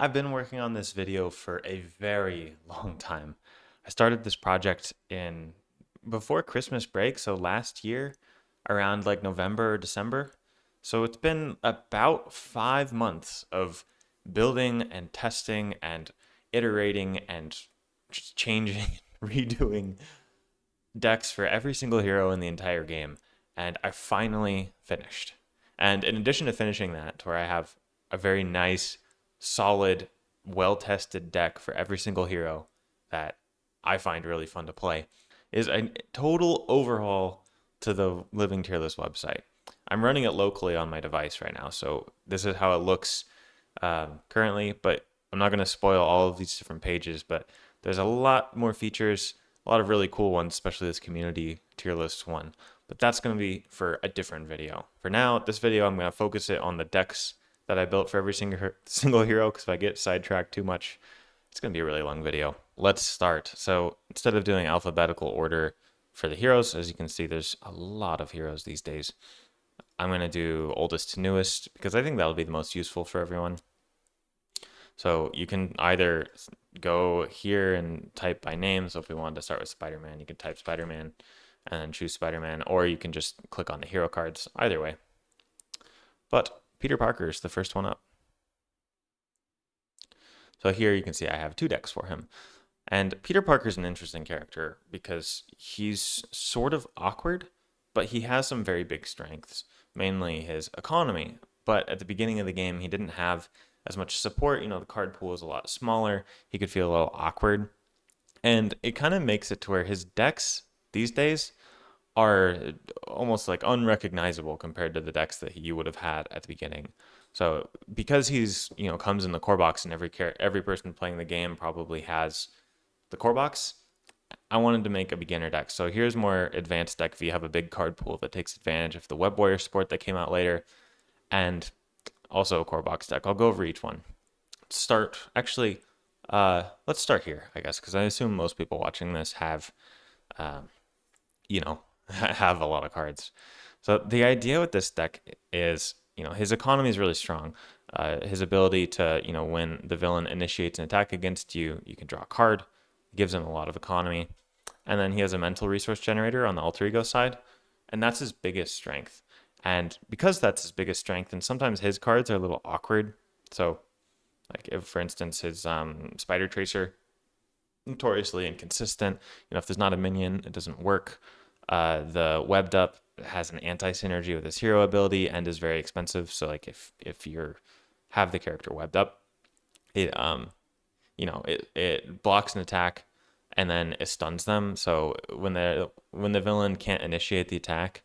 I've been working on this video for a very long time. I started this project in before Christmas break, so last year, around like November or December. So it's been about 5 months of building and testing and iterating and just changing, redoing decks for every single hero in the entire game. And I finally finished. And in addition to finishing that, to where I have a very nice, solid, well tested deck for every single hero that I find really fun to play, is a total overhaul to the Living Tier List website. I'm running it locally on my device right now, so this is how it looks currently, but I'm not going to spoil all of these different pages, but there's a lot more features, a lot of really cool ones, especially this community tier list one. But that's going to be for a different video. For now, this video, I'm going to focus it on the decks that I built for every single hero, because if I get sidetracked too much, it's going to be a really long video. Let's start. So instead of doing alphabetical order for the heroes, as you can see, there's a lot of heroes these days. I'm going to do oldest to newest, because I think that'll be the most useful for everyone. So you can either go here and type by name. So if we wanted to start with Spider-Man, you can type Spider-Man and then choose Spider-Man, or you can just click on the hero cards, either way. But Peter Parker is the first one up. So here you can see I have two decks for him. And Peter Parker is an interesting character because he's sort of awkward, but he has some very big strengths, mainly his economy. But at the beginning of the game, he didn't have as much support. The card pool is a lot smaller. He could feel a little awkward. And it kind of makes it to where his decks these days are almost like unrecognizable compared to the decks that you would have had at the beginning. So because he's, comes in the core box and every person playing the game probably has the core box, I wanted to make a beginner deck. So here's more advanced deck if you have a big card pool that takes advantage of the Web Warrior support that came out later, and also a core box deck. I'll go over each one. Let's start here, I guess, because I assume most people watching this have, you know, have a lot of cards. So the idea with this deck is, his economy is really strong. His ability to, when the villain initiates an attack against you, you can draw a card. It gives him a lot of economy. And then he has a mental resource generator on the alter ego side, and that's his biggest strength. And because that's his biggest strength, and sometimes his cards are a little awkward. So, like if, for instance, his Spider Tracer, notoriously inconsistent. If there's not a minion, it doesn't work. The Webbed Up has an anti-synergy with his hero ability and is very expensive. So, like if you have the character Webbed Up, it blocks an attack and then it stuns them. So when the villain can't initiate the attack,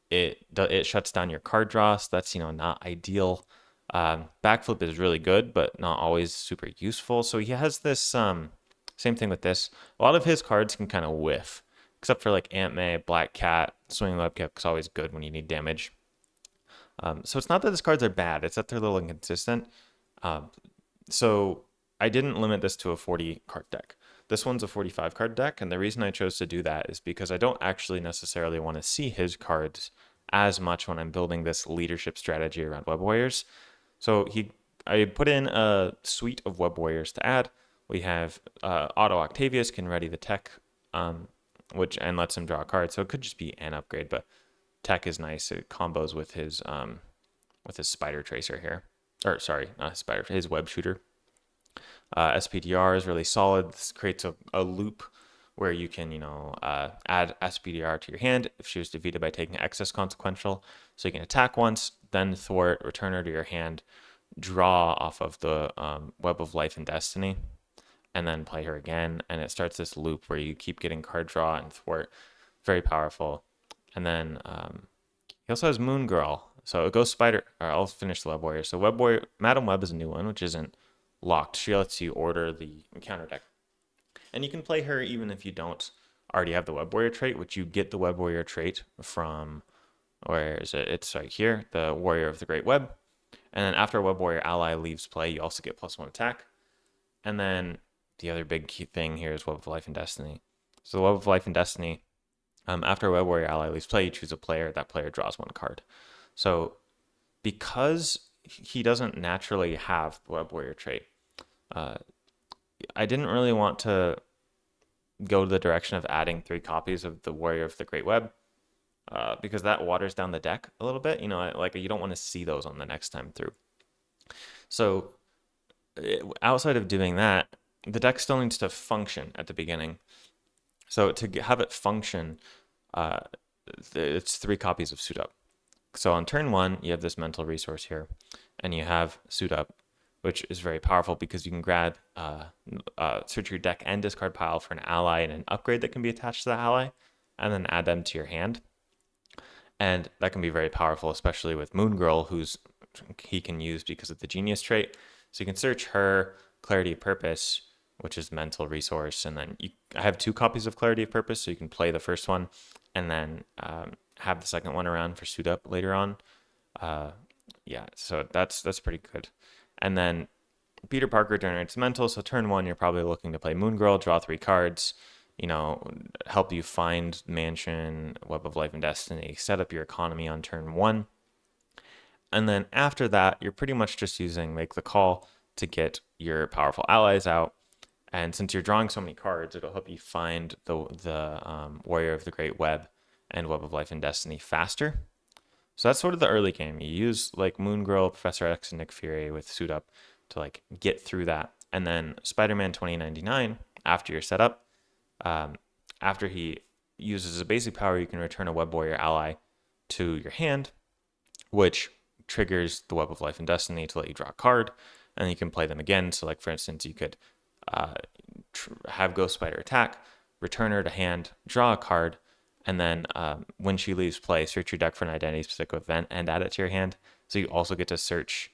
it shuts down your card draw. So that's not ideal. Backflip is really good, but not always super useful. So he has this same thing with this. A lot of his cards can kind of whiff, except for like Aunt May, Black Cat, Swinging Webkick is always good when you need damage. So it's not that his cards are bad; it's that they're a little inconsistent. So I didn't limit this to a 40 card deck. This one's a 45 card deck, and the reason I chose to do that is because I don't actually necessarily want to see his cards as much when I'm building this leadership strategy around Web Warriors. So I put in a suite of Web Warriors to add. We have Auto Octavius can ready the tech, which lets him draw a card. So it could just be an upgrade, but tech is nice. It combos with his Spider Tracer here, or sorry, not his Spider, his Web Shooter. SPDR is really solid. This creates a loop where you can, add SPDR to your hand if she was defeated by taking excess consequential. So you can attack once, then thwart, return her to your hand, draw off of the Web of Life and Destiny, and then play her again. And it starts this loop where you keep getting card draw and thwart. Very powerful. And then he also has Moon Girl. So it goes Spider, or I'll finish the Web Warrior. So Web Warrior, Madam Web is a new one, which isn't locked. She lets you order the encounter deck. And you can play her even if you don't already have the Web Warrior trait, which you get the Web Warrior trait from, where is it? It's right here, the Warrior of the Great Web. And then after a Web Warrior ally leaves play, you also get +1 attack. And then the other big key thing here is Web of Life and Destiny. So the Web of Life and Destiny, after a Web Warrior ally leaves play, you choose a player. That player draws 1 card. So because he doesn't naturally have the Web Warrior trait, I didn't really want to go to the direction of adding 3 copies of the Warrior of the Great Web, because that waters down the deck a little bit. Like you don't want to see those on the next time through. So outside of doing that, the deck still needs to function at the beginning. So to have it function, uh, it's 3 copies of Suit Up. So on turn 1, you have this mental resource here, and you have Suit Up, which is very powerful because you can grab, search your deck and discard pile for an ally and an upgrade that can be attached to the ally, and then add them to your hand. And that can be very powerful, especially with Moon Girl, he can use because of the Genius trait. So you can search her Clarity of Purpose, which is mental resource, and then I have 2 copies of Clarity of Purpose, so you can play the first one, and then have the second one around for Suit Up later on. Yeah, so that's pretty good. And then Peter Parker generates mental, so turn 1, you're probably looking to play Moon Girl, draw 3 cards, help you find Mansion, Web of Life and Destiny, set up your economy on turn 1. And then after that, you're pretty much just using Make the Call to get your powerful allies out. And since you're drawing so many cards, it'll help you find the Warrior of the Great Web and Web of Life and Destiny faster. So that's sort of the early game. You use like Moon Girl, Professor X, and Nick Fury with Suit Up to like get through that. And then Spider-Man 2099, after you're set up, after he uses a basic power, you can return a Web Warrior ally to your hand, which triggers the Web of Life and Destiny to let you draw a card, and you can play them again. So like for instance, you could have Ghost Spider attack, return her to hand, draw a card, and then when she leaves play, search your deck for an identity-specific event and add it to your hand. So you also get to search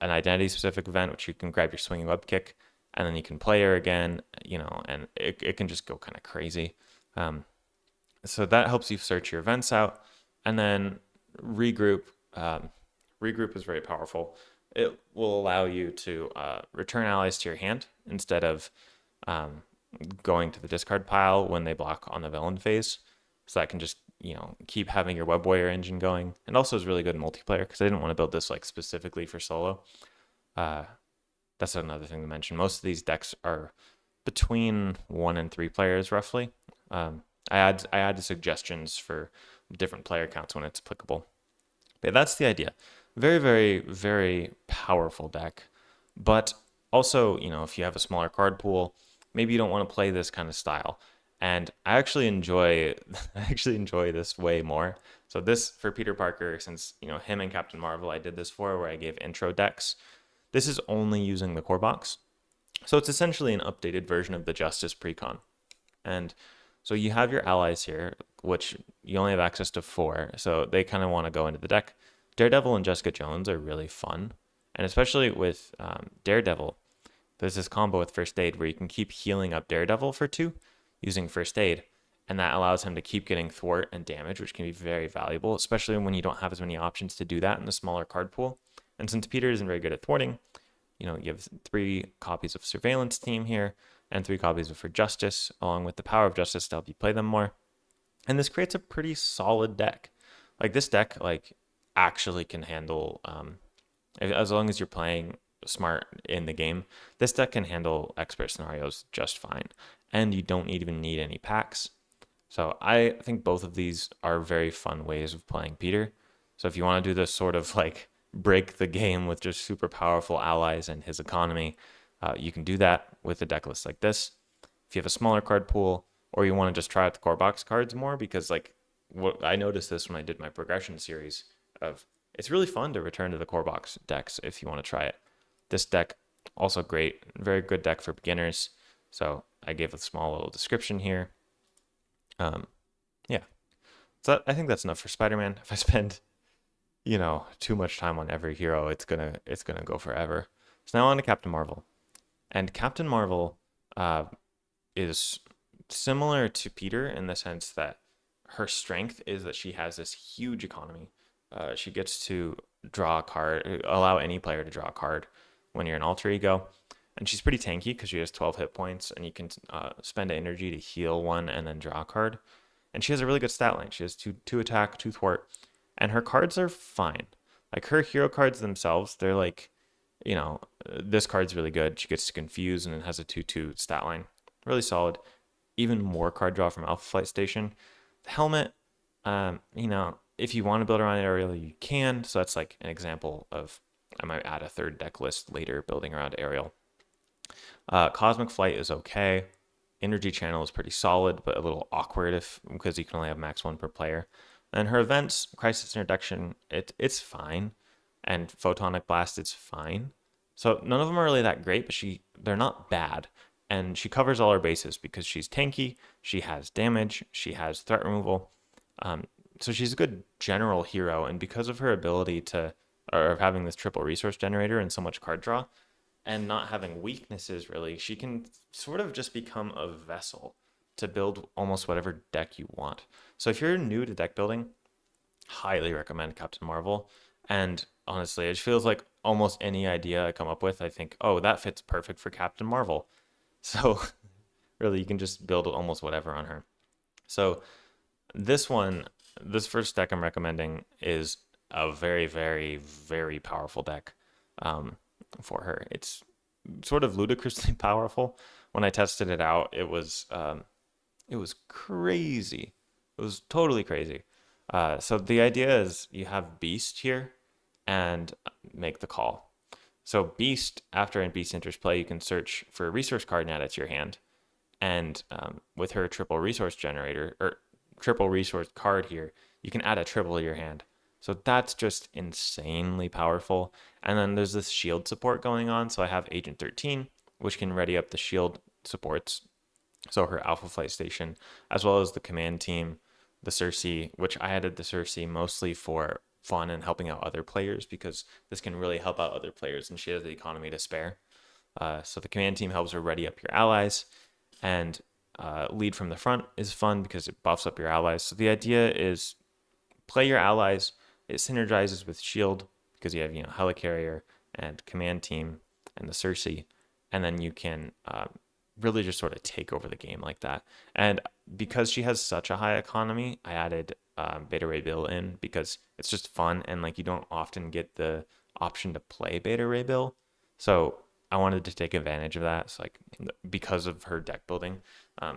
an identity-specific event, which you can grab your Swinging Web Kick, and then you can play her again, and it can just go kind of crazy. So that helps you search your events out, and then regroup. Regroup is very powerful. It will allow you to return allies to your hand instead of going to the discard pile when they block on the villain phase. So that can just, keep having your Web Warrior engine going. And also is really good in multiplayer because I didn't want to build this like specifically for solo. That's another thing to mention. Most of these decks are between 1 and 3 players roughly. I add suggestions for different player counts when it's applicable. But that's the idea. Very, very, very powerful deck. But also, if you have a smaller card pool, maybe you don't want to play this kind of style. And I actually enjoy this way more. So this for Peter Parker, since him and Captain Marvel, I did this for where I gave intro decks. This is only using the core box. So it's essentially an updated version of the Justice Precon. And so you have your allies here, which you only have access to 4. So they kind of want to go into the deck. Daredevil and Jessica Jones are really fun. And especially with Daredevil, there's this combo with First Aid where you can keep healing up Daredevil for 2 using First Aid. And that allows him to keep getting thwart and damage, which can be very valuable, especially when you don't have as many options to do that in the smaller card pool. And since Peter isn't very good at thwarting, you have 3 copies of Surveillance Team here and 3 copies of For Justice, along with the Power of Justice to help you play them more. And this creates a pretty solid deck. Like this deck, actually can handle, as long as you're playing smart in the game, this deck can handle expert scenarios just fine. And you don't even need any packs. So I think both of these are very fun ways of playing Peter. So if you want to do this sort of break the game with just super powerful allies and his economy, you can do that with a deck list like this. If you have a smaller card pool, or you want to just try out the core box cards more, because what I noticed this when I did my progression series of it's really fun to return to the core box decks if you want to try it. This deck also great, very good deck for beginners. So I gave a small little description here. Yeah. So I think that's enough for Spider-Man. If I spend too much time on every hero, it's gonna go forever. So now on to Captain Marvel. And Captain Marvel is similar to Peter in the sense that her strength is that she has this huge economy. She gets to draw a card, allow any player to draw a card when you're an alter ego. And she's pretty tanky because she has 12 hit points, and you can spend energy to heal 1 and then draw a card. And she has a really good stat line. She has 2 attack, 2 thwart, and her cards are fine. Her hero cards themselves, they're This card's really good. She gets to confuse and it has a 2/2 stat line. Really solid. Even more card draw from Alpha Flight Station. The helmet, if you want to build around Ariel, you can. So that's like an example of, I might add a third deck list later building around Ariel. Cosmic Flight is okay. Energy Channel is pretty solid, but a little awkward because you can only have max 1 per player. And her events, Crisis Introduction, it's fine. And Photonic Blast, it's fine. So none of them are really that great, but they're not bad. And she covers all her bases because she's tanky, she has damage, she has threat removal. So she's a good general hero, and because of her ability or having this triple resource generator and so much card draw, and not having weaknesses really, she can sort of just become a vessel to build almost whatever deck you want. So if you're new to deck building, highly recommend Captain Marvel. And honestly, it feels like almost any idea I come up with, I think, oh, that fits perfect for Captain Marvel. So really, you can just build almost whatever on her. So this first deck I'm recommending is a very, very, very powerful deck for her. It's sort of ludicrously powerful. When I tested it out, it was crazy. It was totally crazy. So the idea is you have Beast here and make the call. So Beast, after Beast enters play, you can search for a resource card and add it to your hand. And with her triple resource generator, or triple resource card here, you can add a triple to your hand. So that's just insanely powerful. And then there's this shield support going on. So I have Agent 13, which can ready up the shield supports. So her Alpha Flight Station, as well as the command team, the Cersei, which I added the Cersei mostly for fun and helping out other players because this can really help out other players and she has the economy to spare. So the command team helps her ready up your allies, and lead from the front is fun because it buffs up your allies. So the idea is play your allies. It synergizes with Shield because you have Helicarrier and command team and the Cersei, and then you can really just sort of take over the game like that. And because she has such a high economy, I added Beta Ray Bill in because it's just fun and like you don't often get the option to play Beta Ray Bill. So I wanted to take advantage of that. So like because of her deck building, I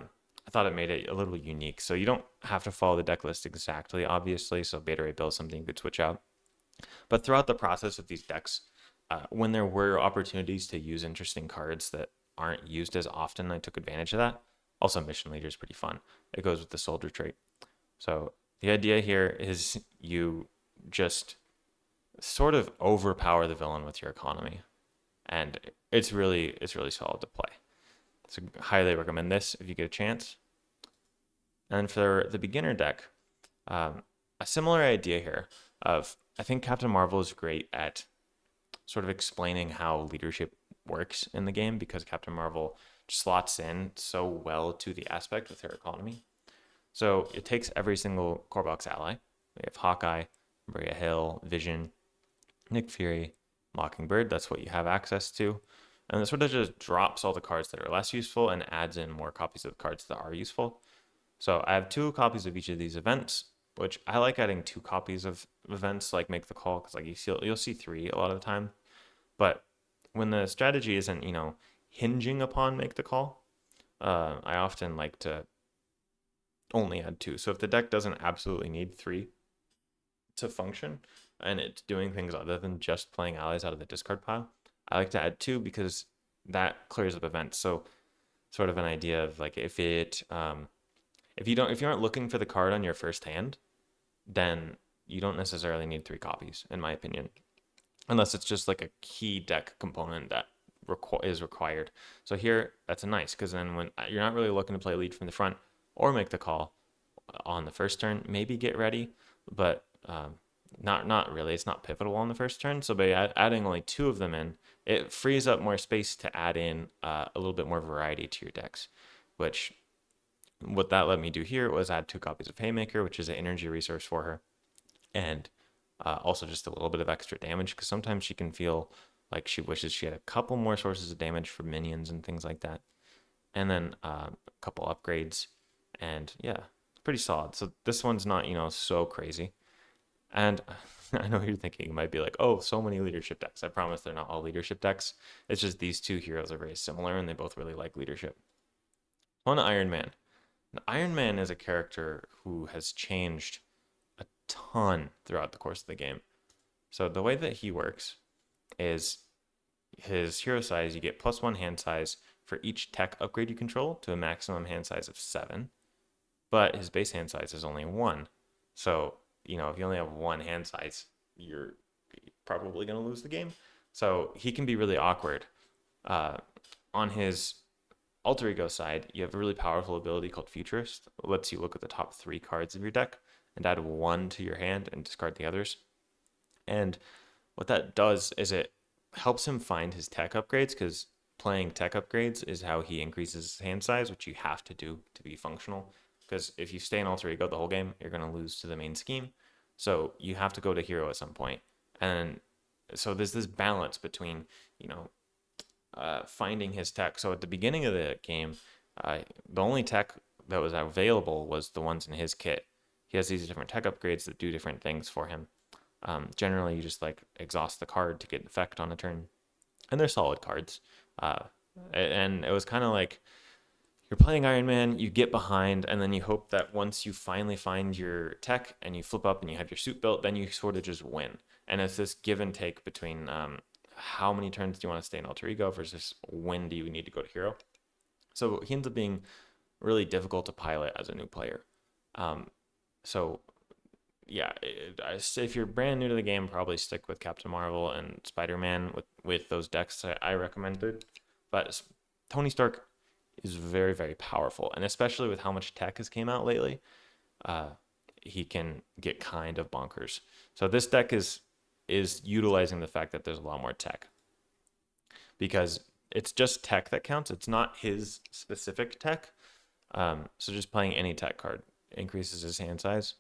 thought it made it a little unique. So you don't have to follow the deck list exactly, obviously. So Beta Ray Bill is something you could switch out. But throughout the process of these decks, when there were opportunities to use interesting cards that aren't used as often, I took advantage of that. Also, Mission Leader is pretty fun. It goes with the Soldier trait. So the idea here is you just sort of overpower the villain with your economy, and it's really solid to play. So highly recommend this if you get a chance. And for the beginner deck, a similar idea here of I think Captain Marvel is great at sort of explaining how leadership works in the game because Captain Marvel slots in so well to the aspect with her economy. So it takes every single core box ally. We have Hawkeye, Maria Hill, Vision, Nick Fury, Mockingbird. That's what you have access to. And it sort of just drops all the cards that are less useful and adds in more copies of the cards that are useful. So I have 2 copies of each of these events, which I like adding 2 copies of events like Make the Call because like you'll see 3 a lot of the time. But when the strategy isn't, hinging upon Make the Call, I often like to only add 2. So if the deck doesn't absolutely need 3 to function and it's doing things other than just playing allies out of the discard pile, I like to add 2 because that clears up events. So sort of an idea of like if you aren't looking for the card on your first hand, then you don't necessarily need 3 copies, in my opinion, unless it's just like a key deck component that is required. So here, that's nice because then when you're not really looking to play lead from the front or Make the Call on the first turn, maybe get ready, but not really. It's not pivotal on the first turn. So by adding only 2 of them in, it frees up more space to add in a little bit more variety to your decks, which what that let me do here was add 2 copies of Haymaker, which is an energy resource for her, and also just a little bit of extra damage because sometimes she can feel like she wishes she had a couple more sources of damage for minions and things like that. And then a couple upgrades, and yeah, pretty solid. So this one's not so crazy. And I know what you're thinking. It might be like, oh, so many leadership decks. I promise they're not all leadership decks. It's just these two heroes are very similar and they both really like leadership. On Iron Man. Now, Iron Man is a character who has changed a ton throughout the course of the game. So the way that he works is his hero size, you get +1 hand size for each tech upgrade you control to a maximum hand size of 7. But his base hand size is only 1. So, if you only have 1 hand size, you're probably going to lose the game. So he can be really awkward. Uh, on his alter ego side, you have a really powerful ability called Futurist. It lets you look at the top 3 cards of your deck and add 1 to your hand and discard the others. And what that does is it helps him find his tech upgrades, because playing tech upgrades is how he increases his hand size, which you have to do to be functional. Because if you stay in alter ego the whole game, you're going to lose to the main scheme. So you have to go to hero at some point. And so there's this balance between, finding his tech. So at the beginning of the game, the only tech that was available was the ones in his kit. He has these different tech upgrades that do different things for him. Generally, you just like exhaust the card to get an effect on a turn, and they're solid cards. And it was kind of like you're playing Iron Man, you get behind, and then you hope that once you finally find your tech and you flip up and you have your suit built, then you sort of just win. And it's this give and take between how many turns do you want to stay in alter ego versus when do you need to go to hero. So he ends up being really difficult to pilot as a new player. So yeah, if you're brand new to the game, probably stick with Captain Marvel and Spider-Man with those decks I recommended. But Tony Stark is very, very powerful, and especially with how much tech has came out lately, he can get kind of bonkers. So this deck is utilizing the fact that there's a lot more tech, because it's just tech that counts. It's not his specific tech. So just playing any tech card increases his hand size.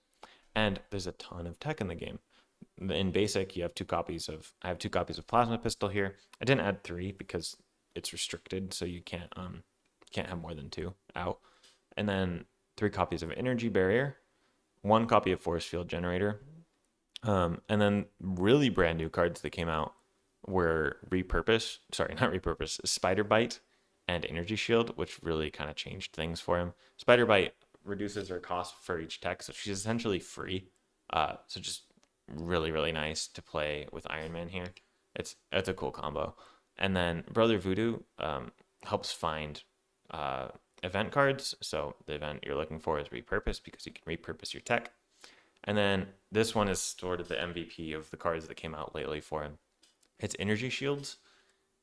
And there's a ton of tech in the game. In basic, you have I have 2 copies of Plasma Pistol here. I didn't add 3 because it's restricted, so you can't have more than 2 out. And then 3 copies of Energy Barrier, 1 copy of Force Field Generator. And then really brand new cards that came out were Spider Bite and Energy Shield, which really kind of changed things for him. Spider Bite reduces her cost for each tech, so she's essentially free. So just really, really nice to play with Iron Man here. It's a cool combo. And then Brother Voodoo helps find event cards. So the event you're looking for is Repurpose, because you can repurpose your tech. And then this one is sort of the MVP of the cards that came out lately for him. It's Energy Shields.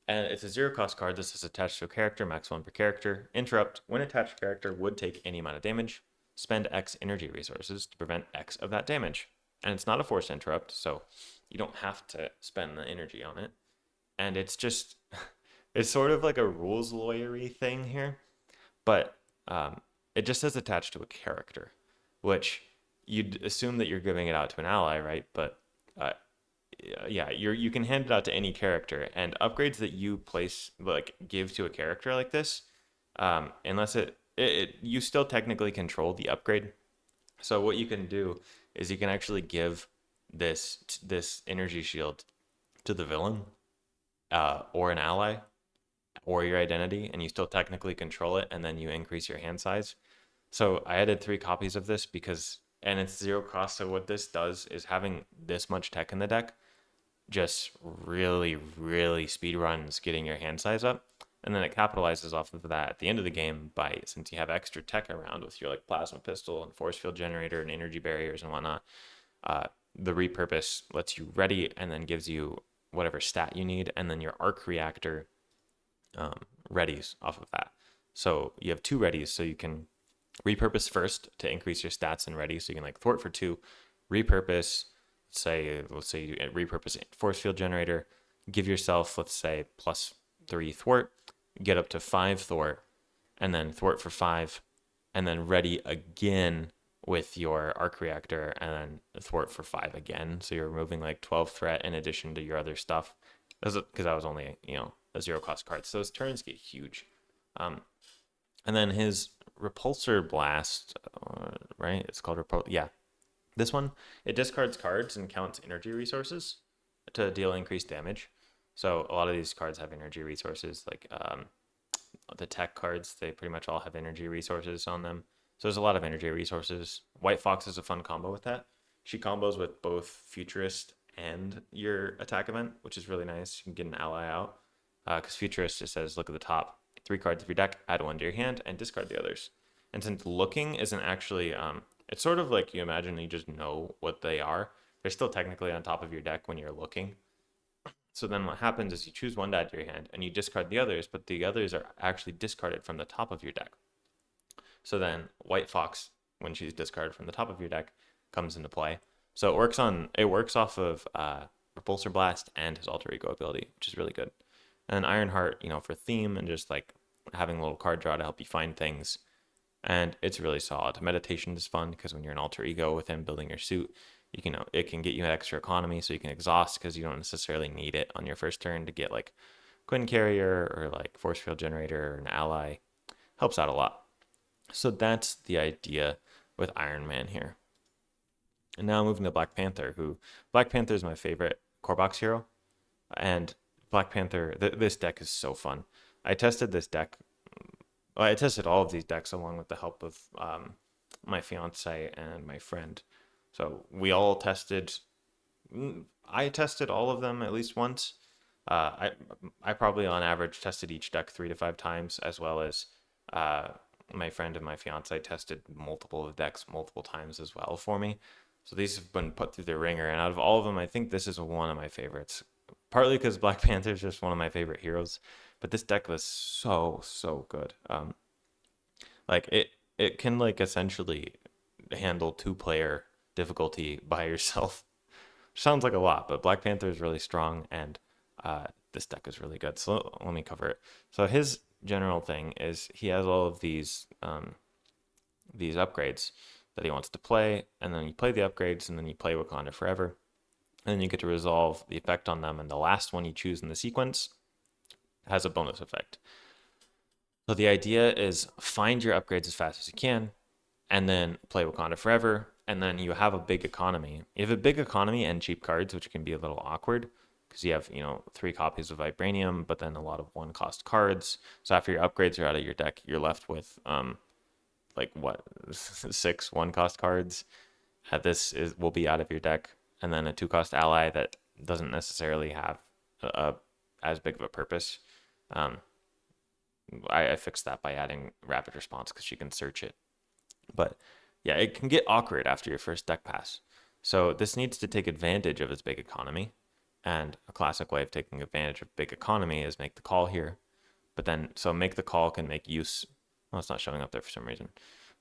And it's a 0-cost card. This is attached to a character, max 1 per character. Interrupt: when attached character would take any amount of damage, spend X energy resources to prevent X of that damage. And it's not a forced interrupt, so you don't have to spend the energy on it. And it's just, it's sort of like a rules lawyery thing here, but it just says attached to a character, which you'd assume that you're giving it out to an ally, right? But yeah, you can hand it out to any character, and upgrades that you give to a character like this, unless you still technically control the upgrade. So what you can do is you can actually give this energy shield to the villain, or an ally, or your identity, and you still technically control it, and then you increase your hand size. So I added 3 copies of this and it's 0 cost. So what this does is having this much tech in the deck just really, really speed runs getting your hand size up. And then it capitalizes off of that at the end of the game since you have extra tech around with your Plasma Pistol and Force Field Generator and Energy Barriers and whatnot. The repurpose lets you ready and then gives you whatever stat you need, and then your arc reactor readies off of that. So you have 2 readies, so you can repurpose first to increase your stats and ready. So you can thwart for 2, repurpose. Let's say you repurpose Force Field Generator, give yourself, let's say, +3 thwart, get up to 5 thwart, and then thwart for 5, and then ready again with your arc reactor, and then thwart for 5 again. So you're removing 12 threat in addition to your other stuff, because that was only a 0-cost card. So those turns get huge. And then his Repulsor Blast, right? It's called This one, it discards cards and counts energy resources to deal increased damage. So a lot of these cards have energy resources, like the tech cards. They pretty much all have energy resources on them. So there's a lot of energy resources. White Fox is a fun combo with that. She combos with both Futurist and your attack event, which is really nice. You can get an ally out because Futurist just says, look at the top 3 cards of your deck, add 1 to your hand, and discard the others. And since looking isn't actually, it's sort of like you imagine you just know what they are. They're still technically on top of your deck when you're looking. So then what happens is you choose 1 to add to your hand and you discard the others, but the others are actually discarded from the top of your deck. So then White Fox, when she's discarded from the top of your deck, comes into play. So it works off of Repulsor Blast and his alter ego ability, which is really good. And Ironheart, for theme and just like having a little card draw to help you find things. And it's really solid. Meditation is fun because when you're an alter ego with him building your suit, it can get you an extra economy, so you can exhaust because you don't necessarily need it on your first turn to get like Quinn Carrier or like Force Field Generator or an ally. Helps out a lot. So that's the idea with Iron Man here. And now moving to Black Panther, Black Panther is my favorite core box hero. And Black Panther, this deck is so fun. I tested this deck. Well, I tested all of these decks along with the help of my fiance and my friend. So we all tested. I tested all of them at least once. I probably on average tested each deck 3 to 5 times, as well as my friend and my fiance tested multiple decks multiple times as well for me. So these have been put through the ringer, and out of all of them, I think this is one of my favorites. Partly because Black Panther is just one of my favorite heroes, but this deck was so good. Like it can like essentially handle 2-player difficulty by yourself. Sounds like a lot, but Black Panther is really strong, and this deck is really good. So let me cover it. So his general thing is he has all of these upgrades that he wants to play, and then you play the upgrades, and then you play Wakanda Forever, and then you get to resolve the effect on them, and the last one you choose in the sequence has a bonus effect. So the idea is find your upgrades as fast as you can, and then play Wakanda Forever, and then you have a big economy. You have a big economy and cheap cards, which can be a little awkward because you have 3 copies of Vibranium, but then a lot of 1-cost cards. So after your upgrades are out of your deck, you're left with like what 6 1-cost cards. Will be out of your deck, and then a 2-cost ally that doesn't necessarily have as big of a purpose. I fixed that by adding rapid response because she can search it. But yeah, it can get awkward after your first deck pass. So this needs to take advantage of its big economy. And a classic way of taking advantage of big economy is make the call here. But then, so make the call can make use. Well, it's not showing up there for some reason.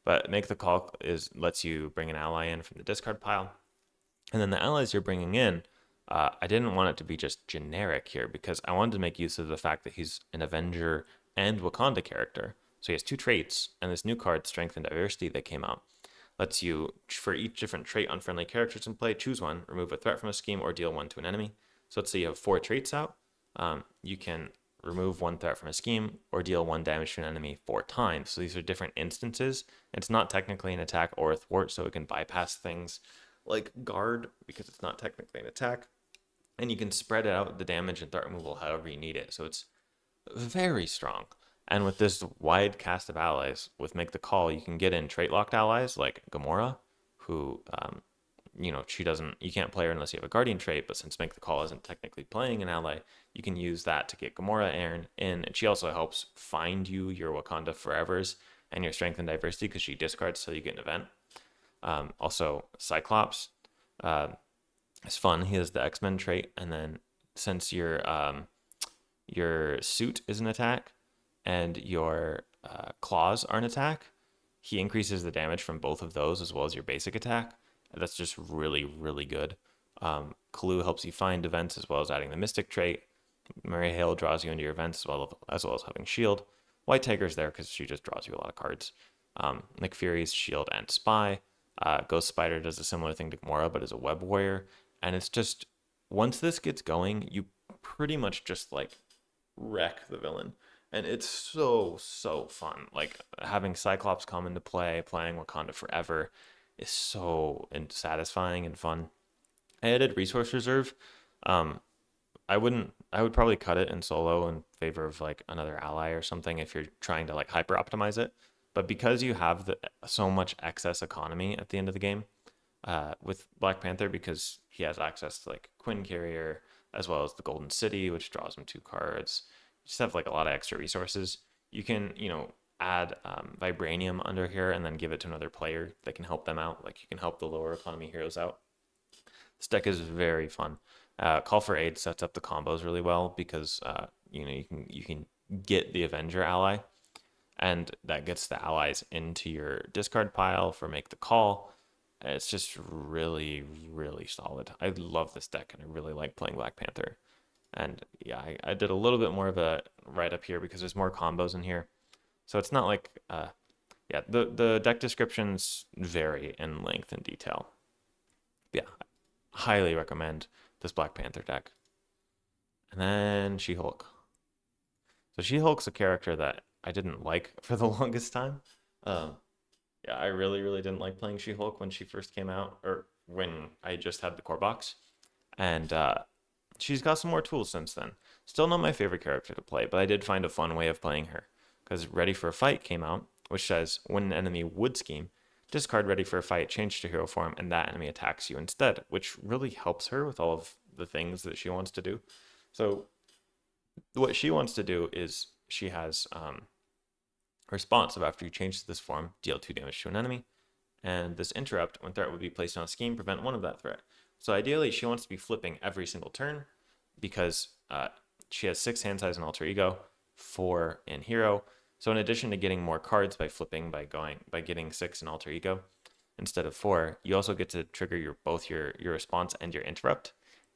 But make the call lets you bring an ally in from the discard pile. And then the allies you're bringing in, I didn't want it to be just generic here because I wanted to make use of the fact that he's an Avenger and Wakanda character. So he has 2 traits, and this new card, Strength and Diversity, that came out, lets you, for each different trait on friendly characters in play, choose one, remove a threat from a scheme, or deal 1 to an enemy. So let's say you have 4 traits out. You can remove 1 threat from a scheme, or deal 1 damage to an enemy 4 times. So these are different instances. It's not technically an attack or a thwart, so it can bypass things like guard because it's not technically an attack. And you can spread out the damage and threat removal however you need it. So it's very strong. And with this wide cast of allies, with Make the Call, you can get in trait locked allies like Gamora, who, you can't play her unless you have a Guardian trait, but since Make the Call isn't technically playing an ally, you can use that to get Gamora in, and she also helps find you your Wakanda Forevers and your Strength and Diversity because she discards so you get an event. Also, Cyclops is fun. He has the X-Men trait, and then since your suit is an attack, and your claws are an attack, he increases the damage from both of those as well as your basic attack. That's just really, really good. Kalu helps you find events as well as adding the Mystic trait. Mary Hale draws you into your events as well as having Shield. White Tiger's there because she just draws you a lot of cards. Nick Fury's Shield and Spy. Ghost Spider does a similar thing to Gamora, but is a web warrior. And it's just, once this gets going, you pretty much just like wreck the villain. And it's so fun. Like having Cyclops come into play, playing Wakanda Forever, is so satisfying and fun. I added resource reserve. Um, I would probably cut it in solo in favor of like another ally or something if you're trying to like hyper optimize it. But because you have so much excess economy at the end of the game, with Black Panther, because he has access to like Quinn Carrier as well as the Golden City, which draws him 2 cards. You just have like a lot of extra resources. You can, add Vibranium under here and then give it to another player that can help them out. Like you can help the lower economy heroes out. This deck is very fun. Call for Aid sets up the combos really well because you can get the Avenger ally, and that gets the allies into your discard pile for make the call. It's just really, really solid. I love this deck, and I really like playing Black Panther. And yeah, I did a little bit more of a write up here because there's more combos in here. So it's not like, yeah, the deck descriptions vary in length and detail. Yeah, highly recommend this Black Panther deck. And then She-Hulk. So She-Hulk's a character that I didn't like for the longest time. Um, yeah, I really, really didn't like playing She-Hulk when she first came out, or when I just had the core box. And she's got some more tools since then. Still not my favorite character to play, but I did find a fun way of playing her. Because Ready for a Fight came out, which says when an enemy would scheme, discard Ready for a Fight, change to hero form, and that enemy attacks you instead, which really helps her with all of the things that she wants to do. So what she wants to do is she has response of after you change to this form, deal 2 damage to an enemy, and this interrupt, when threat would be placed on a scheme, prevent 1 of that threat. So ideally, she wants to be flipping every single turn because she has 6 hand size and alter ego, 4 in hero. So in addition to getting more cards by flipping by getting 6 in alter ego instead of 4, you also get to trigger both your response and your interrupt,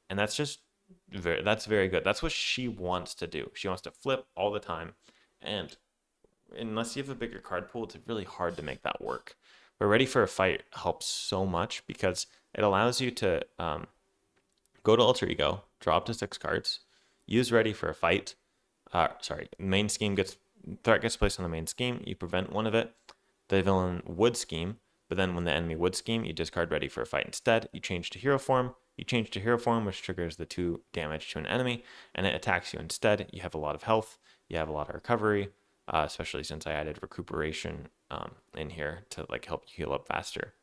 and that's very good. That's what she wants to do. She wants to flip all the time, and unless you have a bigger card pool, it's really hard to make that work. But Ready for a Fight helps so much because it allows you to go to Alter Ego, draw up to 6 cards, use Ready for a Fight. Main scheme threat gets placed on the main scheme. You prevent 1 of it. The villain would scheme, but then when the enemy would scheme, you discard Ready for a Fight instead. You change to hero form. You change to hero form, which triggers the 2 damage to an enemy, and it attacks you instead. You have a lot of health. You have a lot of recovery. Especially since I added recuperation in here to like help you heal up faster.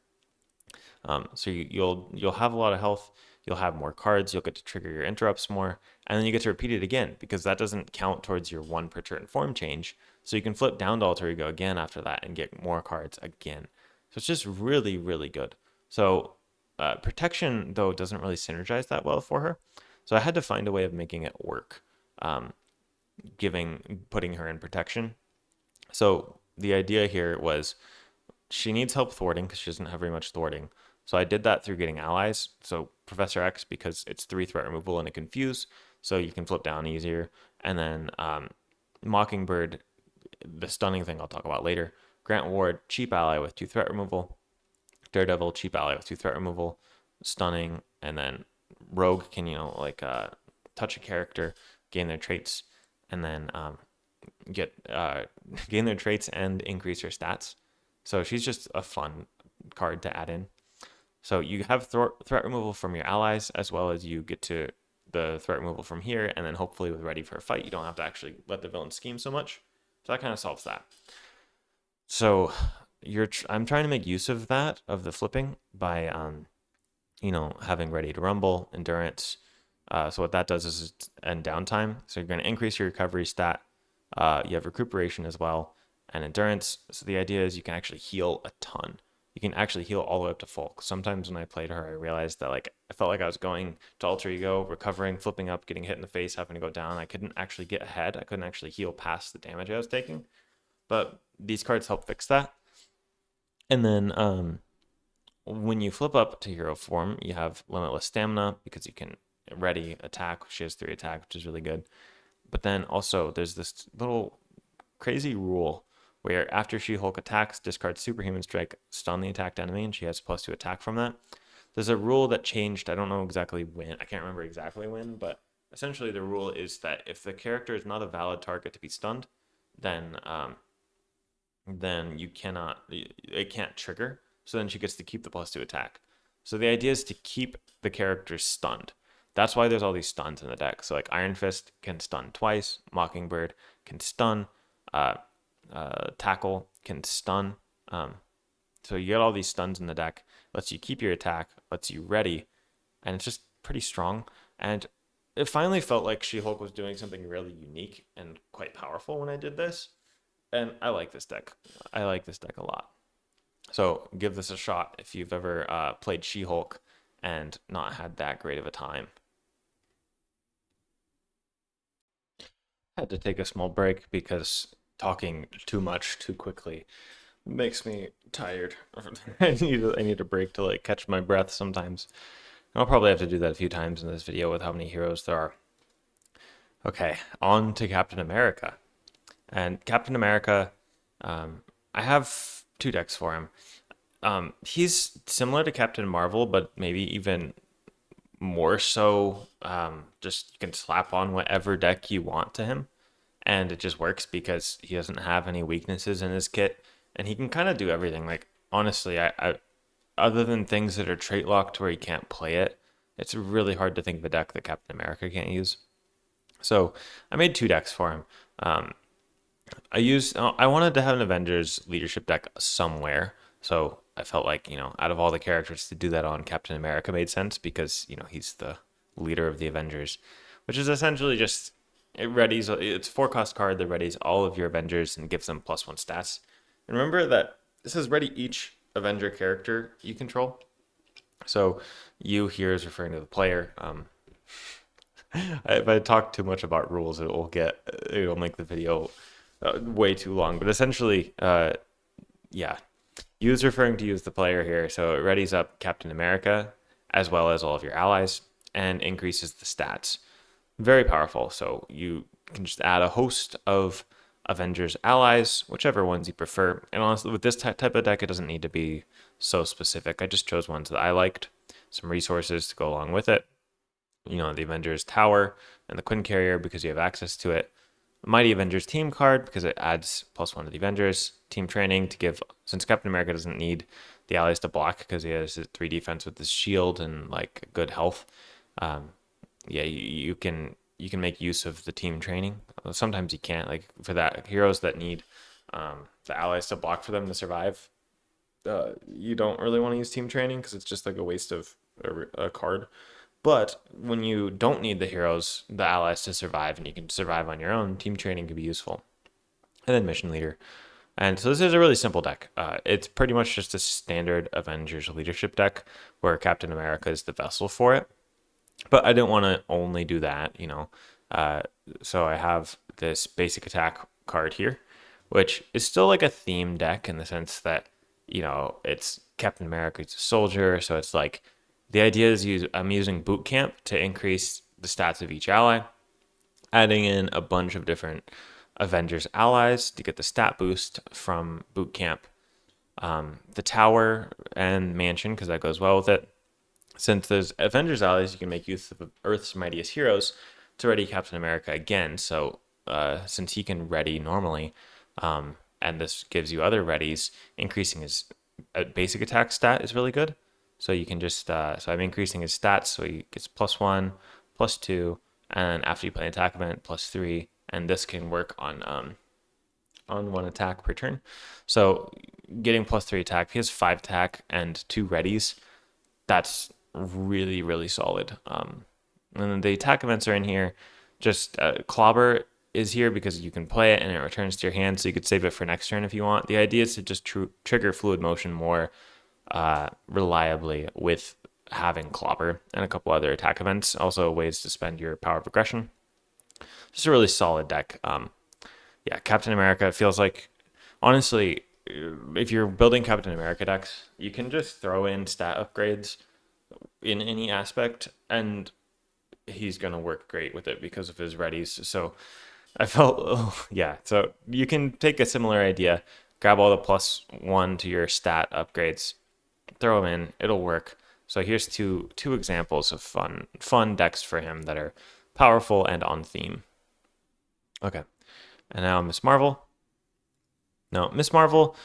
So you'll have a lot of health. You'll have more cards. You'll get to trigger your interrupts more, and then you get to repeat it again because that doesn't count towards your 1 per turn form change. So you can flip down to Alter Ego again after that and get more cards again. So it's just really, really good. So protection though doesn't really synergize that well for her. So I had to find a way of making it work. Putting her in protection. So the idea here was she needs help thwarting because she doesn't have very much thwarting. So I did that through getting allies. So Professor X, because it's 3 threat removal and a confuse, so you can flip down easier. And then Mockingbird, the stunning thing I'll talk about later. Grant Ward, cheap ally with 2 threat removal. Daredevil, cheap ally with 2 threat removal, stunning, and then Rogue can touch a character, gain their traits, and then gain their traits and increase your stats. So she's just a fun card to add in. So you have threat removal from your allies, as well as you get to the threat removal from here, and then hopefully with Ready for a Fight, you don't have to actually let the villain scheme so much. So that kind of solves that. So I'm trying to make use of that, of the flipping, by having Ready to Rumble, endurance. So what that does is end downtime. So you're going to increase your recovery stat. You have recuperation as well, and endurance. So the idea is you can actually heal a ton. You can actually heal all the way up to full. Sometimes when I played her, I realized that I felt like I was going to alter ego, recovering, flipping up, getting hit in the face, having to go down. I couldn't actually get ahead. I couldn't actually heal past the damage I was taking. But these cards help fix that. And then when you flip up to hero form, you have limitless stamina because you can ready attack. She has 3 attack, which is really good. But then also there's this little crazy rule where after She-Hulk attacks, discard Superhuman Strike, stun the attacked enemy, and she has +2 attack from that. There's a rule that changed. I don't know exactly when. I can't remember exactly when, but essentially the rule is that if the character is not a valid target to be stunned, then it can't trigger. So then she gets to keep the +2 attack. So the idea is to keep the characters stunned. That's why there's all these stuns in the deck. So like Iron Fist can stun twice, Mockingbird can stun, uh, Tackle can stun. So you get all these stuns in the deck, lets you keep your attack, lets you ready, and it's just pretty strong. And it finally felt like She-Hulk was doing something really unique and quite powerful when I did this. And I like this deck. I like this deck a lot. So give this a shot if you've ever played She-Hulk and not had that great of a time. I had to take a small break because talking too much too quickly makes me tired. I need a break to like catch my breath sometimes. I'll probably have to do that a few times in this video with how many heroes there are. Okay, on to Captain America. And Captain America, I have two decks for him. He's similar to Captain Marvel, but maybe even more so. Just you can slap on whatever deck you want to him, and it just works because he doesn't have any weaknesses in his kit, and he can kind of do everything. Like honestly, I other than things that are trait locked where he can't play it, it's really hard to think of a deck that Captain America can't use. So I made two decks for him. Um, I wanted to have an Avengers leadership deck somewhere. So I felt like, out of all the characters to do that on, Captain America made sense because, he's the leader of the Avengers, which is essentially just it's a 4 cost card that readies all of your Avengers and gives them +1 stats. And remember that this says ready each Avenger character you control. So you here is referring to the player. If I talk too much about rules, it'll make the video way too long. But essentially, yeah, you is referring to you as the player here. So it readies up Captain America as well as all of your allies and increases the stats. Very powerful. So you can just add a host of Avengers allies, whichever ones you prefer. And honestly, with this type of deck, it doesn't need to be so specific. I just chose ones that I liked, some resources to go along with it. The Avengers Tower and the Quinn Carrier because you have access to it. The Mighty Avengers Team card because it adds +1 to the Avengers. Team Training to give, since Captain America doesn't need the allies to block because he has his 3 defense with his shield and like good health. Yeah, you can make use of the Team Training. Sometimes you can't, like for that heroes that need the allies to block for them to survive. You don't really want to use Team Training because it's just like a waste of a card. But when you don't need the allies to survive, and you can survive on your own, Team Training can be useful. And then Mission Leader. And so this is a really simple deck. It's pretty much just a standard Avengers leadership deck where Captain America is the vessel for it. But I didn't want to only do that, so I have this basic attack card here, which is still like a theme deck in the sense that, it's Captain America, he's a soldier, so it's like the idea is I'm using Boot Camp to increase the stats of each ally, adding in a bunch of different Avengers allies to get the stat boost from Boot Camp, the Tower and Mansion because that goes well with it. Since there's Avengers allies, you can make use of Earth's mightiest heroes to ready Captain America again. So since he can ready normally, and this gives you other readies, increasing his basic attack stat is really good. So you can just, so I'm increasing his stats, so he gets +1, +2, and after you play an attack event, +3, and this can work on 1 attack per turn. So getting +3 attack, he has 5 attack and 2 readies. That's really, really solid. And then the attack events are in here. Just Clobber is here because you can play it and it returns to your hand, so you could save it for next turn if you want. The idea is to just trigger Fluid Motion more reliably with having Clobber and a couple other attack events. Also ways to spend your power of aggression. Just a really solid deck. Yeah, Captain America feels like, honestly, if you're building Captain America decks, you can just throw in stat upgrades in any aspect, and he's gonna work great with it because of his readies. So I felt, yeah. So you can take a similar idea, grab all the +1 to your stat upgrades, throw them in, it'll work. So here's two examples of fun decks for him that are powerful and on theme. Okay, and now Miss Marvel. No, Miss Marvel,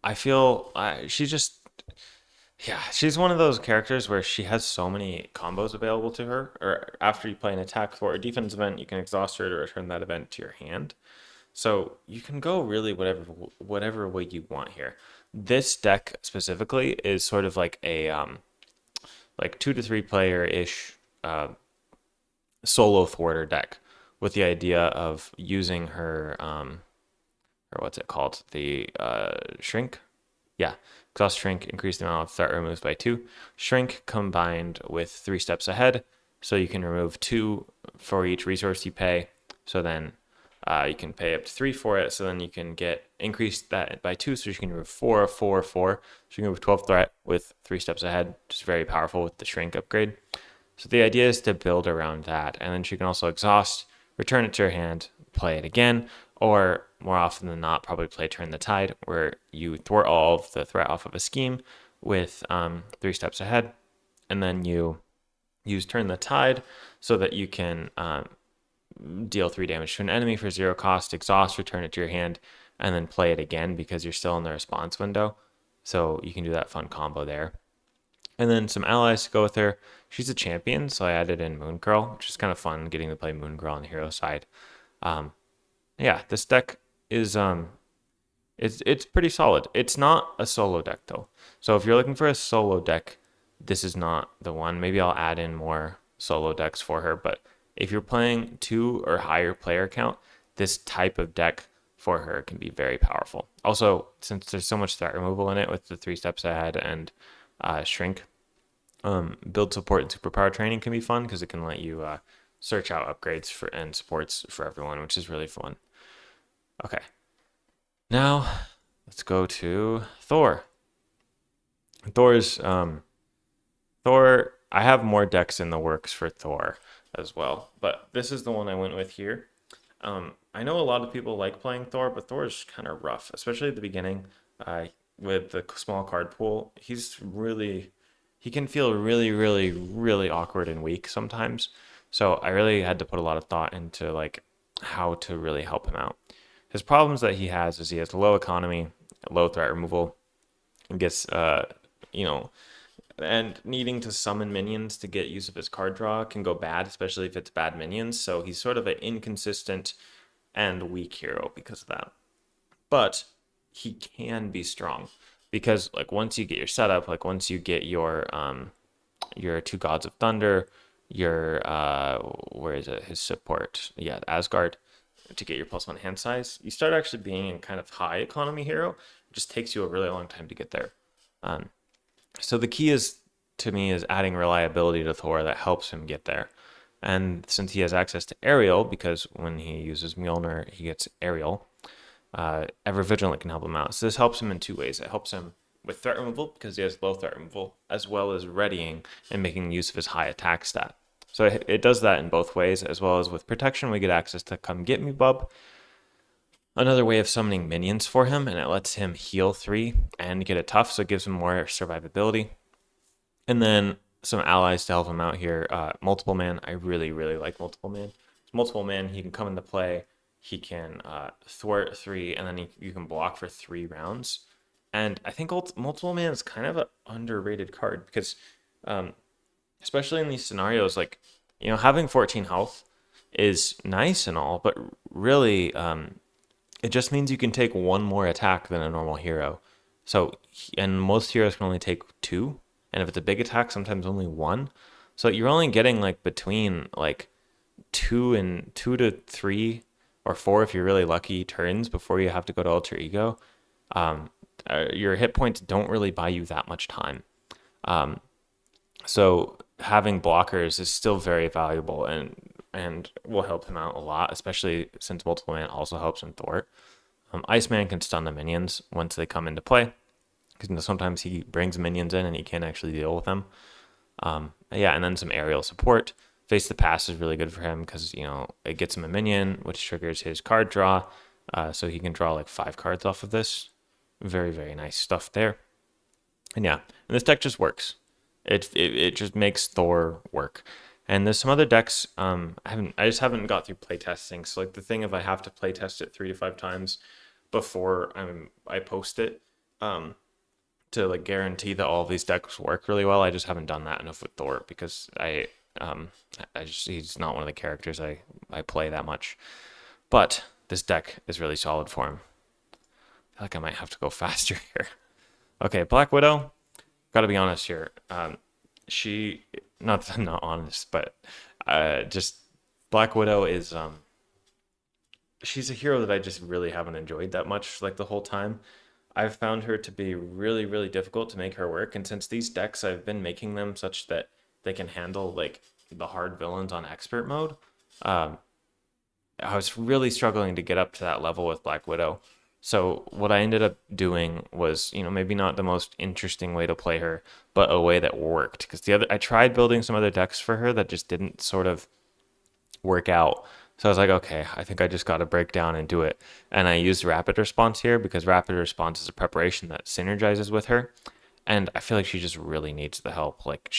I feel she's just Yeah, she's one of those characters where she has so many combos available to her. Or after you play an attack for a defense event, you can exhaust her to return that event to your hand. So you can go really whatever way you want here. This deck specifically is sort of like a like 2 to 3 player ish solo thwarter deck with the idea of using her or what's it called, the shrink. Yeah, exhaust shrink, increase the amount of threat removes by 2. Shrink combined with 3 steps ahead, so you can remove 2 for each resource you pay. So then you can pay up to 3 for it. So then you can get increase that by 2, so you can remove 4, 4, 4. So you can remove 12 threat with 3 steps ahead, which is very powerful with the shrink upgrade. So the idea is to build around that, and then she can also exhaust, return it to your hand, play it again, or more often than not, probably play Turn the Tide, where you thwart all of the threat off of a scheme with 3 steps ahead, and then you use Turn the Tide so that you can deal 3 damage to an enemy for 0 cost, exhaust, return it to your hand, and then play it again because you're still in the response window. So you can do that fun combo there. And then some allies to go with her. She's a champion, so I added in Moon Girl, which is kind of fun getting to play Moon Girl on the hero side. Um, yeah, this deck is it's pretty solid. It's not a solo deck though. So if you're looking for a solo deck, this is not the one. Maybe I'll add in more solo decks for her, but if you're playing 2 or higher player count, this type of deck for her can be very powerful. Also, since there's so much threat removal in it with the 3 steps ahead and shrink, build support and superpower training can be fun because it can let you search out upgrades for and supports for everyone, which is really fun. Okay, now let's go to Thor. Thor's Thor. I have more decks in the works for Thor as well, but this is the one I went with here. I know a lot of people like playing Thor, but Thor is kind of rough, especially at the beginning. Uh, with the small card pool, he can feel really awkward and weak sometimes. So I really had to put a lot of thought into like how to really help him out. His problems that he has is he has low economy, low threat removal, and gets you know, and needing to summon minions to get use of his card draw can go bad, especially if it's bad minions. So he's sort of an inconsistent and weak hero because of that. But he can be strong because like once you get your setup, like once you get your 2 gods of thunder, your where is it? His support, yeah, Asgard, to get your +1 hand size, you start actually being a kind of high economy hero. It just takes you a really long time to get there. Um, so the key is to me is adding reliability to Thor that helps him get there. And since he has access to aerial, because when he uses Mjolnir, he gets aerial, Ever Vigilant can help him out. So this helps him in 2 ways. It helps him with threat removal because he has low threat removal, as well as readying and making use of his high attack stat. So it does that in both ways, as well as with protection, we get access to Come Get Me Bub, another way of summoning minions for him, and it lets him heal 3 and get a tough, so it gives him more survivability. And then some allies to help him out here. Multiple Man, I really like Multiple Man. Multiple Man, he can come into play. He can thwart 3, and then you can block for 3 rounds. And I think Multiple Man is kind of an underrated card because, especially in these scenarios, like, having 14 health is nice and all, but really, it just means you can take 1 more attack than a normal hero. So, and most heroes can only take 2, and if it's a big attack, sometimes only 1. So you're only getting like between like 2 to 3 or 4 if you're really lucky turns before you have to go to Alter Ego. Your hit points don't really buy you that much time. So having blockers is still very valuable and will help him out a lot, especially since Multiple Man also helps him thwart. Iceman can stun the minions once they come into play, because sometimes he brings minions in and he can't actually deal with them. Yeah, and then some aerial support. Face the Pass is really good for him because it gets him a minion, which triggers his card draw, so he can draw like 5 cards off of this. Very nice stuff there. And yeah, and this deck just works. It just makes Thor work. And there's some other decks. I just haven't got through playtesting. So like the thing if I have to playtest it 3 to 5 times before I post it, to like guarantee that all of these decks work really well. I just haven't done that enough with Thor because um I just he's not one of the characters I play that much. But this deck is really solid for him. I feel like I might have to go faster here. Okay, Black Widow. Got to be honest here. She not honest, but just Black Widow is she's a hero that I just really haven't enjoyed that much like the whole time. I've found her to be really, really difficult to make her work, and since these decks I've been making them such that they can handle like the hard villains on expert mode, um, I was really struggling to get up to that level with Black Widow. So what I ended up doing was, maybe not the most interesting way to play her, but a way that worked. Because I tried building some other decks for her that just didn't sort of work out. So I was like, okay, I think I just got to break down and do it. And I used rapid response here because rapid response is a preparation that synergizes with her. And I feel like she just really needs the help. Like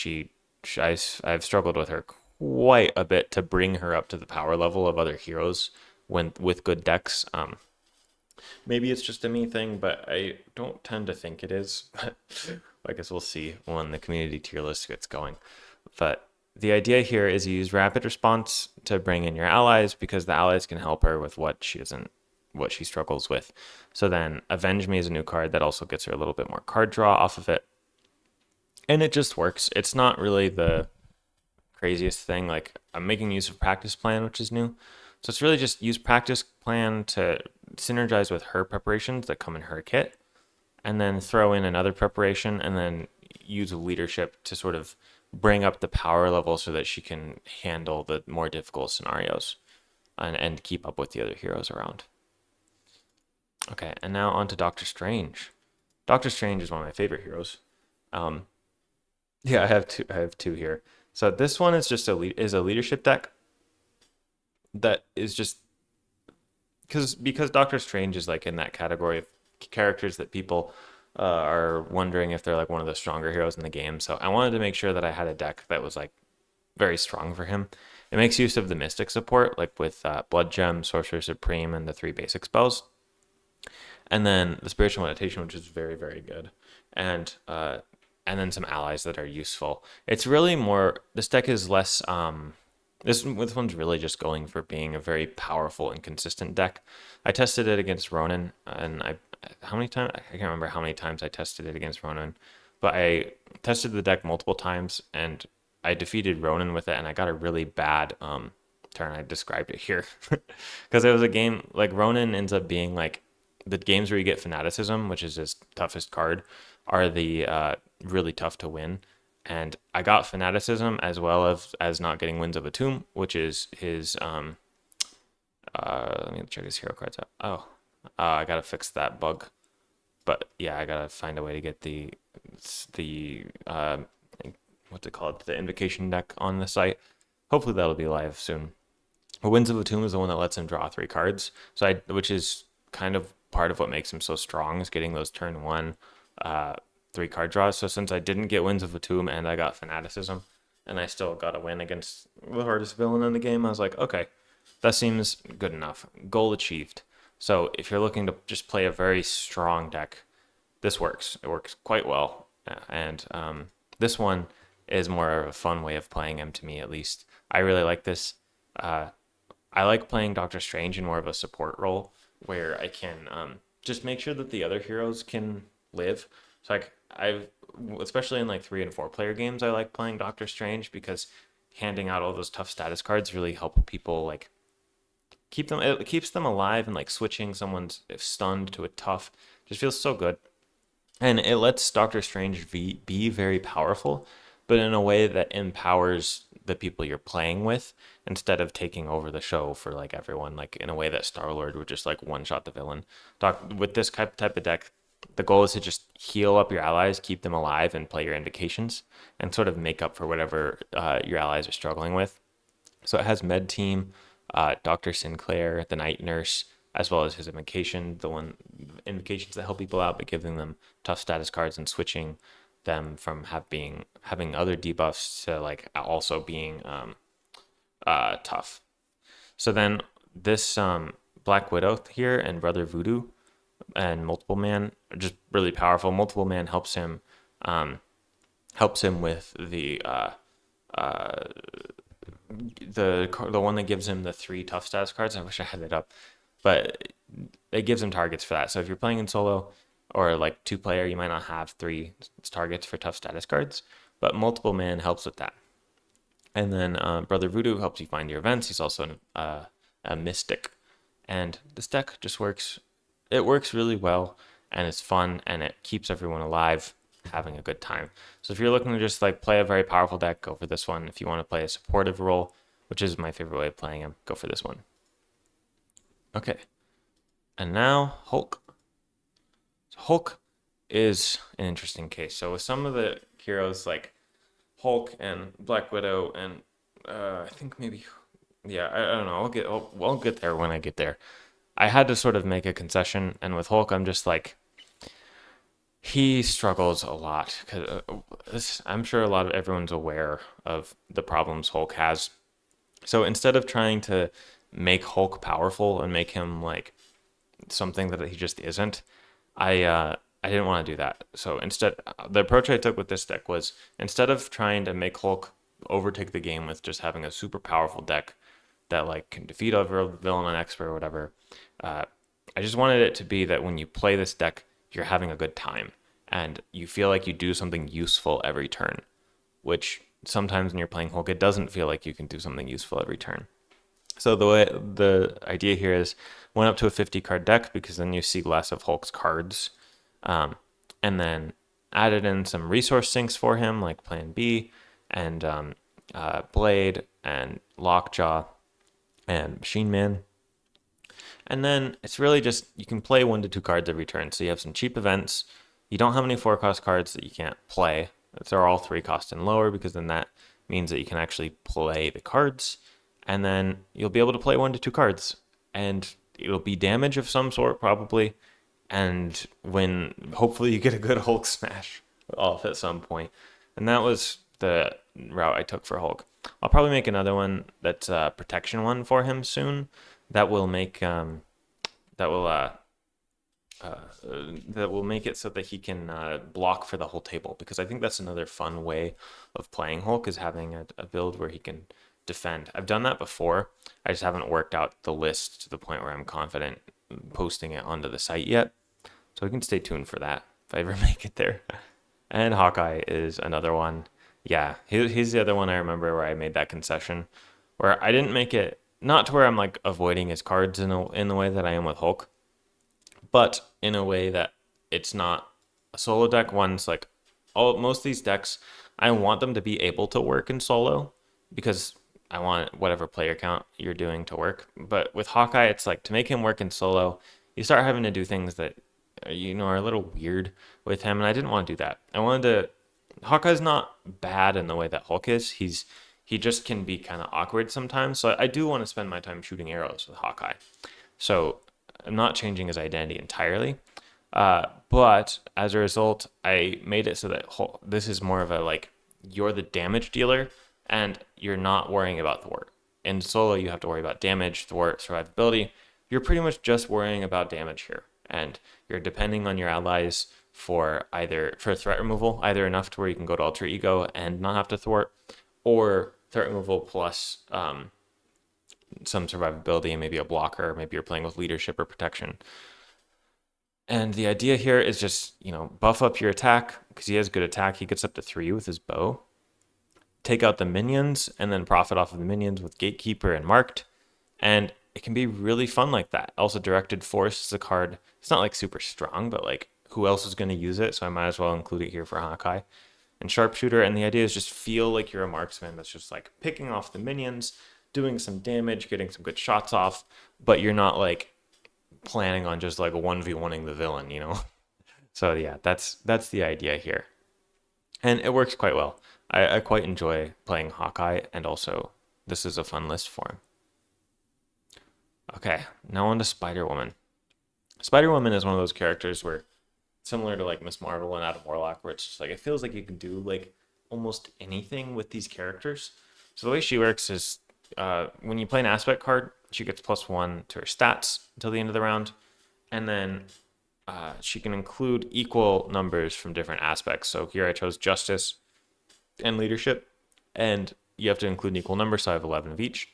I've struggled with her quite a bit to bring her up to the power level of other heroes when with good decks. Maybe it's just a me thing, but I don't tend to think it is. But I guess we'll see when the community tier list gets going. But the idea here is you use rapid response to bring in your allies because the allies can help her with what she struggles with. So then Avenge Me is a new card that also gets her a little bit more card draw off of it. And it just works. It's not really the craziest thing. Like I'm making use of practice plan, which is new. So it's really just use practice plan to synergize with her preparations that come in her kit, and then throw in another preparation, and then use leadership to sort of bring up the power level so that she can handle the more difficult scenarios and keep up with the other heroes around. Okay, and now on to Doctor Strange. Doctor Strange is one of my favorite heroes. Um, yeah, I have two here. So this one is just a leadership deck that is just because Doctor Strange is like in that category of characters that people are wondering if they're like one of the stronger heroes in the game. So I wanted to make sure that I had a deck that was like very strong for him. It makes use of the Mystic support, like with Blood Gem, Sorcerer Supreme, and the three basic spells, and then the Spiritual Meditation, which is very, very good, and then some allies that are useful. It's really more. This deck is less. This one's really just going for being a very powerful and consistent deck. I tested it against Ronan, and how many times I can't remember how many times I tested it against Ronan, but I tested the deck multiple times and I defeated Ronan with it, and I got a really bad turn. I described it here because it was a game like Ronan ends up being like the games where you get Fanaticism, which is his toughest card, are the really tough to win. And I got Fanaticism as well as not getting Winds of a Tomb, which is his let me check his hero cards out. Oh, I gotta fix that bug. But yeah, I gotta find a way to get the what's it called, the invocation deck on the site. Hopefully that'll be live soon. But Winds of a Tomb is the one that lets him draw 3 cards. Which is kind of part of what makes him so strong, is getting those turn 1 3 card draws. So since I didn't get Winds of a Tomb and I got Fanaticism, and I still got a win against the hardest villain in the game, I was like, okay, that seems good enough. Goal achieved. So if you're looking to just play a very strong deck, this works. It works quite well. And this one is more of a fun way of playing him, to me at least. I really like this. I like playing Doctor Strange in more of a support role where I can just make sure that the other heroes can live. So like especially in like 3 and 4 player games, I like playing Doctor Strange because handing out all those tough status cards really help people like it keeps them alive, and like switching someone's stunned to a tough just feels so good. And it lets Doctor Strange be very powerful, but in a way that empowers the people you're playing with instead of taking over the show for like everyone, like in a way that Star-Lord would just like one shot the villain. With this type of deck, the goal is to just heal up your allies, keep them alive, and play your invocations, and sort of make up for whatever your allies are struggling with. So it has Med Team, Dr. Sinclair, the Night Nurse, as well as his invocation, invocations that help people out, but giving them tough status cards and switching them from having other debuffs to like also being tough. So then this Black Widow here and Brother Voodoo, and multiple man are just really powerful. Multiple man helps him with the one that gives him the 3 tough status cards. I wish I had it up, but it gives him targets for that. So if you're playing in solo or like 2-player, you might not have 3 targets for tough status cards, but multiple man helps with that. And then Brother Voodoo helps you find your events. He's also a mystic, and this deck just works. It works really well, and it's fun, and it keeps everyone alive, having a good time. So if you're looking to just like play a very powerful deck, go for this one. If you want to play a supportive role, which is my favorite way of playing him, go for this one. Okay, and now Hulk. So Hulk is an interesting case. So with some of the heroes like Hulk and Black Widow and I think maybe, yeah, I don't know. I'll get there when I get there. I had to sort of make a concession, and with Hulk, I'm just like, he struggles a lot because I'm sure a lot of everyone's aware of the problems Hulk has. So instead of trying to make Hulk powerful and make him like something that he just isn't, I didn't want to do that. So instead, the approach I took with this deck was, instead of trying to make Hulk overtake the game with just having a super powerful deck that like can defeat a villain on expert or whatever, I just wanted it to be that when you play this deck, you're having a good time and you feel like you do something useful every turn, which sometimes when you're playing Hulk, it doesn't feel like you can do something useful every turn. So the idea here is went up to a 50 card deck because then you see less of Hulk's cards, and then added in some resource sinks for him like Plan B and Blade and Lockjaw and Machine Man. And then it's really just, you can play 1 to 2 cards every turn. So you have some cheap events. You don't have any 4-cost cards that you can't play. They're all 3-cost and lower, because then that means that you can actually play the cards. And then you'll be able to play 1 to 2 cards. And it'll be damage of some sort, probably. And when hopefully you get a good Hulk smash off at some point. And that was the route I took for Hulk. I'll probably make another one that's a protection one for him soon. That will make that will make it so that he can block for the whole table, because I think that's another fun way of playing Hulk, is having a build where he can defend. I've done that before. I just haven't worked out the list to the point where I'm confident posting it onto the site yet. So we can stay tuned for that if I ever make it there. And Hawkeye is another one. Yeah, he's the other one I remember where I made that concession, where I didn't make it, not to where I'm like avoiding his cards in the way that I am with Hulk, but in a way that it's not a solo deck. One's like, most of these decks, I want them to be able to work in solo, because I want whatever player count you're doing to work. But with Hawkeye, it's like, to make him work in solo, you start having to do things that are a little weird with him, and I didn't want to do that. Hawkeye's not bad in the way that Hulk is. He just can be kind of awkward sometimes. So I do want to spend my time shooting arrows with Hawkeye. So I'm not changing his identity entirely. But as a result, I made it so that this is more of a like, you're the damage dealer and you're not worrying about thwart. In solo, you have to worry about damage, thwart, survivability. You're pretty much just worrying about damage here. And you're depending on your allies for threat removal, either enough to where you can go to alter ego and not have to thwart, or threat removal plus some survivability and maybe a blocker. Maybe you're playing with leadership or protection. And the idea here is just, buff up your attack, because he has good attack. He gets up to 3 with his bow. Take out the minions and then profit off of the minions with Gatekeeper and Marked. And it can be really fun like that. Also, Directed Force is a card. It's not like super strong, but like, who else is going to use it? So I might as well include it here for Hawkeye. And Sharpshooter. And the idea is just feel like you're a marksman that's just like picking off the minions, doing some damage, getting some good shots off, but you're not like planning on just like 1v1ing the villain, So yeah, that's the idea here. And it works quite well. I quite enjoy playing Hawkeye, and also this is a fun list for him. Okay, now on to Spider-Woman. Spider-Woman is one of those characters where, similar to like Miss Marvel and Adam Warlock, where it's just like, it feels like you can do like almost anything with these characters. So the way she works is, when you play an aspect card, she gets +1 to her stats until the end of the round. And then she can include equal numbers from different aspects. So here I chose justice and leadership, and you have to include an equal number, so I have 11 of each.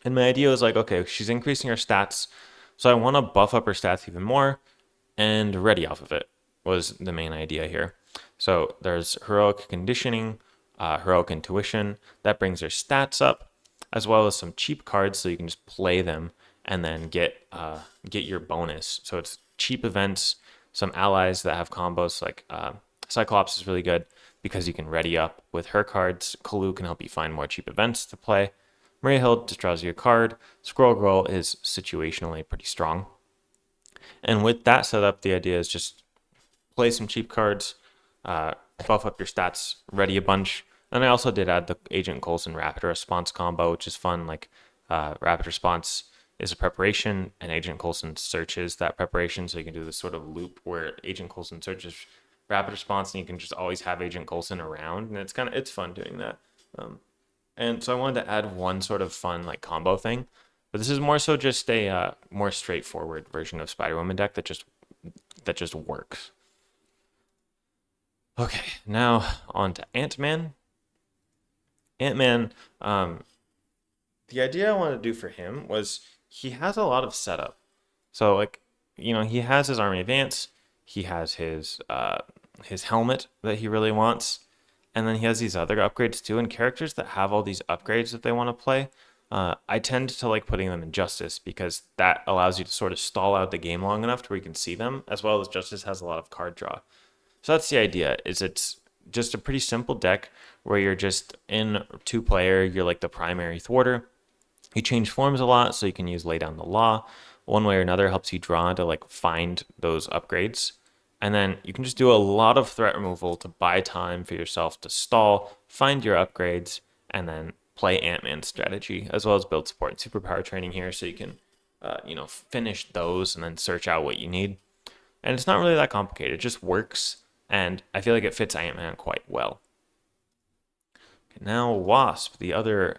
And my idea was like, okay, she's increasing her stats, so I want to buff up her stats even more, and ready off of it was the main idea here. So there's heroic conditioning, heroic intuition, that brings her stats up, as well as some cheap cards so you can just play them and then get your bonus. So it's cheap events, some allies that have combos like Cyclops is really good because you can ready up with her cards. Kalu can help you find more cheap events to play. Maria Hill just draws you a card. Squirrel Girl is situationally pretty strong. And with that setup, the idea is just play some cheap cards, buff up your stats, ready a bunch. And I also did add the Agent Coulson Rapid Response combo, which is fun. Like Rapid Response is a preparation, and Agent Coulson searches that preparation. So you can do this sort of loop where Agent Coulson searches Rapid Response, and you can just always have Agent Coulson around, and it's fun doing that. And so I wanted to add one sort of fun like combo thing, but this is more so just a more straightforward version of Spider-Woman deck that just works. Okay, now on to Ant-Man. Ant-Man, the idea I wanted to do for him was he has a lot of setup. So like, he has his army of ants, he has his helmet that he really wants, and then he has these other upgrades too. And characters that have all these upgrades that they want to play, I tend to like putting them in Justice because that allows you to sort of stall out the game long enough to where you can see them, as well as Justice has a lot of card draw. So that's the idea, is it's just a pretty simple deck where you're just in 2-player, you're like the primary thwarter. You change forms a lot, so you can use Lay Down the Law. One way or another helps you draw to like find those upgrades. And then you can just do a lot of threat removal to buy time for yourself to stall, find your upgrades, and then play Ant-Man's strategy, as well as build support and superpower training here so you can, finish those and then search out what you need. And it's not really that complicated. It just works, and I feel like it fits Ant-Man quite well. Okay, now Wasp, the other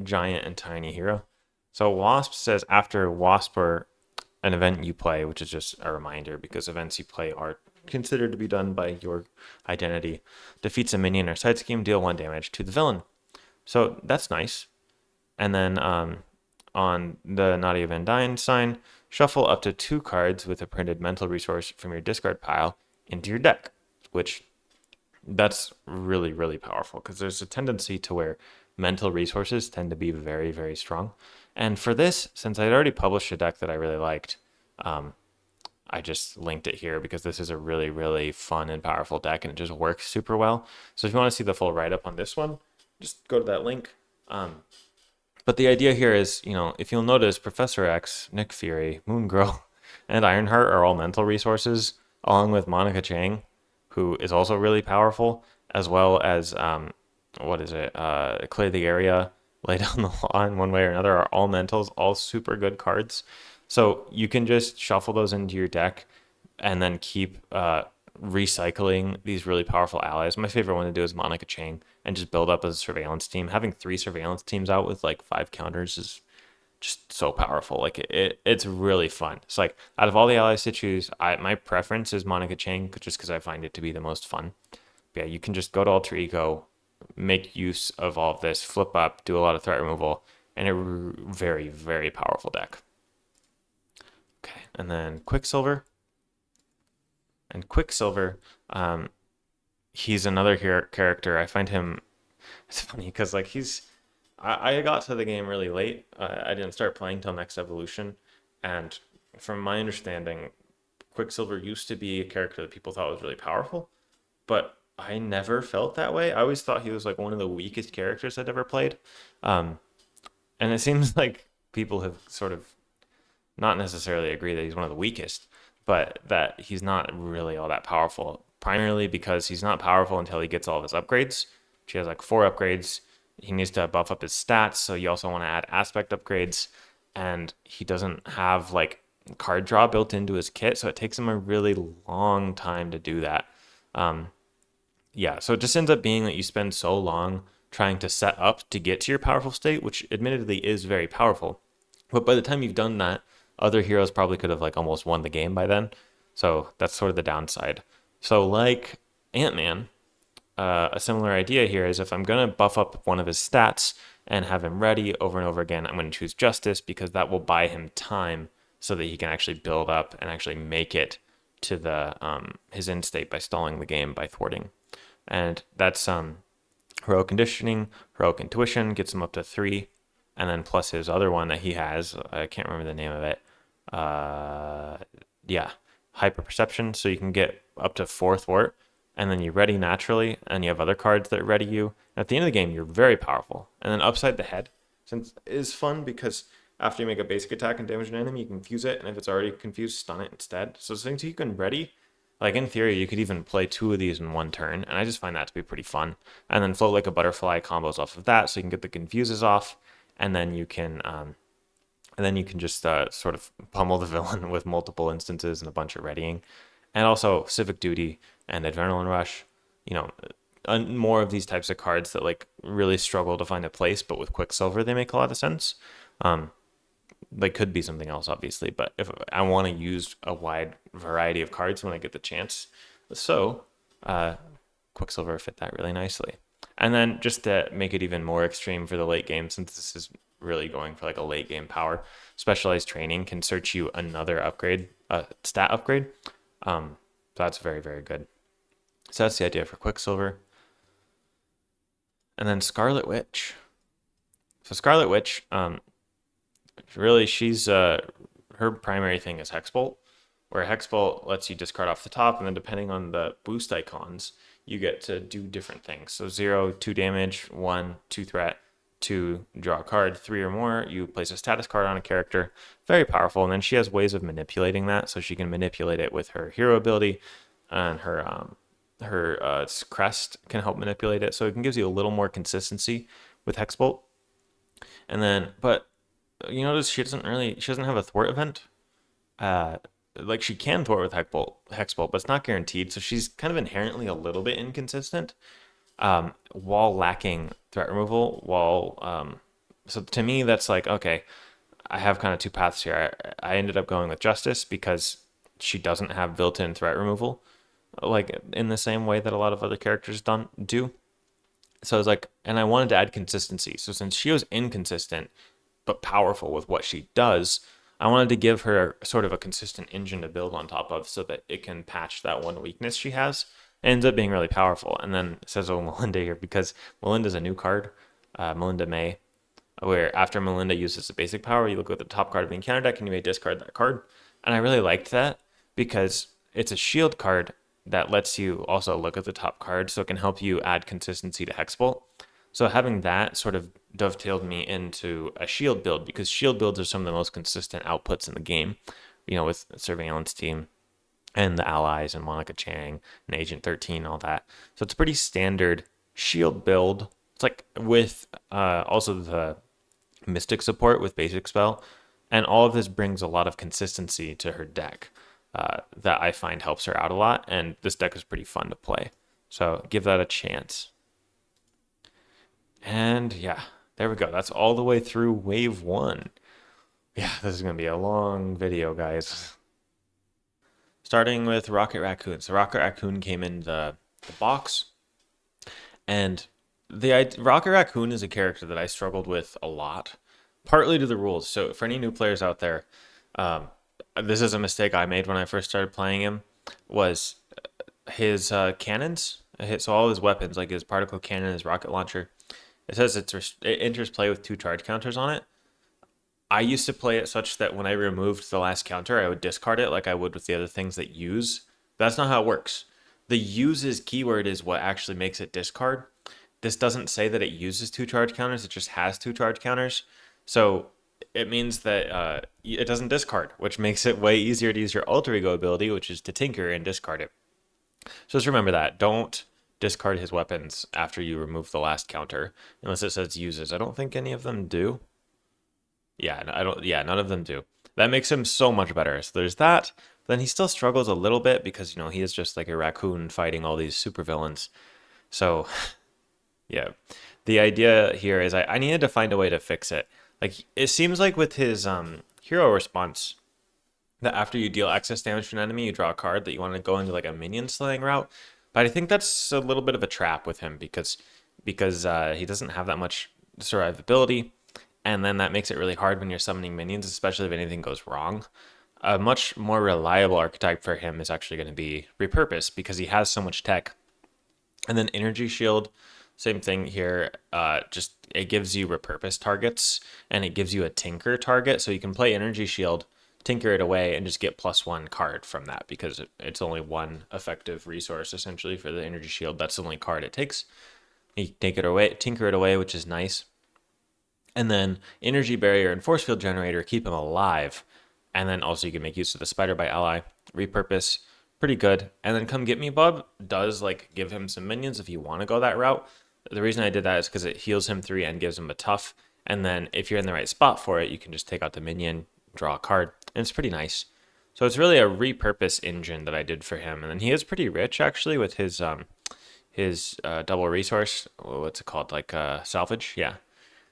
giant and tiny hero. So Wasp says after Wasp or an event you play, which is just a reminder because events you play are considered to be done by your identity, defeats a minion or side scheme, deal 1 damage to the villain. So that's nice. And then on the Nadia Van Dyne sign, shuffle up to 2 cards with a printed mental resource from your discard pile into your deck, which that's really, really powerful because there's a tendency to where mental resources tend to be very, very strong. And for this, since I'd already published a deck that I really liked, I just linked it here because this is a really, really fun and powerful deck and it just works super well. So if you want to see the full write-up on this one, just go to that link. But the idea here is, if you'll notice, Professor X, Nick Fury, Moon Girl, and Ironheart are all mental resources, along with Monica Chang, who is also really powerful, as well as, Clear the Area, Lay Down the Law in one way or another are all mentals, all super good cards. So you can just shuffle those into your deck and then keep recycling these really powerful allies. My favorite one to do is Monica Chang and just build up a surveillance team. Having 3 surveillance teams out with like 5 counters is just so powerful. Like it's really fun. It's like out of all the allies to choose, my preference is Monica Chang just because I find it to be the most fun. But yeah, you can just go to Alter Ego, make use of all of this, flip up, do a lot of threat removal, and a very, very powerful deck. Okay, and then Quicksilver. And Quicksilver, he's another character. I find him, it's funny because like I got to the game really late. I didn't start playing till Next Evolution. And from my understanding, Quicksilver used to be a character that people thought was really powerful, but I never felt that way. I always thought he was like one of the weakest characters I'd ever played. And it seems like people have sort of not necessarily agree that he's one of the weakest, but that he's not really all that powerful, primarily because he's not powerful until he gets all of his upgrades. He has like 4 upgrades. He needs to buff up his stats, so you also want to add aspect upgrades, and he doesn't have like card draw built into his kit, so it takes him a really long time to do that. So it just ends up being that you spend so long trying to set up to get to your powerful state, which admittedly is very powerful. But by the time you've done that, Other heroes probably could have like almost won the game by then. So that's sort of the downside. So like Ant-Man, a similar idea here is if I'm going to buff up one of his stats and have him ready over and over again, I'm going to choose Justice because that will buy him time so that he can actually build up and actually make it to the his end state by stalling the game by thwarting. And that's heroic conditioning, heroic intuition gets him up to 3, and then plus his other one that he has, I can't remember the name of it. Yeah, hyper perception, so you can get up to 4 thwart, and then you ready naturally, and you have other cards that ready you. And at the end of the game, you're very powerful. And then upside the head, since is fun because after you make a basic attack and damage an enemy, you can confuse it, and if it's already confused, stun it instead. So things you can ready, like in theory, you could even play 2 of these in one turn, and I just find that to be pretty fun. And then float like a butterfly combos off of that, so you can get the confuses off, and then you can just sort of pummel the villain with multiple instances and a bunch of readying. And also Civic Duty and Adrenaline Rush, you know, more of these types of cards that like really struggle to find a place, but with Quicksilver they make a lot of sense. They could be something else, obviously, but if I want to use a wide variety of cards when I get the chance, so Quicksilver fit that really nicely. And then just to make it even more extreme for the late game, since this is really going for like a late game power, specialized training can search you another upgrade, stat upgrade. So that's very, very good. So that's the idea for Quicksilver. And then Scarlet Witch. So Scarlet Witch, really she's her primary thing is Hexbolt, where Hexbolt lets you discard off the top, and then depending on the boost icons, you get to do different things. So 0, 2 damage, 1, 2 threat, 2 draw a card, 3 or more, you place a status card on a character. Very powerful. And then she has ways of manipulating that, so she can manipulate it with her hero ability, and her crest can help manipulate it. So it gives you a little more consistency with Hexbolt. And then, but you notice she doesn't have a thwart event. Like she can thwart with Hexbolt, but it's not guaranteed. So she's kind of inherently a little bit inconsistent, while lacking threat removal. So to me, that's like, okay, I have kind of 2 paths here. I ended up going with Justice because she doesn't have built-in threat removal, like in the same way that a lot of other characters do. So I was like, and I wanted to add consistency. So since she was inconsistent but powerful with what she does, I wanted to give her sort of a consistent engine to build on top of so that it can patch that one weakness she has. It ends up being really powerful. And then it says, oh, Melinda here, because Melinda's a new card, Melinda May, where after Melinda uses the basic power, you look at the top card of the encounter deck and you may discard that card. And I really liked that because it's a shield card that lets you also look at the top card, so it can help you add consistency to Hexbolt. So having that sort of dovetailed me into a shield build, because shield builds are some of the most consistent outputs in the game, you know, with Surveillance Team and the allies and Monica Chang and Agent 13 and all that. So it's a pretty standard shield build. It's like with also the Mystic support with basic spell, and all of this brings a lot of consistency to her deck that I find helps her out a lot, and this deck is pretty fun to play. So give that a chance. And yeah, there we go. That's all the way through wave 1. Yeah, this is going to be a long video, guys. Starting with Rocket Raccoon. So Rocket Raccoon came in the box, and the Rocket Raccoon is a character that I struggled with a lot, partly to the rules. So for any new players out there, this is a mistake I made when I first started playing him, was his cannons. So all his weapons, like his particle cannon, his rocket launcher, it says it enters play with 2 charge counters on it. I used to play it such that when I removed the last counter, I would discard it like I would with the other things that use. But that's not how it works. The uses keyword is what actually makes it discard. This doesn't say that it uses 2 charge counters, it just has 2 charge counters. So it means that it doesn't discard, which makes it way easier to use your alter ego ability, which is to tinker and discard it. So just remember that. Don't discard his weapons after you remove the last counter, unless it says uses. I don't think any of them do. Yeah, none of them do. That makes him so much better. So there's that. But then he still struggles a little bit because, you know, he is just like a raccoon fighting all these supervillains. So, yeah. The idea here is I needed to find a way to fix it. Like, it seems like with his hero response, that after you deal excess damage to an enemy, you draw a card that you want to go into like a minion slaying route. But I think that's a little bit of a trap with him because he doesn't have that much survivability, and then that makes it really hard when you're summoning minions, especially if anything goes wrong. A much more reliable archetype for him is actually going to be Repurpose because he has so much tech. And then Energy Shield, same thing here. Just it gives you Repurpose targets and it gives you a Tinker target, so you can play Energy Shield, tinker it away, and just get +1 card from that because it's only one effective resource essentially for the Energy Shield. That's the only card it takes. You take it away, tinker it away, which is nice. And then Energy Barrier and Force Field Generator keep him alive. And then also you can make use of the Spider Bite ally. Repurpose, pretty good. And then Come Get Me Bub does like give him some minions if you want to go that route. The reason I did that is because it heals him 3 and gives him a tough. And then if you're in the right spot for it, you can just take out the minion, draw a card, and it's pretty nice. So it's really a repurpose engine that I did for him. And then he is pretty rich actually with his double resource. What's it called? Like salvage? Yeah.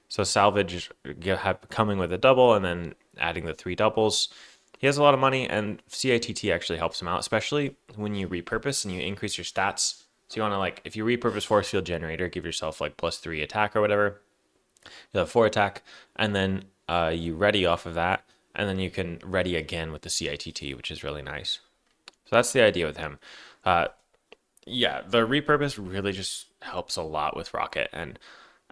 So salvage coming with a double and then adding the 3 doubles. He has a lot of money, and CITT actually helps him out, especially when you repurpose and you increase your stats. So you want to like, if you repurpose Force Field Generator, give yourself like +3 attack or whatever. You have 4 attack, and then you ready off of that, and then you can ready again with the CITT, which is really nice. So that's the idea with him. Yeah, the repurpose really just helps a lot with Rocket, and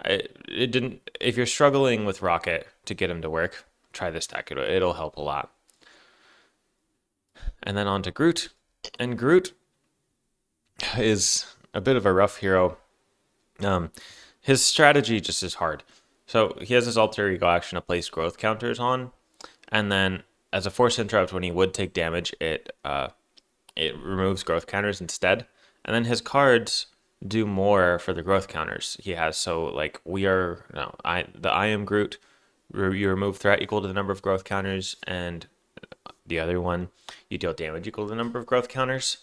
it didn't. If you're struggling with Rocket to get him to work, try this deck. It'll help a lot. And then on to Groot, and Groot is a bit of a rough hero. His strategy just is hard. So he has his alter ego action to place growth counters on, and then as a force interrupt, when he would take damage, it removes growth counters instead. And then his cards do more for the growth counters he has. So like I am Groot. You remove threat equal to the number of growth counters, and the other one you deal damage equal to the number of growth counters.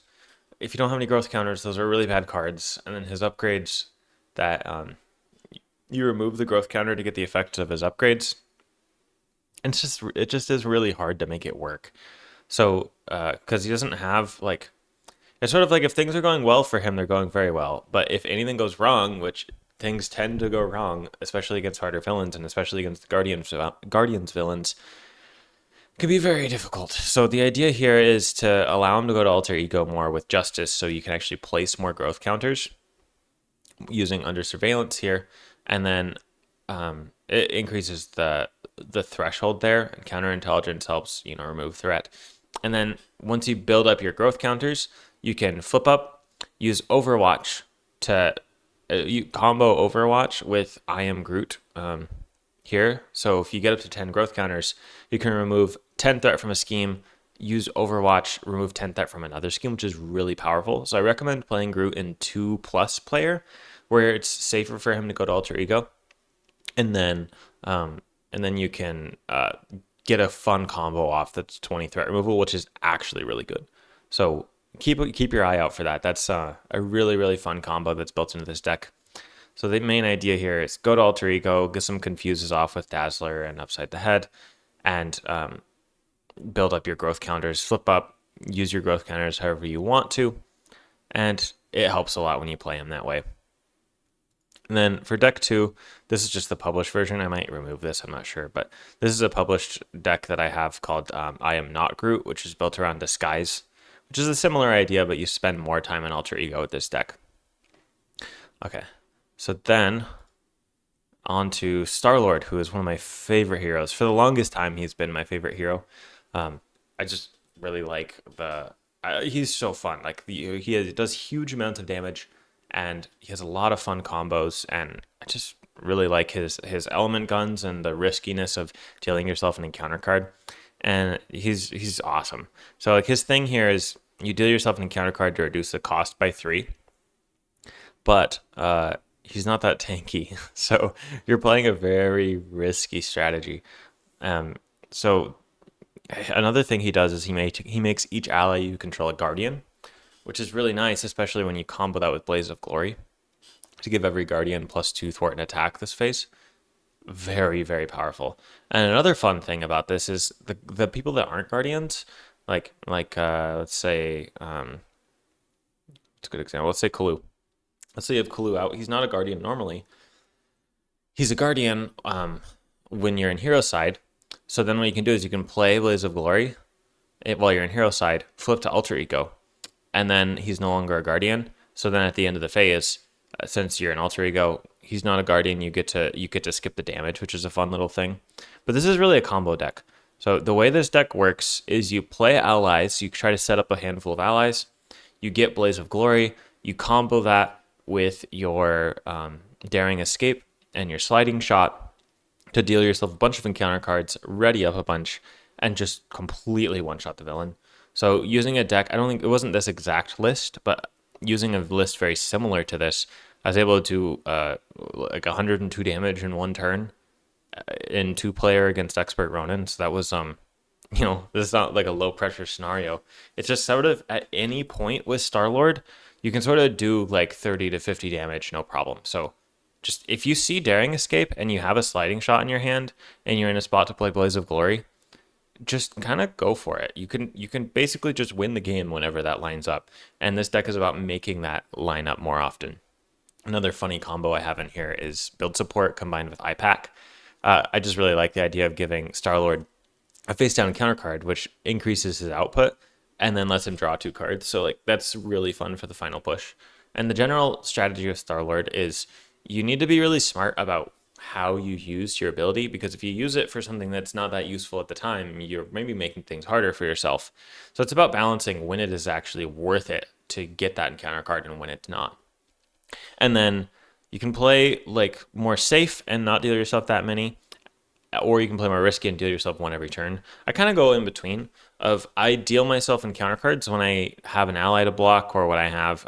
If you don't have any growth counters, those are really bad cards. And then his upgrades that you remove the growth counter to get the effects of his upgrades. And it just is really hard to make it work. So because he doesn't have like, it's sort of like if things are going well for him, they're going very well. But if anything goes wrong, which things tend to go wrong, especially against harder villains and especially against the Guardians villains, can be very difficult. So the idea here is to allow him to go to alter ego more with justice, so you can actually place more growth counters using under surveillance here, and then it increases the threshold there, and counterintelligence helps remove threat. And then once you build up your growth counters, you can flip up, use Overwatch to you combo Overwatch with I am Groot here. So if you get up to 10 growth counters, you can remove 10 threat from a scheme, use Overwatch, remove 10 threat from another scheme, which is really powerful. So I recommend playing Groot in 2+ player, where it's safer for him to go to alter ego, and then you can get a fun combo off that's 20 threat removal, which is actually really good. So keep your eye out for that. That's a really, really fun combo that's built into this deck. So the main idea here is go to alter ego, get some confuses off with Dazzler and Upside the Head, and build up your growth counters, flip up, use your growth counters however you want to, and it helps a lot when you play them that way. And then for deck 2, this is just the published version. I might remove this, I'm not sure, but this is a published deck that I have called I Am Not Groot, which is built around Disguise, which is a similar idea, but you spend more time in alter ego with this deck. Okay, so then on to Star-Lord, who is one of my favorite heroes. For the longest time, he's been my favorite hero. I just really like he's so fun. Like he does huge amounts of damage, and he has a lot of fun combos, and I just really like his element guns and the riskiness of dealing yourself an encounter card, and he's awesome. So like his thing here is you deal yourself an encounter card to reduce the cost by 3, but he's not that tanky, so you're playing a very risky strategy. So another thing he does is he makes each ally you control a guardian, which is really nice, especially when you combo that with Blaze of Glory to give every guardian +2 thwart and attack this phase. very, very powerful. And another fun thing about this is the people that aren't guardians, let's say it's a good example. Let's say Kalu. Let's say you have Kalu out. He's not a guardian normally. He's a guardian when you're in hero side. So then what you can do is you can play Blaze of Glory while you're in hero side, flip to alter ego, and then he's no longer a guardian. So then at the end of the phase, since you're an alter ego, he's not a guardian. You get to skip the damage, which is a fun little thing. But this is really a combo deck. So the way this deck works is you play allies. You try to set up a handful of allies. You get Blaze of Glory. You combo that with your Daring Escape and your Sliding Shot to deal yourself a bunch of encounter cards, ready up a bunch, and just completely one-shot the villain. So using a deck, I don't think it wasn't this exact list, but using a list very similar to this, I was able to do like 102 damage in one turn in 2-player against Expert Ronin. So that was this is not like a low pressure scenario. It's just sort of at any point with Star-Lord, you can sort of do like 30 to 50 damage, no problem. So just if you see Daring Escape and you have a Sliding Shot in your hand and you're in a spot to play Blaze of Glory, just kind of go for it. You can basically just win the game whenever that lines up. And this deck is about making that line up more often. Another funny combo I have in here is Build Support combined with IPAC. I just really like the idea of giving Star-Lord a face-down counter card, which increases his output and then lets him draw 2 cards. So like that's really fun for the final push. And the general strategy of Star-Lord is you need to be really smart about how you use your ability, because if you use it for something that's not that useful at the time, you're maybe making things harder for yourself. So it's about balancing when it is actually worth it to get that encounter card and when it's not. And then you can play like more safe and not deal yourself that many, or you can play more risky and deal yourself one every turn. I kind of go in between of I deal myself encounter cards when I have an ally to block, or when I have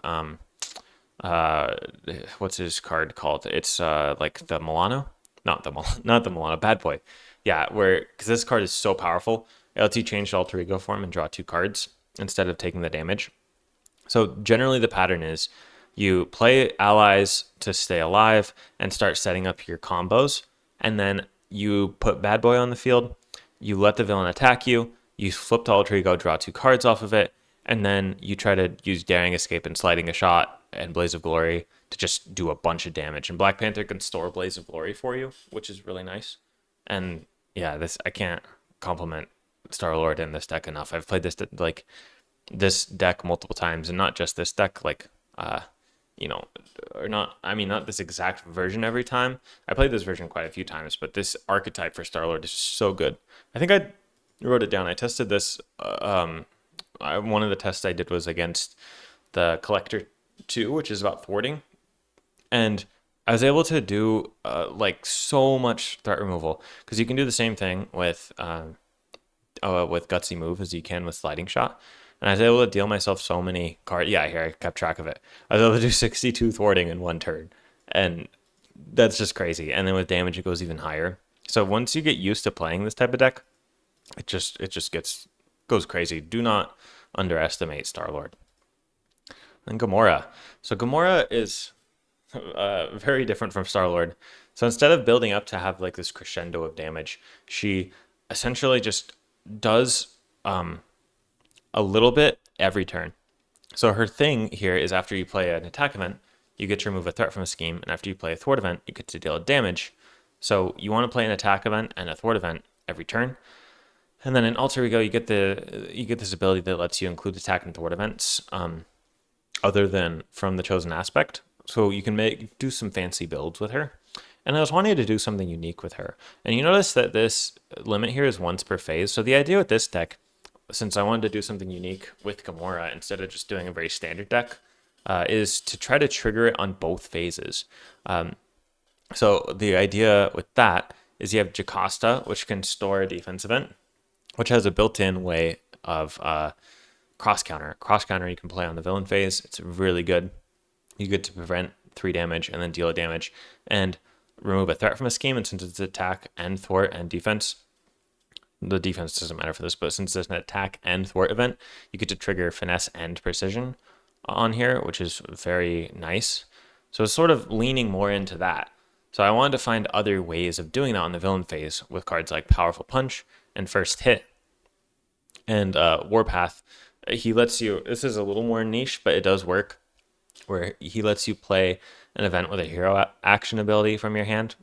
what's his card called? It's like the Milano, not the Milano, Bad Boy. Yeah, because this card is so powerful, it lets you change the alter ego form and draw 2 cards instead of taking the damage. So generally the pattern is you play allies to stay alive and start setting up your combos, and then you put Bad Boy on the field, you let the villain attack you, you flip to alter ego, draw 2 cards off of it, and then you try to use Daring Escape and Sliding a Shot and Blaze of Glory to just do a bunch of damage. And Black Panther can store Blaze of Glory for you, which is really nice. And yeah, I can't compliment Star-Lord in this deck enough. I've played this deck multiple times, and not just this deck, not this exact version every time. I played this version quite a few times, but this archetype for Star-Lord is so good. I think I wrote it down. I tested this. One of the tests I did was against the Collector 2, which is about thwarting, and I was able to do so much threat removal, because you can do the same thing with Gutsy Move as you can with Sliding Shot. And I was able to deal myself so many cards. Yeah, here, I kept track of it. I was able to do 62 thwarting in one turn. And that's just crazy. And then with damage, it goes even higher. So once you get used to playing this type of deck, it just goes crazy. Do not underestimate Star-Lord. And Gamora. So Gamora is very different from Star-Lord. So instead of building up to have like this crescendo of damage, she essentially just does a little bit every turn. So her thing here is after you play an attack event, you get to remove a threat from a scheme, and after you play a thwart event, you get to deal damage. So you want to play an attack event and a thwart event every turn. And then in Alter Ego, you get this ability that lets you include attack and thwart events other than from the chosen aspect. So you can do some fancy builds with her. And I was wanting to do something unique with her. And you notice that this limit here is once per phase. So the idea with this deck, since I wanted to do something unique with Gamora instead of just doing a very standard deck, is to try to trigger it on both phases. So the idea with that is you have Jocasta, which can store a defense event, which has a built-in way of cross counter. Cross counter you can play on the villain phase. It's really good. You get to prevent 3 damage and then deal damage and remove a threat from a scheme. And since it's attack and thwart and defense, the defense doesn't matter for this, but since it's an attack and thwart event, you get to trigger finesse and precision on here, which is very nice. So it's sort of leaning more into that. So I wanted to find other ways of doing that on the villain phase with cards like Powerful Punch and First Hit and Warpath. He lets you, this is a little more niche, but it does work, where he lets you play an event with a hero action ability from your hand,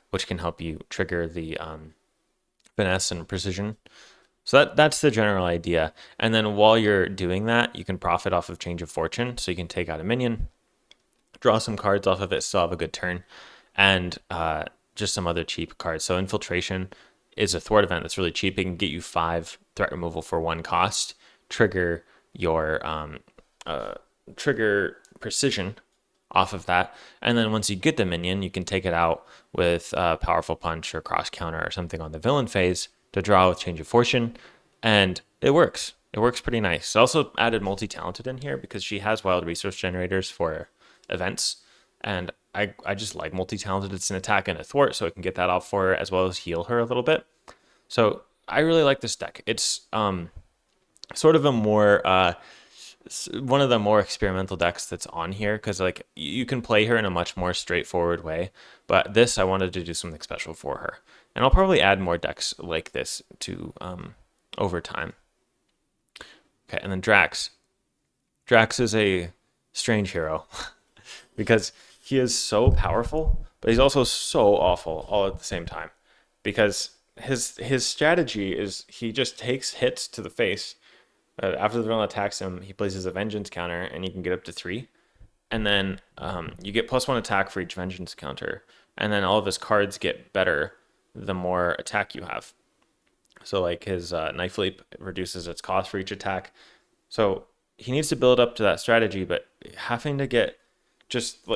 which can help you trigger the finesse and precision. So that's the general idea. And then while you're doing that, you can profit off of Change of Fortune. So you can take out a minion, draw some cards off of it, still have a good turn, and just some other cheap cards. So Infiltration is a thwart event that's really cheap. It can get you 5 threat removal for 1 cost, trigger your trigger precision off of that, and then once you get the minion, you can take it out with Powerful Punch or Cross Counter or something on the villain phase to draw with Change of Fortune, and it works. It works pretty nice. I also added Multi-Talented in here because she has wild resource generators for events, and I just like Multi-Talented. It's an attack and a thwart, so it can get that off for her as well as heal her a little bit. So I really like this deck. It's sort of a more one of the more experimental decks that's on here, because like you can play her in a much more straightforward way, but this I wanted to do something special for her, and I'll probably add more decks like this to over time. Okay, and then Drax is a strange hero because he is so powerful, but he's also so awful all at the same time, because his strategy is he just takes hits to the face. After the villain attacks him, he places a vengeance counter, and you can get up to 3. And then you get +1 attack for each vengeance counter. And then all of his cards get better the more attack you have. So like his Knife Leap reduces its cost for each attack. So he needs to build up to that strategy, but having to get just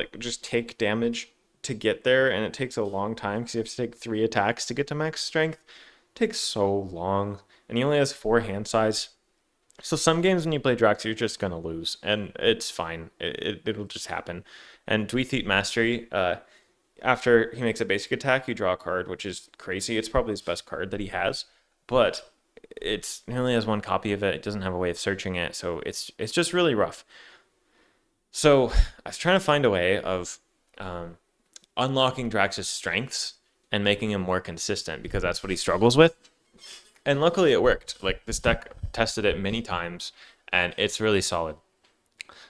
take damage to get there, and it takes a long time because you have to take 3 attacks to get to max strength. It takes so long, and he only has 4 hand size. So some games when you play Drax, you're just gonna lose, and it's fine. It'll just happen. And Dweethite Mastery, after he makes a basic attack, you draw a card, which is crazy. It's probably his best card that he has, but he only has 1 copy of it. It doesn't have a way of searching it, so it's just really rough. So I was trying to find a way of unlocking Drax's strengths and making him more consistent, because that's what he struggles with. And luckily it worked. Like, this deck tested it many times, and it's really solid.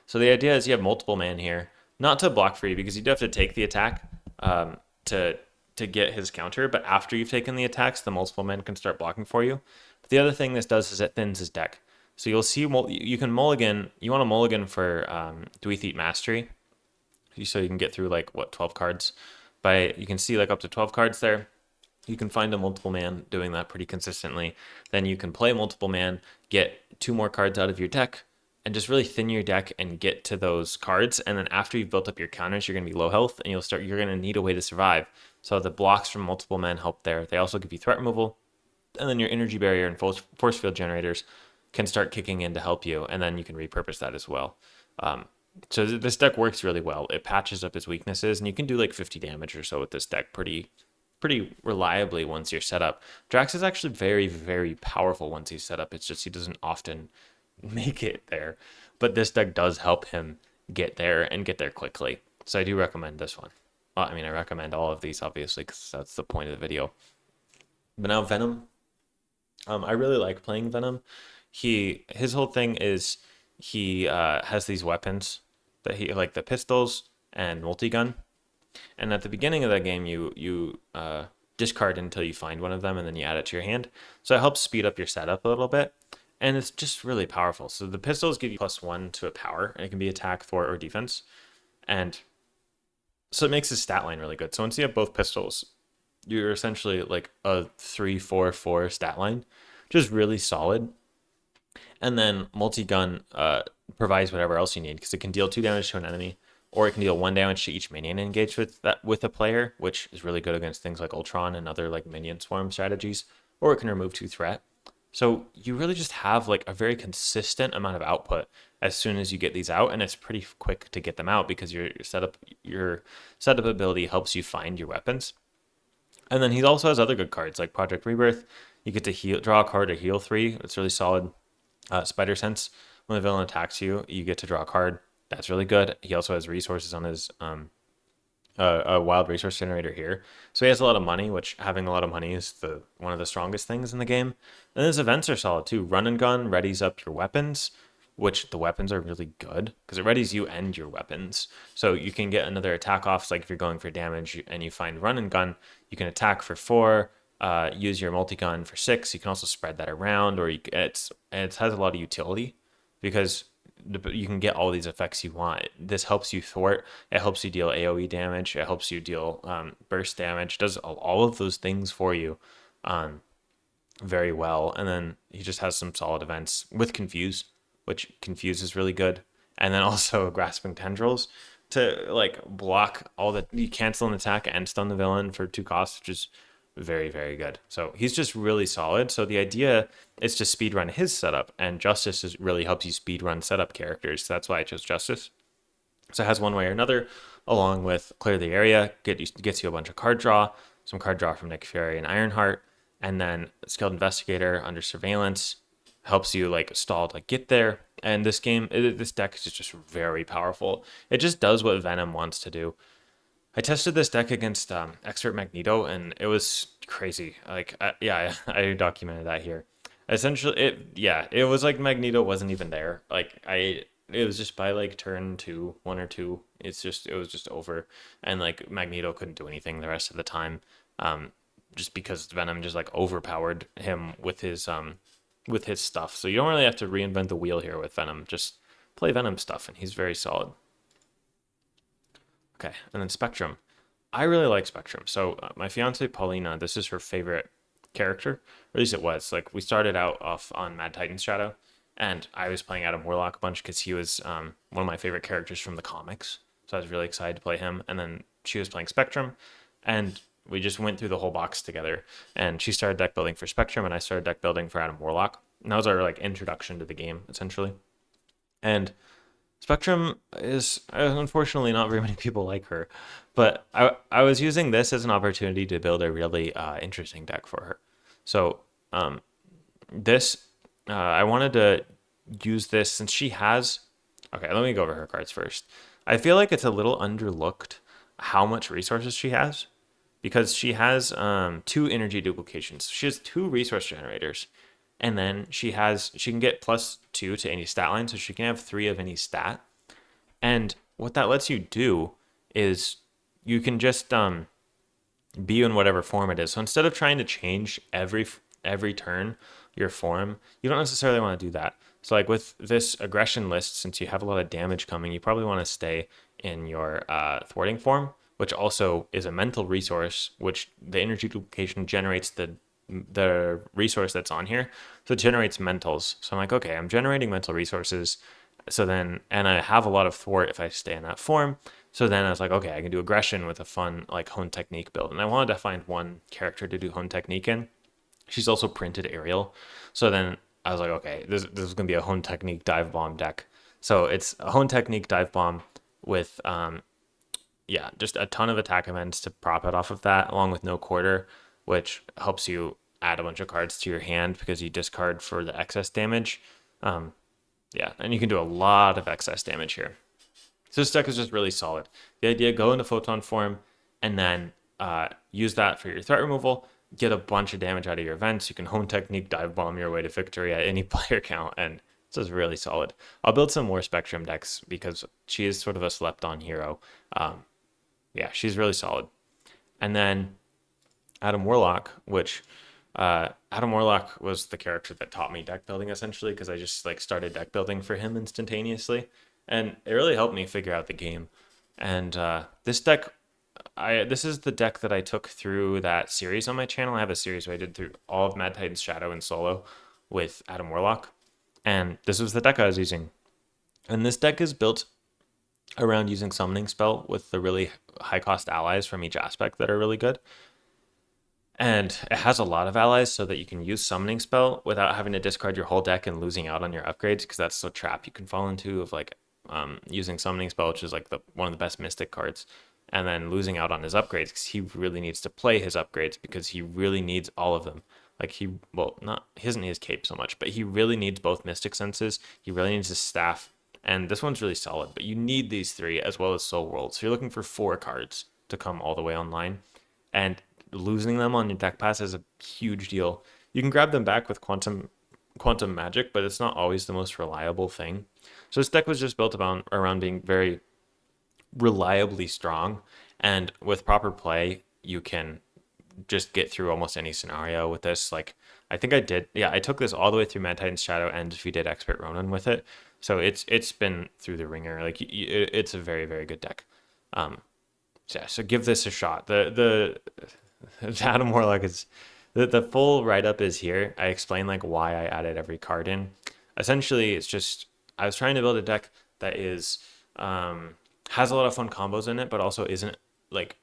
So the idea is you have multiple man here, not to block free, because you do have to take the attack to get his counter, but after you've taken the attacks, the multiple men can start blocking for you. But the other thing this does is it thins his deck. So you'll see you can mulligan. You want to mulligan for Dweethite Mastery, so you can get through 12 cards. You can see up to 12 cards there. You can find a multiple man doing that pretty consistently. Then you can play multiple man, get 2 more cards out of your deck, and just really thin your deck and get to those cards. And then after you've built up your counters, you're going to be low health, and you're going to need a way to survive. So the blocks from multiple men help there. They also give you threat removal, and then your energy barrier and force field generators can start kicking in to help you, and then you can repurpose that as well. So this deck works really well. It patches up his weaknesses, and you can do 50 damage or so with this deck pretty reliably once you're set up. Drax is actually very, very powerful once he's set up. It's just he doesn't often make it there. But this deck does help him get there and get there quickly. So I do recommend this one. Well, I recommend all of these, obviously, because that's the point of the video. But now Venom. I really like playing Venom. His whole thing is he has these weapons that he like the pistols and multi-gun. And at the beginning of that game, you discard until you find one of them, and then you add it to your hand. So it helps speed up your setup a little bit, and it's just really powerful. So the pistols give you +1 to a power, and it can be attack, thwart, or defense. And so it makes his stat line really good. So once you have both pistols, you're essentially a 3-4-4 stat line, which is really solid. And then multi-gun provides whatever else you need, because it can deal 2 damage to an enemy, or it can deal 1 damage to each minion engaged with a player, which is really good against things like Ultron and other minion swarm strategies, or it can remove 2 threat. So you really just have a very consistent amount of output as soon as you get these out, and it's pretty quick to get them out because your setup ability helps you find your weapons. And then he also has other good cards like Project Rebirth. You get to draw a card or heal 3. It's really solid. Spider Sense. When the villain attacks you, you get to draw a card. That's really good. He also has resources on his a wild resource generator here. So he has a lot of money, which having a lot of money is the one of the strongest things in the game. And his events are solid too. Run and gun readies up your weapons, which the weapons are really good because it readies you and your weapons. So you can get another attack off. Like if you're going for damage and you find run and gun, you can attack for 4. Use your multi gun for 6. You can also spread that around, or it has a lot of utility because you can get all these effects you want. This helps you thwart. It helps you deal AOE damage. It helps you deal burst damage. Does all of those things for you very well. And then he just has some solid events with Confuse, which Confuse is really good. And then also Grasping Tendrils to like block all the, you cancel an attack and stun the villain for 2 costs, which is very, very good. So he's just really solid. So the idea is to speedrun his setup, and Justice really helps you speedrun setup characters. So that's why I chose Justice. So it has one way or another, along with Clear the Area, gets you a bunch of card draw, some card draw from Nick Fury and Ironheart, and then Skilled Investigator under Surveillance helps you like stall to get there. And this deck is just very powerful. It just does what Venom wants to do. I tested this deck against Expert Magneto, and it was crazy. Like, I documented that here. Essentially, it was like Magneto wasn't even there. It was just by like turn 2, 1 or 2. It was just over, and like Magneto couldn't do anything the rest of the time, just because Venom just like overpowered him with his stuff. So you don't really have to reinvent the wheel here with Venom. Just play Venom stuff, and he's very solid. Okay, and then Spectrum. I really like Spectrum. So my fiance Paulina, this is her favorite character, or at least it was. Like we started out off on Mad Titan's Shadow, and I was playing Adam Warlock a bunch because he was one of my favorite characters from the comics. So I was really excited to play him. And then she was playing Spectrum, and we just went through the whole box together. And she started deck building for Spectrum, and I started deck building for Adam Warlock. And that was our like introduction to the game, essentially. And Spectrum is unfortunately not very many people like her, but I was using this as an opportunity to build a really interesting deck for her. So this I wanted to use this since she has. Okay, let me go over her cards first. I feel like it's a little underlooked how much resources she has because she has 2 energy duplications. She has 2 resource generators. And then she can get +2 to any stat line, so she can have 3 of any stat. And what that lets you do is you can just be in whatever form it is. So instead of trying to change every turn your form, you don't necessarily want to do that. So like with this aggression list, since you have a lot of damage coming, you probably want to stay in your thwarting form, which also is a mental resource, which the energy duplication generates the resource that's on here. So it generates mentals. So I'm like, okay, I'm generating mental resources. So then, and I have a lot of thwart if I stay in that form. So then I was like, okay, I can do aggression with a fun like hone technique build. And I wanted to find one character to do hone technique in. She's also printed Ariel. So then I was like, okay, this is going to be a hone technique dive bomb deck. So it's a hone technique dive bomb with, just a ton of attack events to prop it off of that, along with no quarter, which helps you add a bunch of cards to your hand because you discard for the excess damage. And you can do a lot of excess damage here. So this deck is just really solid. The idea, go into Photon form and then use that for your threat removal, get a bunch of damage out of your events. You can hone technique, dive bomb your way to victory at any player count, and this is really solid. I'll build some more Spectrum decks because she is sort of a slept on hero. She's really solid. And then Adam Warlock, which Adam Warlock was the character that taught me deck building essentially because I just like started deck building for him instantaneously, and it really helped me figure out the game. And this is the deck that I took through that series on my channel. I have a series where I did through all of Mad Titan's Shadow and solo with Adam Warlock, and this was the deck I was using. And this deck is built around using Summoning Spell with the really high cost allies from each aspect that are really good. And it has a lot of allies so that you can use Summoning Spell without having to discard your whole deck and losing out on your upgrades, because that's the trap you can fall into of like using Summoning Spell, which is like one of the best Mystic cards, and then losing out on his upgrades because he really needs to play his upgrades because he really needs all of them. Like he doesn't need his cape so much, but he really needs both Mystic Senses. He really needs his staff, and this one's really solid. But you need these 3 as well as Soul World. So you're looking for 4 cards to come all the way online. And losing them on your deck pass is a huge deal. You can grab them back with quantum magic, but it's not always the most reliable thing. So this deck was just built around being very reliably strong, and with proper play, you can just get through almost any scenario with this. Like, I think I did, yeah, I took this all the way through Mad Titan's Shadow and defeated Expert Ronin with it. So it's been through the ringer. Like, it's a very, very good deck. So yeah, so give this a shot. The Adam Warlock is the full write up is here. I explain like why I added every card in. Essentially, it's just I was trying to build a deck that is has a lot of fun combos in it, but also isn't like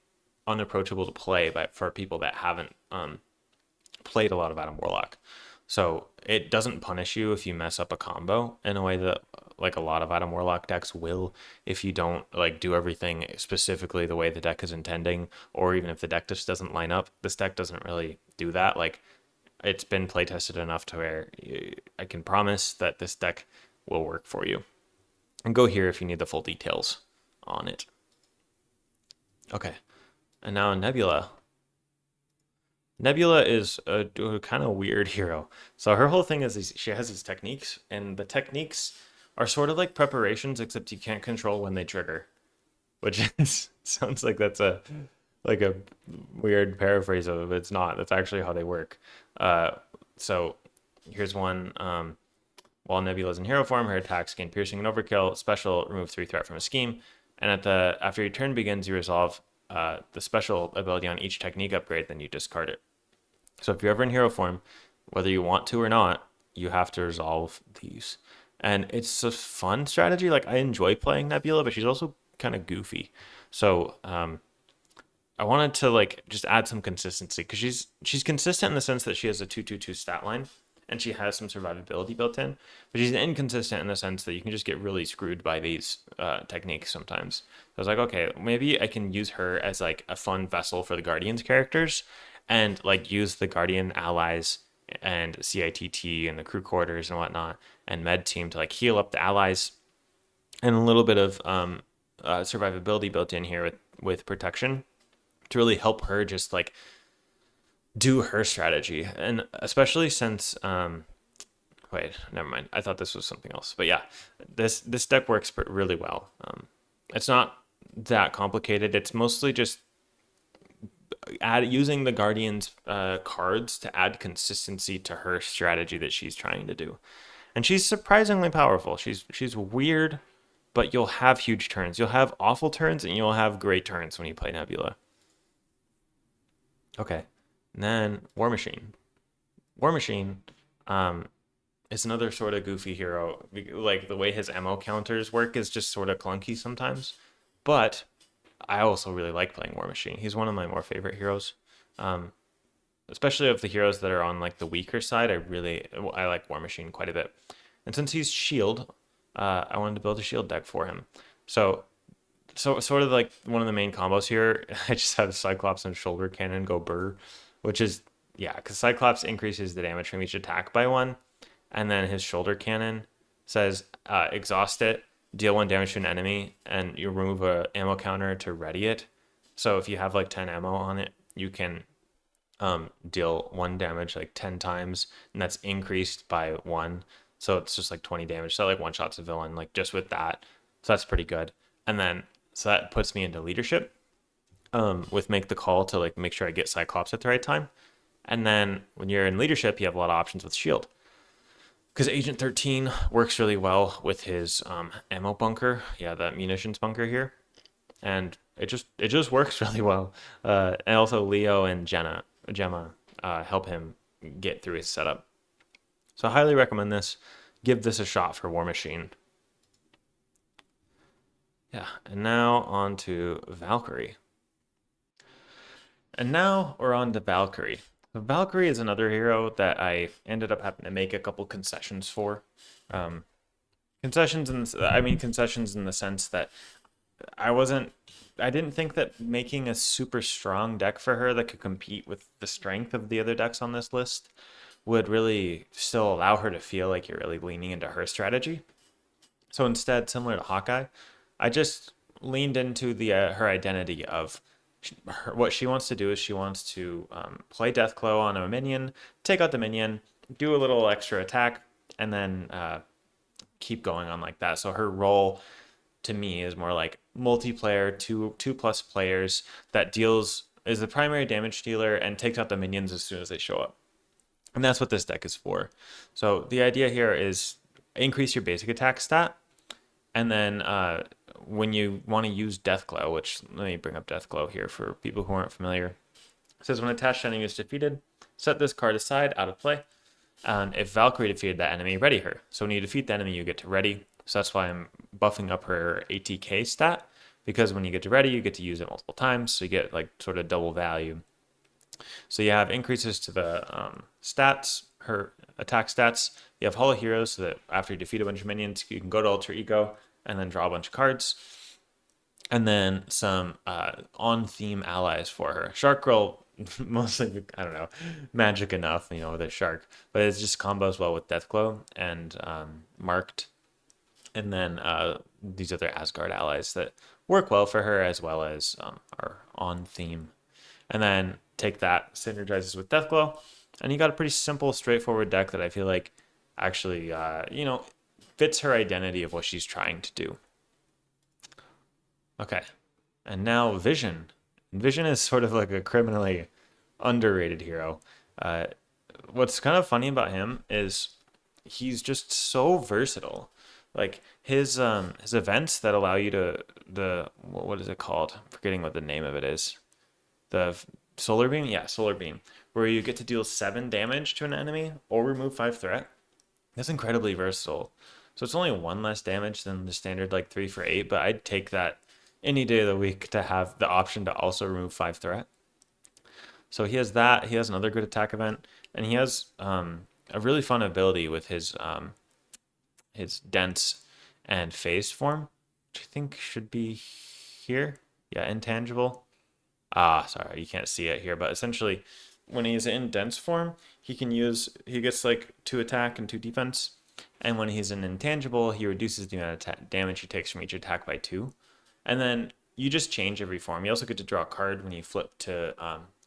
unapproachable to play but for people that haven't played a lot of Adam Warlock. So it doesn't punish you if you mess up a combo in a way that like a lot of Adam Warlock decks will, if you don't like do everything specifically the way the deck is intending, or even if the deck just doesn't line up. This deck doesn't really do that. Like, it's been play tested enough to where I can promise that this deck will work for you. And go here if you need the full details on it. Okay, and now Nebula. Nebula is a kind of weird hero. So her whole thing is she has these techniques, and the techniques are sort of like preparations, except you can't control when they trigger, which sounds like that's a weird paraphrase of it, but it's not. That's actually how they work. So here's one. While Nebula is in hero form, her attacks gain piercing and overkill. Special, remove 3 threat from a scheme. And after your turn begins, you resolve the special ability on each technique upgrade, then you discard it. So if you're ever in hero form, whether you want to or not, you have to resolve these. And it's a fun strategy. Like, I enjoy playing Nebula, but she's also kind of goofy. So I wanted to like just add some consistency, because she's consistent in the sense that she has a 2/2/2 stat line and she has some survivability built in, but she's inconsistent in the sense that you can just get really screwed by these techniques sometimes. So I was like, okay, maybe I can use her as like a fun vessel for the Guardians characters, and like use the Guardian allies and CITT and the crew quarters and whatnot and med team to like heal up the allies, and a little bit of survivability built in here with protection to really help her just like do her strategy. And especially since wait, never mind, I thought this was something else, but yeah, this deck works really well. It's not that complicated. It's mostly just using the Guardians cards to add consistency to her strategy that she's trying to do. And she's surprisingly powerful. She's weird, but you'll have huge turns. You'll have awful turns and you'll have great turns when you play Nebula. Okay, and then War Machine. War Machine is another sort of goofy hero. Like, the way his ammo counters work is just sort of clunky sometimes. But I also really like playing War Machine. He's one of my more favorite heroes. Especially of the heroes that are on like the weaker side, I like War Machine quite a bit. And since he's shield, I wanted to build a shield deck for him. So sort of like one of the main combos here, I just have Cyclops and shoulder cannon go burr, which is, yeah, because Cyclops increases the damage from each attack by 1, and then his shoulder cannon says exhaust it, deal 1 damage to an enemy, and you remove a ammo counter to ready it. So if you have like 10 ammo on it, you can deal 1 damage like 10 times, and that's increased by 1. So it's just like 20 damage. So like one shots a villain, like just with that. So that's pretty good. And then so that puts me into leadership with make the call to like make sure I get Cyclops at the right time. And then when you're in leadership, you have a lot of options with shield, because Agent 13 works really well with his ammo bunker. Yeah, the munitions bunker here, and it just works really well. And also Leo and Gemma help him get through his setup. So I highly recommend this. Give this a shot for War Machine. Yeah, and now on to Valkyrie. And now we're on to Valkyrie. Valkyrie is another hero that I ended up having to make a couple concessions for. Concessions in the sense that I didn't think that making a super strong deck for her that could compete with the strength of the other decks on this list would really still allow her to feel like you're really leaning into her strategy. So instead, similar to Hawkeye, I just leaned into her identity of What she wants to do is she wants to play Deathclaw on a minion, take out the minion, do a little extra attack, and then keep going on like that. So her role to me is more like multiplayer, two plus players that deals is the primary damage dealer and takes out the minions as soon as they show up. And that's what this deck is for. So the idea here is increase your basic attack stat, and then when you want to use Deathglow, which let me bring up Deathglow here for people who aren't familiar. It says when attached enemy is defeated, set this card aside, out of play. And if Valkyrie defeated that enemy, ready her. So when you defeat the enemy, you get to ready. So that's why I'm buffing up her ATK stat, because when you get to ready, you get to use it multiple times. So you get like sort of double value. So you have increases to the stats, her attack stats. You have Hall of Heroes, so that after you defeat a bunch of minions, you can go to Alter Ego and then draw a bunch of cards. And then some on-theme allies for her. Shark Girl, mostly, I don't know, magic enough, with a shark. But it just combos well with Deathglow and Marked. And then these other Asgard allies that work well for her, as well as are on-theme. And then take that, synergizes with Deathglow, and you got a pretty simple, straightforward deck that I feel like actually, fits her identity of what she's trying to do. Okay, and now Vision. Vision is sort of like a criminally underrated hero. What's kind of funny about him is he's just so versatile. Like his events that allow you to what is it called? I'm forgetting what the name of it is. The solar beam? Yeah, solar beam. Where you get to deal 7 damage to an enemy or remove 5 threat. That's incredibly versatile. So it's only 1 less damage than the standard like 3 for 8, but I'd take that any day of the week to have the option to also remove 5 threat. So he has that. He has another good attack event, and he has a really fun ability with his dense and phased form, which I think should be here. Yeah, intangible. Sorry, you can't see it here, but essentially, when he's in dense form, he gets like 2 attack and 2 defense, and when he's in intangible, he reduces the amount of damage he takes from each attack by 2. And then you just change every form. You also get to draw a card when you flip to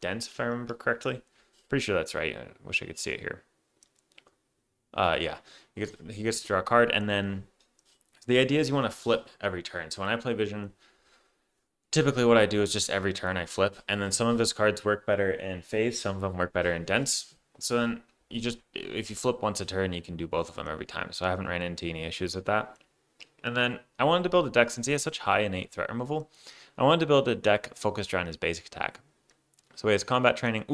dense, if I remember correctly. Pretty sure that's right. I wish I could see it here. Yeah, he gets to draw a card, and then the idea is you want to flip every turn. So when I play Vision, typically what I do is just every turn I flip, and then some of his cards work better in phase, some of them work better in dense. So then if you flip once a turn, you can do both of them every time. So I haven't ran into any issues with that. And then I wanted to build a deck, since he has such high innate threat removal, I wanted to build a deck focused around his basic attack. So he has combat training.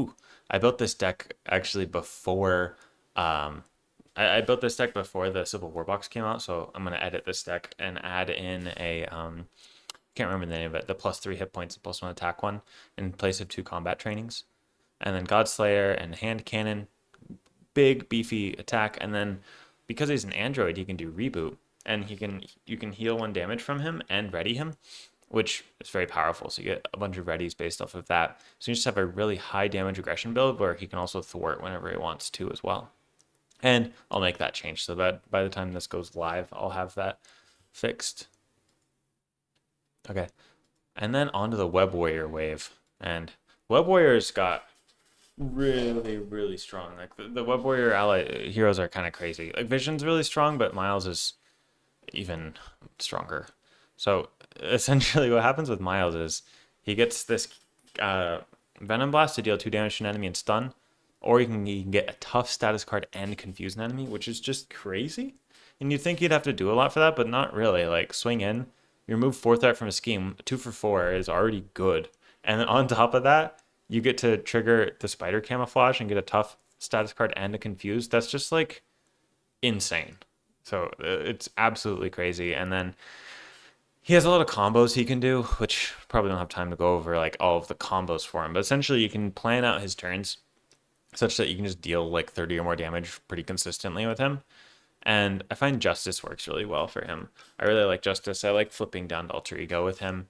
I built this deck actually before I built this deck before the Civil War box came out, so I'm going to edit this deck and add in a can't remember the name of it, the +3 hit points and +1 attack one in place of 2 combat trainings. And then Godslayer and Hand Cannon, big beefy attack, and then because he's an android, he can do reboot, and you can heal 1 damage from him and ready him, which is very powerful. So you get a bunch of readies based off of that. So you just have a really high damage aggression build where he can also thwart whenever he wants to as well. And I'll make that change so that by the time this goes live, I'll have that fixed. Okay, and then onto the Web Warrior wave. And Web Warriors got really, really strong. Like the Web Warrior ally heroes are kind of crazy. Like Vision's really strong, but Miles is even stronger. So essentially what happens with Miles is he gets this Venom Blast to deal 2 damage to an enemy and stun, or he can get a tough status card and confuse an enemy, which is just crazy. And you'd think you'd have to do a lot for that, but not really. Like swing in, you remove 4 threat from a scheme, 2 for 4 is already good. And then on top of that, you get to trigger the spider camouflage and get a tough status card and a confuse. That's just like insane. So it's absolutely crazy. And then he has a lot of combos he can do, which probably don't have time to go over like all of the combos for him. But essentially you can plan out his turns such that you can just deal like 30 or more damage pretty consistently with him. And I find Justice works really well for him. I really like Justice. I like flipping down to Alter Ego with him.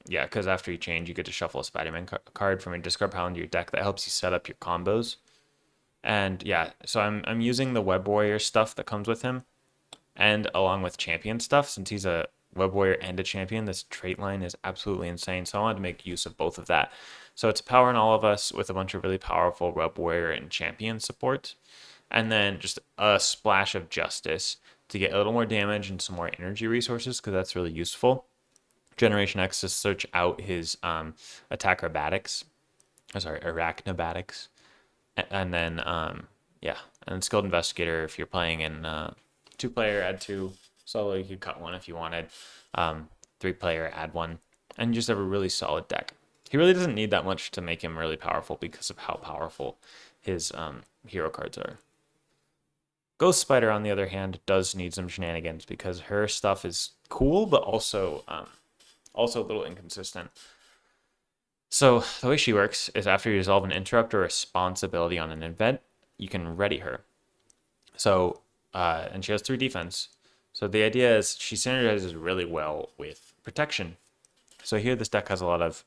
Yeah, because after you change, you get to shuffle a Spider-Man card from your discard pile into your deck that helps you set up your combos. And yeah, so I'm using the Web Warrior stuff that comes with him, and along with champion stuff, since he's a web warrior and a champion, this trait line is absolutely insane. So I wanted to make use of both of that. So it's powering all of us with a bunch of really powerful web warrior and champion support, and then just a splash of justice to get a little more damage and some more energy resources, because that's really useful. Generation X to search out his attack acrobatics, arachnobatics, and then yeah, and skilled investigator if you're playing in 2-player, add 2. Solo, you could cut 1 if you wanted. 3-player, add 1, and you just have a really solid deck. He really doesn't need that much to make him really powerful because of how powerful his hero cards are. Ghost Spider, on the other hand, does need some shenanigans because her stuff is cool, but also a little inconsistent. So the way she works is after you resolve an interrupt or responsibility on an event, you can ready her. So, and she has 3 defense. So the idea is she synergizes really well with protection. So here this deck has a lot of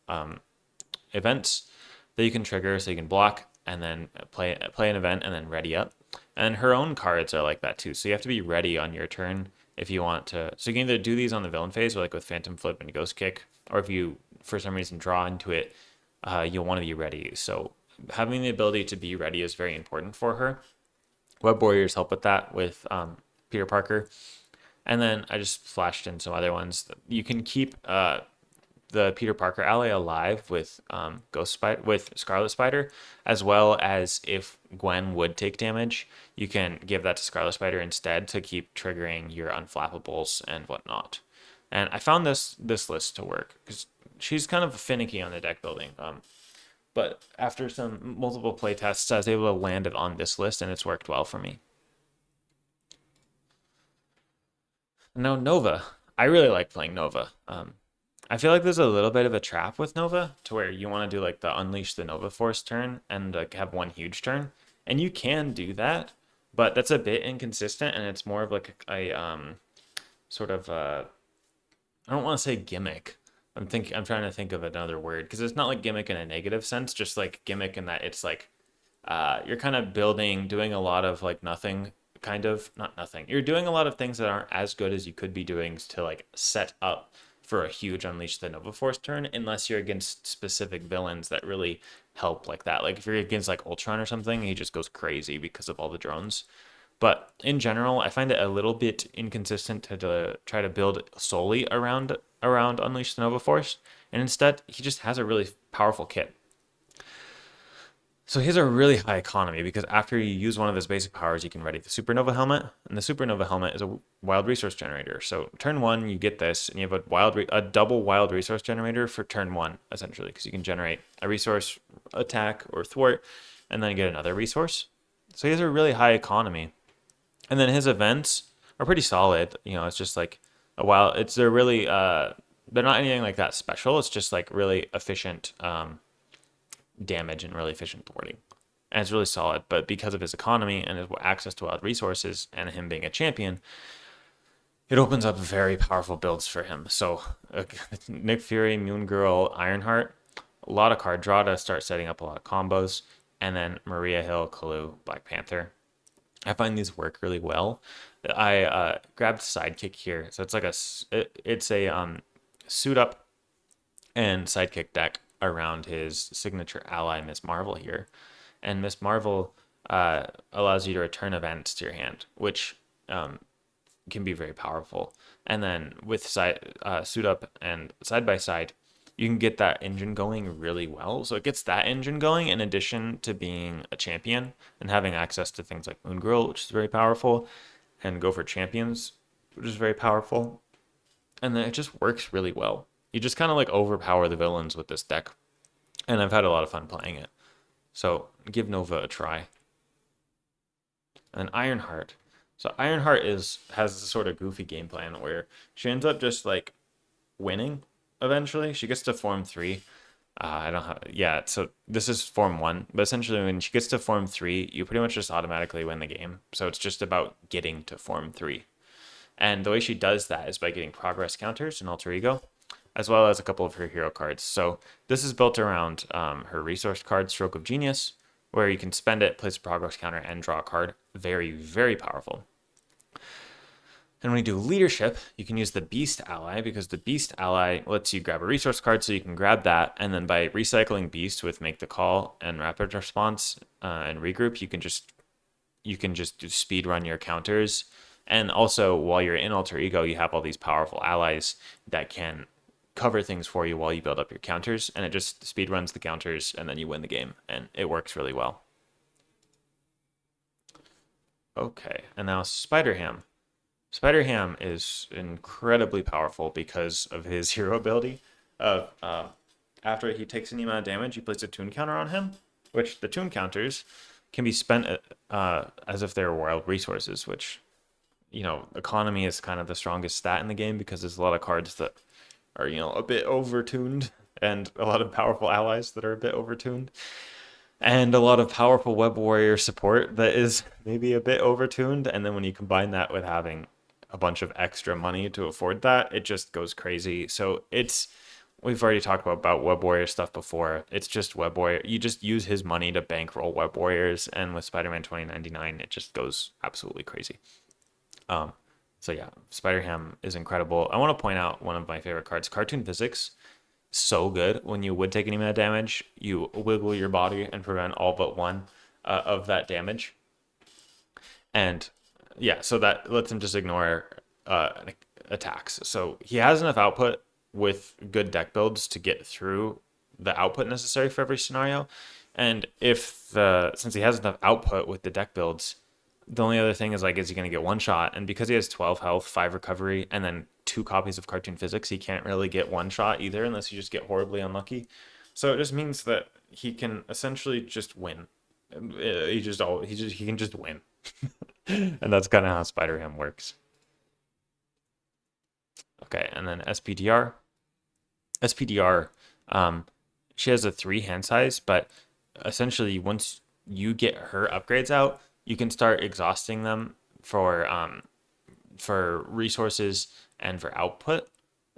events that you can trigger, so you can block and then play an event and then ready up. And her own cards are like that too. So you have to be ready on your turn if you want to. So you can either do these on the villain phase, or like with Phantom Flip and Ghost Kick, or if you for some reason draw into it, you'll want to be ready. So having the ability to be ready is very important for her. Web Warriors help with that with Peter Parker. And then I just flashed in some other ones. You can keep the Peter Parker ally alive with Scarlet Spider, as well as if Gwen would take damage, you can give that to Scarlet Spider instead to keep triggering your unflappables and whatnot. And I found this list to work because she's kind of finicky on the deck building. But after some multiple play tests, I was able to land it on this list, and it's worked well for me. Now Nova, I really like playing Nova. I feel like there's a little bit of a trap with Nova to where you want to do like the Unleash the Nova Force turn and like have one huge turn, and you can do that, but that's a bit inconsistent, and it's more of like a sort of I don't want to say gimmick. I'm trying to think of another word because it's not like gimmick in a negative sense, just like gimmick in that it's like you're kind of doing a lot of like nothing, not nothing. You're doing a lot of things that aren't as good as you could be doing to like set up for a huge Unleash the Nova Force turn, unless you're against specific villains that really help like that. Like if you're against like Ultron or something, he just goes crazy because of all the drones. But in general, I find it a little bit inconsistent to try to build solely around Unleash the Nova Force, and instead he just has a really powerful kit. So he has a really high economy because after you use one of his basic powers, you can ready the Supernova Helmet, and the Supernova Helmet is a wild resource generator. So turn 1, you get this, and you have a double wild resource generator for turn 1 essentially, because you can generate a resource, attack, or thwart, and then get another resource. So he has a really high economy, and then his events are pretty solid. You know, it's just like they're really they're not anything like that special. It's just like really efficient damage and really efficient thwarting, and it's really solid. But because of his economy and his access to wild resources and him being a champion, it opens up very powerful builds for him. So Nick Fury, Moon Girl, Ironheart, a lot of card draw to start setting up a lot of combos, and then Maria Hill, Kalu, Black Panther. I find these work really well. I grabbed Sidekick here, so it's like it's a suit up and Sidekick deck around his signature ally, Miss Marvel here. And Miss Marvel allows you to return events to your hand, which can be very powerful. And then with suit up and side by side, you can get that engine going really well. So it gets that engine going in addition to being a champion and having access to things like Moon Girl, which is very powerful, and Go for Champions, which is very powerful. And then it just works really well. You just kind of like overpower the villains with this deck, and I've had a lot of fun playing it. So give Nova a try. And Ironheart. So Ironheart has this sort of goofy game plan where she ends up just like winning eventually. She gets to Form 3. I don't have, yeah, so this is Form 1, but essentially when she gets to Form 3, you pretty much just automatically win the game. So it's just about getting to Form 3. And the way she does that is by getting progress counters and alter ego, as well as a couple of her hero cards. So this is built around her resource card, Stroke of Genius, where you can spend it, place a progress counter, and draw a card. Very, very powerful. And when you do leadership, you can use the Beast ally because the Beast ally lets you grab a resource card, so you can grab that, and then by recycling Beast with Make the Call and Rapid Response and Regroup, you can just do speed run your counters. And also, while you're in Alter Ego, you have all these powerful allies that can cover things for you while you build up your counters, and it just speed runs the counters, and then you win the game, and it works really well. Okay, and now Spider-Ham. Spider-Ham is incredibly powerful because of his hero ability. After he takes any amount of damage, you place a tune counter on him, which the tune counters can be spent as if they're wild resources, which, economy is kind of the strongest stat in the game because there's a lot of cards that are, a bit overtuned, and a lot of powerful allies that are a bit overtuned, and a lot of powerful web warrior support that is maybe a bit overtuned. And then when you combine that with having a bunch of extra money to afford that, it just goes crazy. So we've already talked about web warrior stuff before. It's just web warrior. You just use his money to bankroll web warriors, and with Spider-Man 2099, it just goes absolutely crazy. So yeah, Spider-Ham is incredible. I want to point out one of my favorite cards, Cartoon Physics. So good. When you would take any amount of damage, you wiggle your body and prevent all but one of that damage. And yeah, so that lets him just ignore attacks. So he has enough output with good deck builds to get through the output necessary for every scenario. And since he has enough output with the deck builds, the only other thing is is he going to get one shot? And because he has 12 health, 5 recovery, and then 2 copies of Cartoon Physics, he can't really get one shot either unless you just get horribly unlucky. So it just means that he can essentially just win. He can just win. And that's kind of how Spider-Ham works. Okay, and then SPDR. SPDR, she has a 3 hand size, but essentially once you get her upgrades out, you can start exhausting them for resources and for output.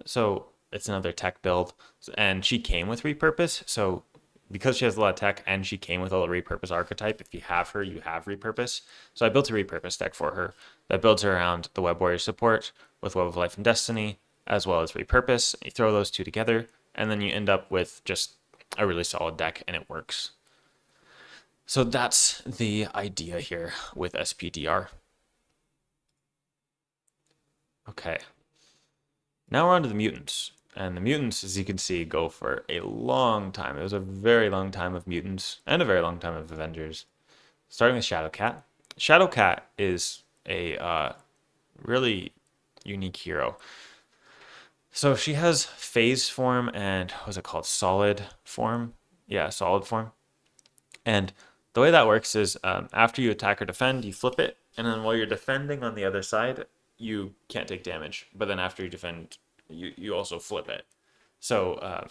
So it's another tech build, and she came with repurpose. So because she has a lot of tech and she came with a repurpose archetype, if you have her, you have repurpose. So I built a repurpose deck for her that builds her around the web warrior support with Web of Life and Destiny, as well as repurpose. You throw those two together, and then you end up with just a really solid deck, and it works. So that's the idea here with SPDR. Okay. Now we're on to the mutants. And the mutants, as you can see, go for a long time. It was a very long time of mutants and a very long time of Avengers. Starting with Shadowcat. Shadowcat is a really unique hero. So she has phase form and what's it called? Solid form. Yeah, solid form. And the way that works is after you attack or defend, you flip it, and then while you're defending on the other side, you can't take damage. But then after you defend, you also flip it. So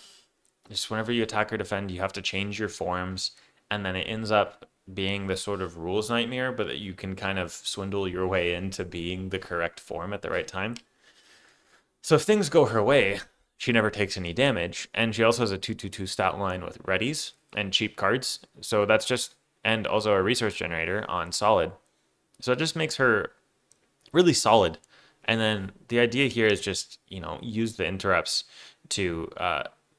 just whenever you attack or defend, you have to change your forms, and then it ends up being this sort of rules nightmare, but that you can kind of swindle your way into being the correct form at the right time. So if things go her way, she never takes any damage, and she also has a 2/2/2 stat line with readies and cheap cards. So that's just, and also a resource generator on solid. So it just makes her really solid. And then the idea here is just, use the interrupts to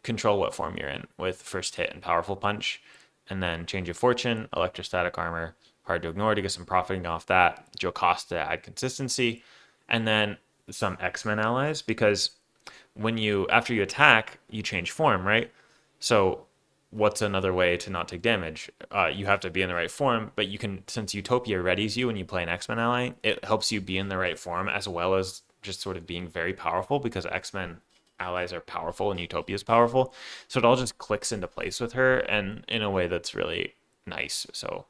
control what form you're in with first hit and powerful punch, and then change of fortune, electrostatic armor, hard to ignore to get some profiting off that, Jocasta to add consistency, and then some X-Men allies, because after you attack, you change form, right? So what's another way to not take damage? You have to be in the right form, but you can, since Utopia readies you when you play an X-Men ally, it helps you be in the right form as well as just sort of being very powerful, because X-Men allies are powerful and Utopia is powerful. So it all just clicks into place with her, and in a way that's really nice. So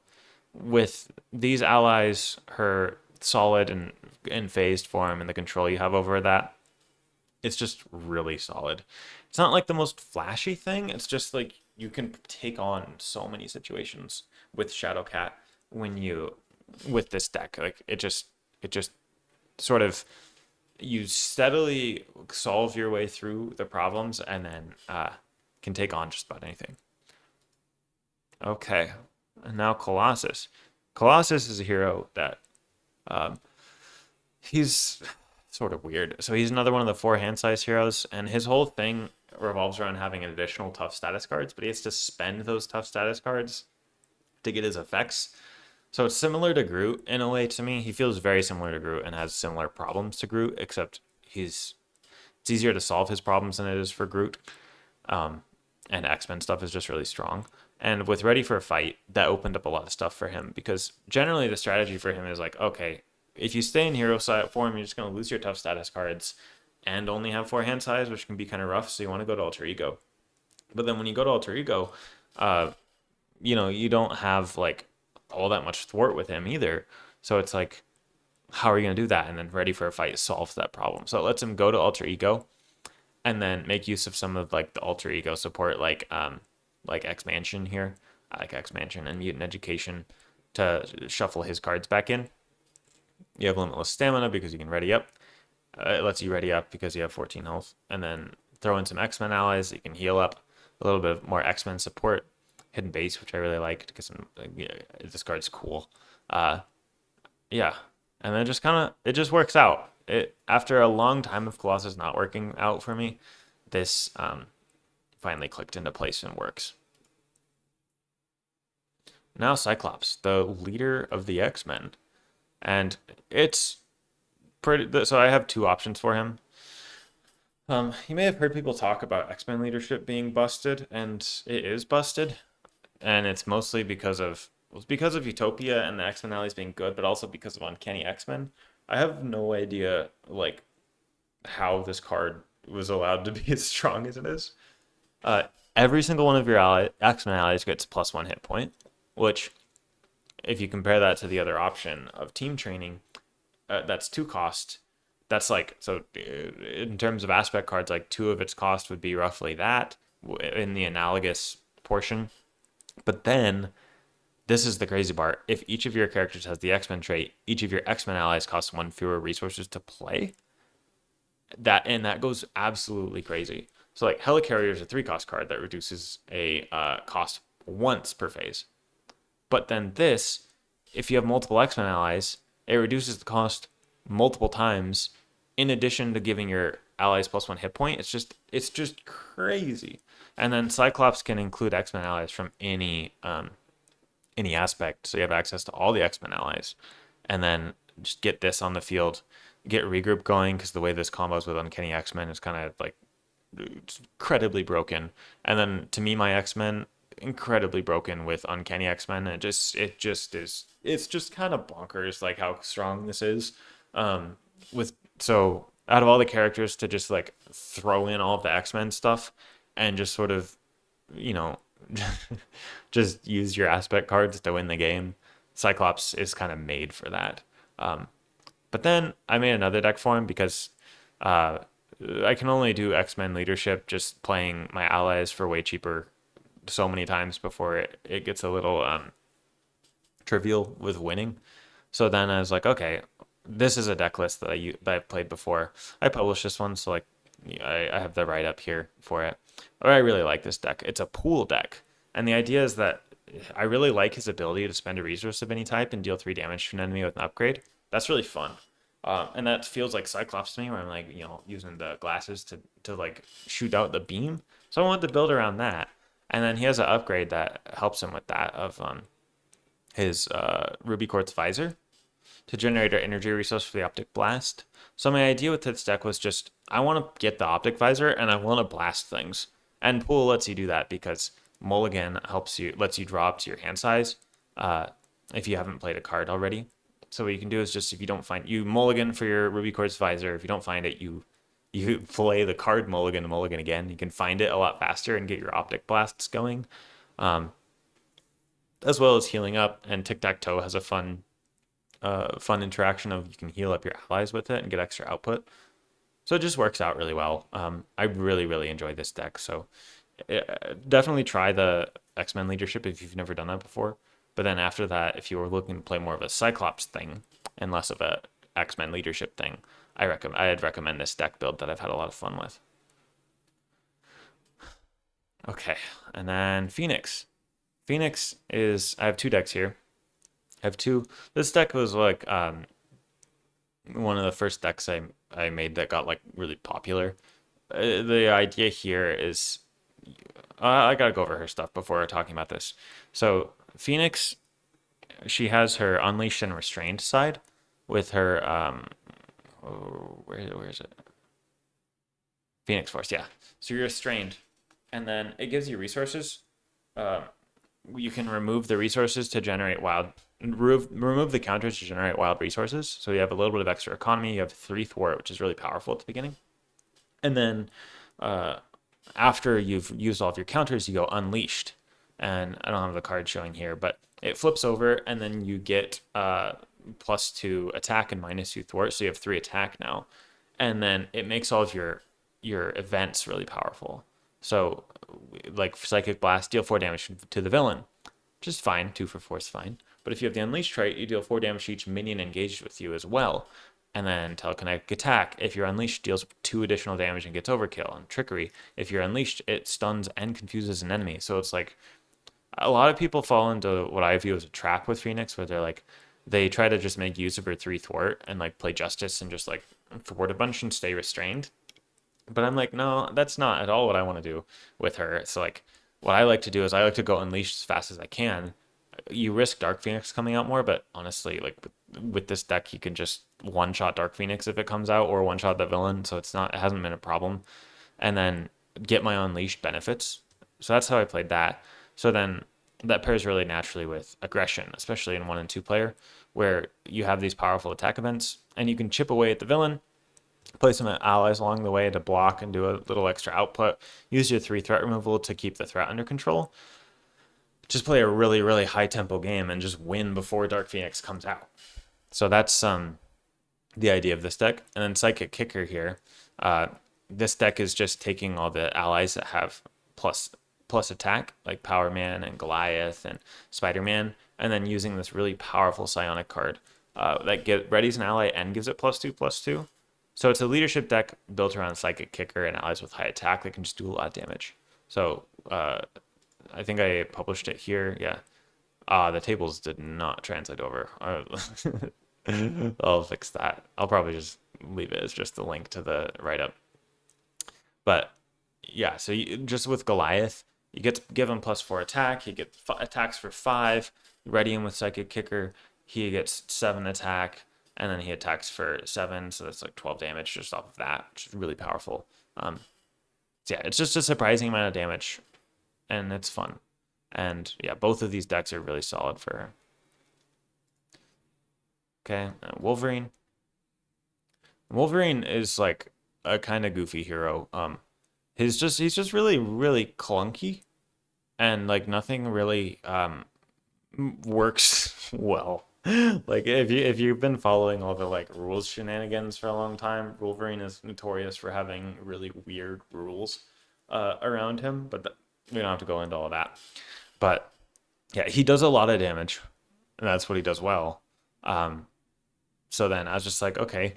with these allies, her solid and in phased form and the control you have over that, it's just really solid. It's not like the most flashy thing. It's just like you can take on so many situations with Shadowcat with this deck. Like it just sort of, you steadily solve your way through the problems, and then can take on just about anything. Okay, and now Colossus. Colossus is a hero that he's sort of weird. So he's another one of the 4 hand size heroes, and his whole thing revolves around having additional tough status cards, but he has to spend those tough status cards to get his effects. So it's similar to Groot in a way to me. He feels very similar to Groot and has similar problems to Groot, except it's easier to solve his problems than it is for Groot. And X-Men stuff is just really strong. And with Ready for a Fight, that opened up a lot of stuff for him because generally the strategy for him is like, okay, if you stay in hero form, you're just going to lose your tough status cards and only have 4 hand size, which can be kind of rough. So you want to go to Alter Ego. But then when you go to Alter Ego, you don't have like all that much thwart with him either. So it's like, how are you going to do that? And then Ready for a Fight solves that problem. So it lets him go to Alter Ego and then make use of some of like the Alter Ego support, like X-Mansion here. I like X-Mansion and Mutant Education to shuffle his cards back in. You have limitless stamina because you can ready up. It lets you ready up because you have 14 health. And then throw in some X-Men allies that you can heal up. A little bit more X-Men support. Hidden Base, which I really like because this card's cool. Yeah. And then it just works out. After a long time of Colossus not working out for me, this finally clicked into place and works. Now Cyclops, the leader of the X-Men. And it's pretty, so I have 2 options for him. You may have heard people talk about X-Men leadership being busted, and it is busted. And it's mostly because of Utopia and the X-Men allies being good, but also because of Uncanny X-Men. I have no idea like how this card was allowed to be as strong as it is. Every single one of your X-Men allies gets +1 hit point, which if you compare that to the other option of team training, that's 2 cost. That's like, so in terms of aspect cards, like 2 of its cost would be roughly that in the analogous portion. But then this is the crazy part. If each of your characters has the X-Men trait, each of your X-Men allies costs 1 fewer resources to play. That goes absolutely crazy. So like Helicarrier is a 3 cost card that reduces a cost once per phase. But then this, if you have multiple X-Men allies, it reduces the cost multiple times in addition to giving your allies +1 hit point. It's just crazy. And then Cyclops can include X-Men allies from any aspect, so you have access to all the X-Men allies. And then just get this on the field, get regroup going, because the way this combos with Uncanny X-Men is kind of like incredibly broken. And then to me, my X-Men incredibly broken with Uncanny X-Men. It's just kind of bonkers like how strong this is. So out of all the characters to just like throw in all of the X-Men stuff and just sort of, just use your aspect cards to win the game, Cyclops is kind of made for that. But then I made another deck for him because I can only do X-Men leadership just playing my allies for way cheaper so many times before it gets a little trivial with winning. So then I was like, okay, this is a deck list that I've played before. I published this one, so like I have the write up here for it. But I really like this deck. It's a pool deck, and the idea is that I really like his ability to spend a resource of any type and deal 3 damage to an enemy with an upgrade. That's really fun. And that feels like Cyclops to me, where I'm like, using the glasses to like shoot out the beam. So I want to build around that. And then he has an upgrade that helps him with that of his Ruby Quartz Visor to generate an energy resource for the Optic Blast. So my idea with this deck was just, I want to get the Optic Visor and I want to blast things. And Pool lets you do that because Mulligan lets you draw up to your hand size if you haven't played a card already. So what you can do is just, if you don't find, you mulligan for your Ruby Quartz Visor. If you don't find it, you play the card mulligan to mulligan again. You can find it a lot faster and get your Optic Blasts going. As well as healing up, and Tic-Tac-Toe has a fun interaction of you can heal up your allies with it and get extra output. So it just works out really well. I really, really enjoy this deck. So definitely try the X-Men leadership if you've never done that before. But then after that, if you were looking to play more of a Cyclops thing and less of a X-Men leadership thing, I'd recommend this deck build that I've had a lot of fun with. Okay, and then Phoenix. Phoenix is, I have 2 decks here. I have 2. This deck was like one of the first decks I made that got like really popular. The idea here is I gotta go over her stuff before talking about this. So Phoenix, she has her unleashed and restrained side with her where is it? Phoenix Force, yeah. So you're restrained, and then it gives you resources. Uh, you can remove the resources to generate wild. Remove the counters to generate wild resources. So you have a little bit of extra economy. You have 3 thwart, which is really powerful at the beginning. And then uh, after you've used all of your counters, you go unleashed. And I don't have the card showing here, but it flips over, and then you get +2 attack and -2 thwart. So you have 3 attack now, and then it makes all of your events really powerful. So like Psychic Blast, deal 4 damage to the villain, which is fine. 2 for 4 is fine. But if you have the Unleashed trait, you deal 4 damage to each minion engaged with you as well. And then Telekinetic Attack, if you're Unleashed, deals 2 additional damage and gets Overkill. And Trickery, if you're Unleashed, it stuns and confuses an enemy. So it's like a lot of people fall into what I view as a trap with Phoenix, where they're like, they try to just make use of her 3 thwart and like play Justice and just like thwart a bunch and stay restrained. But I'm like, no, that's not at all what I want to do with her. So like, what I like to do is I like to go Unleash as fast as I can. You risk Dark Phoenix coming out more, but honestly, like with this deck, you can just one shot Dark Phoenix if it comes out, or one shot the villain. So it hasn't been a problem. And then get my Unleashed benefits. So that's how I played that. So then that pairs really naturally with aggression, especially in 1 and 2 player, where you have these powerful attack events, and you can chip away at the villain, play some allies along the way to block and do a little extra output. Use your 3 threat removal to keep the threat under control. Just play a really, really high tempo game and just win before Dark Phoenix comes out. So that's the idea of this deck. And then Psychic Kicker here. This deck is just taking all the allies that have plus attack, like Power Man and Goliath and Spider-Man, and then using this really powerful psionic card that readies an ally and gives it +2/+2. So it's a leadership deck built around Psychic Kicker and allies with high attack that can just do a lot of damage. So I think I published it here. Yeah. The tables did not translate over. I'll fix that. I'll probably just leave it as just the link to the write-up. But yeah, so just with Goliath, you get to give him +4 attack. He gets attacks for 5. Ready him with Psychic Kicker. He gets 7 attack, and then he attacks for 7. So that's like 12 damage just off of that, which is really powerful. So yeah, it's just a surprising amount of damage, and it's fun. And yeah, both of these decks are really solid for her. Okay, Wolverine. Wolverine is like a kind of goofy hero. He's just really really clunky, and like nothing really works well. Like if you've been following all the like rules shenanigans for a long time, Wolverine is notorious for having really weird rules around him. But we don't have to go into all that. But yeah, he does a lot of damage, and that's what he does well. So then I was just like, okay,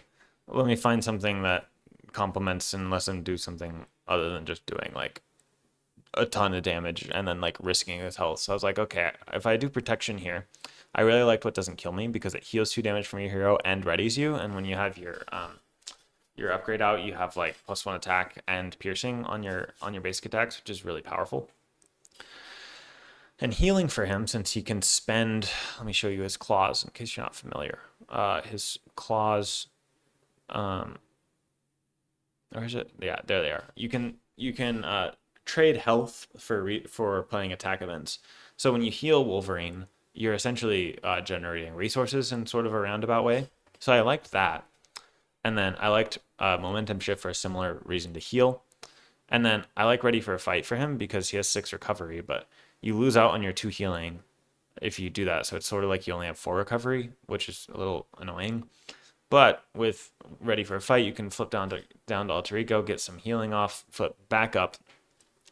let me find something that complements and lets him do something other than just doing like a ton of damage and then like risking his health. So I was like, okay, if I do protection here, I really liked what doesn't kill me because it heals 2 damage from your hero and readies you. And when you have your upgrade out, you have like +1 attack and piercing on your basic attacks, which is really powerful. And healing for him, since he can spend, let me show you his claws in case you're not familiar. His claws, where is it? Yeah, there they are. You can trade health for playing attack events. So when you heal Wolverine, you're essentially generating resources in sort of a roundabout way. So I liked that. And then I liked Momentum Shift for a similar reason to heal. And then I like Ready for a Fight for him because he has 6 recovery, but you lose out on your 2 healing if you do that. So it's sort of like you only have 4 recovery, which is a little annoying. But with Ready for a Fight, you can flip down to Alter Ego, get some healing off, flip back up,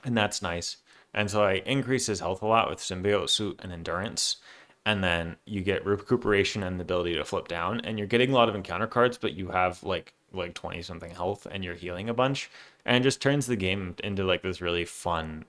and that's nice. And so I increase his health a lot with Symbiote Suit and Endurance. And then you get recuperation and the ability to flip down. And you're getting a lot of encounter cards, but you have like 20 something health and you're healing a bunch. And it just turns the game into like this really fun.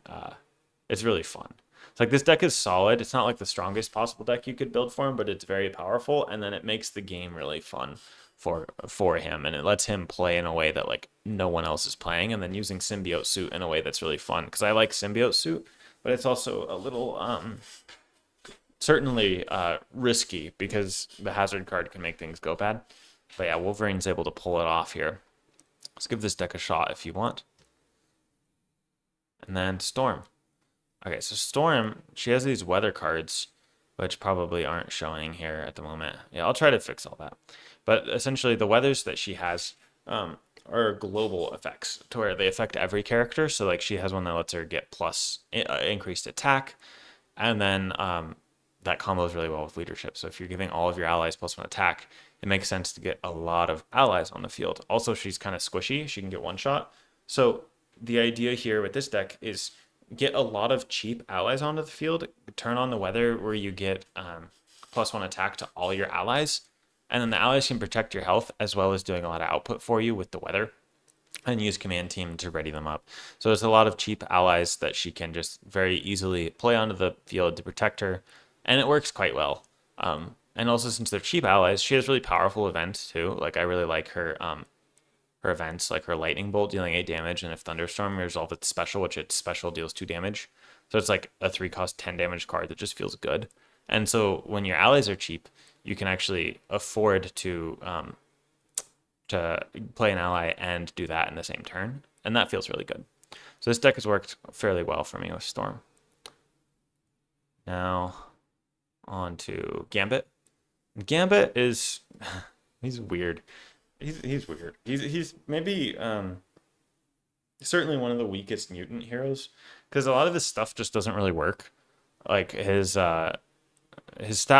It's really fun. It's like this deck is solid. It's not like the strongest possible deck you could build for him, but it's very powerful. And then it makes the game really fun. for him, and it lets him play in a way that like no one else is playing, and then using symbiote suit in a way that's really fun because I like symbiote suit, but it's also a little certainly risky because the hazard card can make things go bad. But yeah, Wolverine's able to pull it off here. Let's give this deck a shot if you want. And then Storm. Okay, so Storm, she has these weather cards, which probably aren't showing here at the moment. Yeah, I'll try to fix all that. But essentially, the weathers that she has are global effects to where they affect every character. So, like, she has one that lets her get plus increased attack, and then that combos really well with leadership. So, if you're giving all of your allies plus 1 attack, it makes sense to get a lot of allies on the field. Also, she's kind of squishy. She can get one shot. So, the idea here with this deck is get a lot of cheap allies onto the field, turn on the weather where you get plus 1 attack to all your allies, and then the allies can protect your health as well as doing a lot of output for you with the weather, and use command team to ready them up. So there's a lot of cheap allies that she can just very easily play onto the field to protect her, and it works quite well. And also, since they're cheap allies, she has really powerful events too. Like, I really like her her events, like her lightning bolt dealing 8 damage, and if thunderstorm resolve its special, which its special deals 2 damage. So it's like a 3-cost 10 damage card that just feels good. And so when your allies are cheap, you can actually afford to play an ally and do that in the same turn, and that feels really good. So this deck has worked fairly well for me with Storm. Now on to Gambit. Gambit is he's weird. He's weird. He's maybe certainly one of the weakest mutant heroes because a lot of his stuff just doesn't really work. Like his stat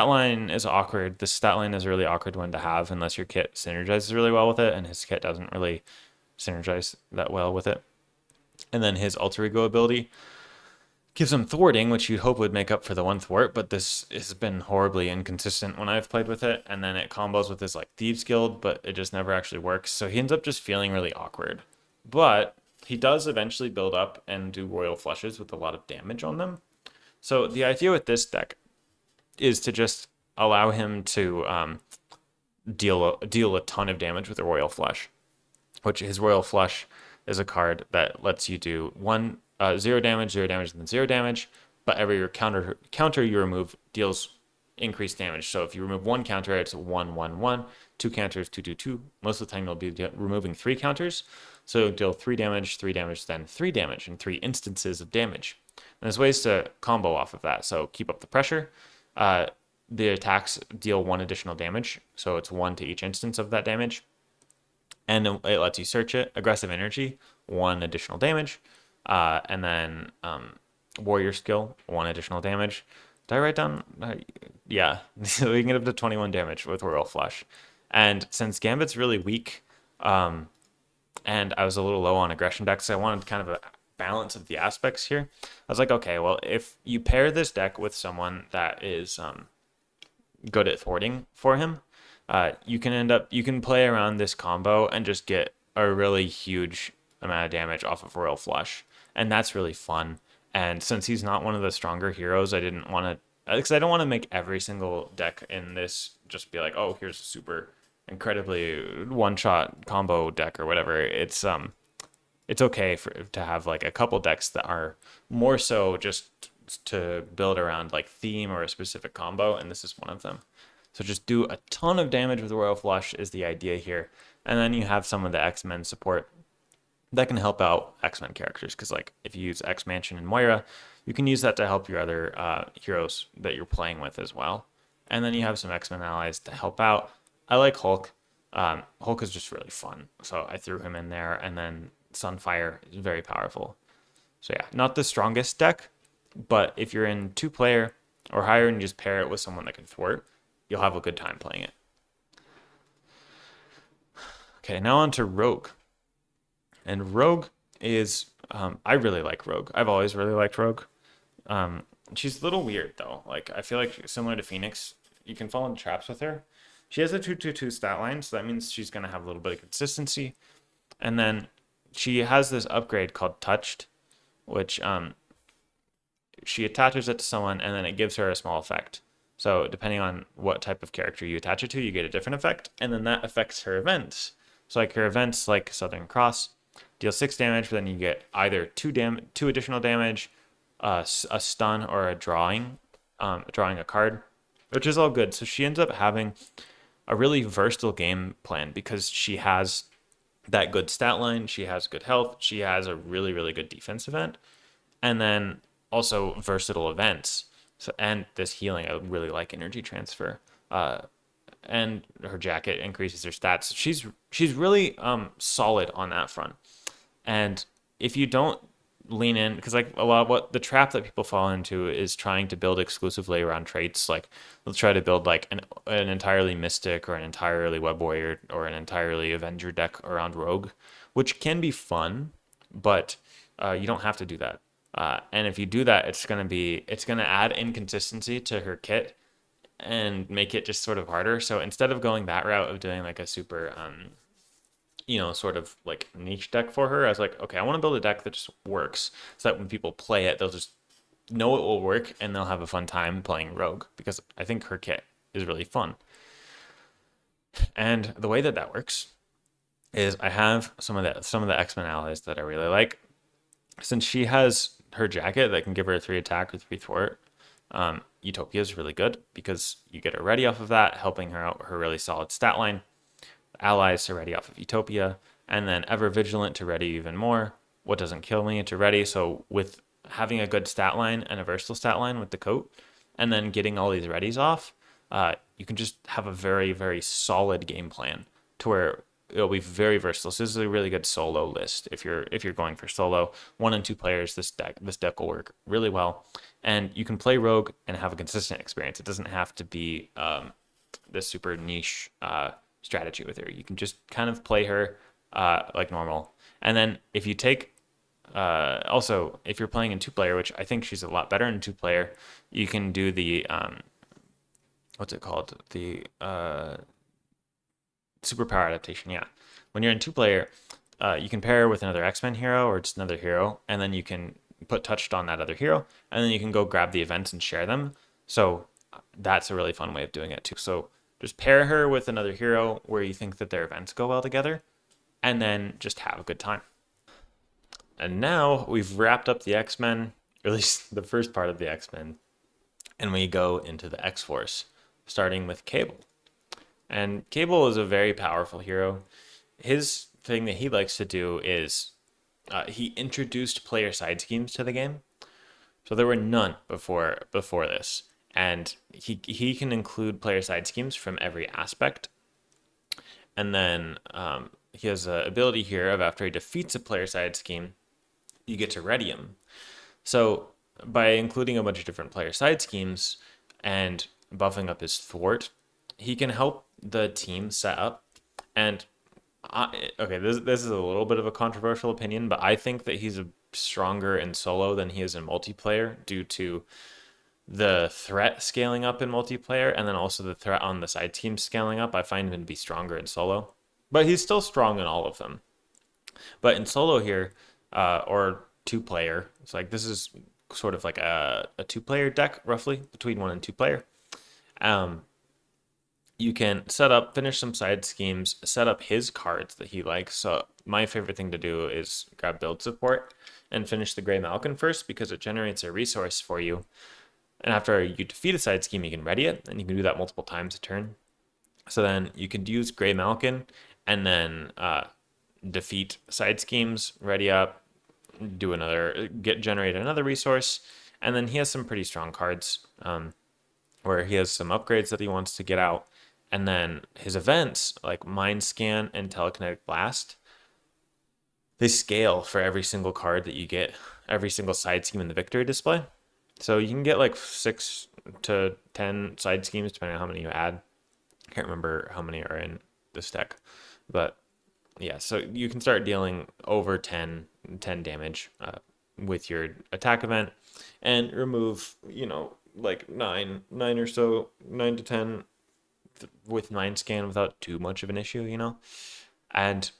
line is awkward. The stat line is a really awkward one to have unless your kit synergizes really well with it, and his kit doesn't really synergize that well with it. And then his alter ego ability gives him thwarting, which you'd hope would make up for the 1 thwart, but this has been horribly inconsistent when I've played with it. And then it combos with his like Thieves Guild, but it just never actually works. So he ends up just feeling really awkward. But he does eventually build up and do Royal Flushes with a lot of damage on them. So the idea with this deck is to just allow him to deal a ton of damage with a Royal Flush, which his Royal Flush is a card that lets you do 0 damage, 0 damage, and then 0 damage, but every counter you remove deals increased damage. So if you remove 1 counter, it's 1, 1, 1, 2 counters, 2, 2, 2. Most of the time you'll be removing 3 counters. So deal 3 damage, then 3 damage, and 3 instances of damage. And there's ways to combo off of that. So keep up the pressure. The attacks deal 1 additional damage, so it's 1 to each instance of that damage. And it lets you search it. Aggressive Energy, 1 additional damage. And then Warrior Skill, 1 additional damage. Did I write down? Yeah, so we can get up to 21 damage with Royal Flush. And since Gambit's really weak, and I was a little low on aggression decks, so I wanted kind of a balance of the aspects here. I was like, okay, well, if you pair this deck with someone that is good at thwarting for him, you can play around this combo and just get a really huge amount of damage off of Royal Flush, and that's really fun. And since he's not one of the stronger heroes, I didn't want to, because I don't want to make every single deck in this just be like, oh, here's a super incredibly one-shot combo deck or whatever. It's okay to have like a couple decks that are more so just to build around like theme or a specific combo, and this is one of them. So just do a ton of damage with Royal Flush is the idea here, and then you have some of the X-Men support that can help out X-Men characters, because like if you use X-Mansion and Moira, you can use that to help your other heroes that you're playing with as well. And then you have some X-Men allies to help out. I like Hulk. Hulk is just really fun, so I threw him in there. And then Sunfire is very powerful. So yeah, not the strongest deck, but if you're in 2-player or higher and you just pair it with someone that can thwart, you'll have a good time playing it. Okay, now on to Rogue. And Rogue is, I really like Rogue. I've always really liked Rogue. She's a little weird though. Like, I feel like similar to Phoenix, you can fall into traps with her. She has a 2/2/2 stat line, so that means she's going to have a little bit of consistency. And then she has this upgrade called Touched, which she attaches it to someone, and then it gives her a small effect. So depending on what type of character you attach it to, you get a different effect, and then that affects her events. So like her events, like Southern Cross, deal 6 damage, but then you get either two additional damage, a stun, or drawing a card, which is all good. So she ends up having a really versatile game plan because she has that good stat line, she has good health, she has a really really good defense event, and then also versatile events. So and this healing, I really like energy transfer. And her jacket increases her stats. She's really solid on that front. And if you don't lean in, because like a lot of what the trap that people fall into is trying to build exclusively around traits. Like they'll try to build like an entirely Mystic or an entirely Web Warrior or an entirely Avenger deck around Rogue, which can be fun, but you don't have to do that. And if you do that, it's gonna add inconsistency to her kit and make it just sort of harder. So instead of going that route of doing like a super sort of like niche deck for her, I was like, okay, I want to build a deck that just works so that when people play it, they'll just know it will work and they'll have a fun time playing Rogue because I think her kit is really fun. And the way that that works is I have some of the X-Men allies that I really like. Since she has her jacket that can give her a 3 attack or 3 thwart, Utopia is really good because you get her ready off of that, helping her out her really solid stat line. Allies to ready off of Utopia, and then Ever Vigilant to ready even more. What doesn't kill me to ready. So with having a good stat line and a versatile stat line with the coat, and then getting all these readies off, you can just have a very very solid game plan to where it'll be very versatile. So this is a really good solo list. If you're going for solo 1 and 2 players, this deck will work really well, and you can play Rogue and have a consistent experience. It doesn't have to be this super niche strategy with her. You can just kind of play her like normal. And then if you take also if you're playing in 2 player, which I think she's a lot better in 2 player, you can do the what's it called? The superpower adaptation. Yeah. When you're in 2 player, you can pair her with another X-Men hero or just another hero, and then you can put touched on that other hero, and then you can go grab the events and share them. So that's a really fun way of doing it too. So just pair her with another hero where you think that their events go well together, and then just have a good time. And now we've wrapped up the X-Men, or at least the first part of the X-Men, and we go into the X-Force, starting with Cable. And Cable is a very powerful hero. His thing that he likes to do is he introduced player side schemes to the game. So there were none before this, and he can include player side schemes from every aspect. And then he has an ability here of after he defeats a player side scheme, you get to ready him. So by including a bunch of different player side schemes and buffing up his thwart, he can help the team set up. And okay, this is a little bit of a controversial opinion, but I think that he's stronger in solo than he is in multiplayer due to the threat scaling up in multiplayer, and then also the threat on the side team scaling up. I find him to be stronger in solo, but he's still strong in all of them. But in solo here, or 2 player, it's like this is sort of like a 2 player deck, roughly between 1 and 2 player. You can finish some side schemes, set up his cards that he likes. So my favorite thing to do is grab build support and finish the Grey Malkin first because it generates a resource for you. And after you defeat a side scheme, you can ready it, and you can do that multiple times a turn. So then you can use Grey Malkin and then defeat side schemes, ready up, generate another resource, and then he has some pretty strong cards where he has some upgrades that he wants to get out, and then his events like Mind Scan and Telekinetic Blast, they scale for every single card that you get, every single side scheme in the victory display. So you can get like 6 to 10 side schemes depending on how many you add. I can't remember how many are in this deck, but yeah, so you can start dealing over 10 damage with your attack event and remove, like 9 or so, 9 to 10 with Mind Scan without too much of an issue. And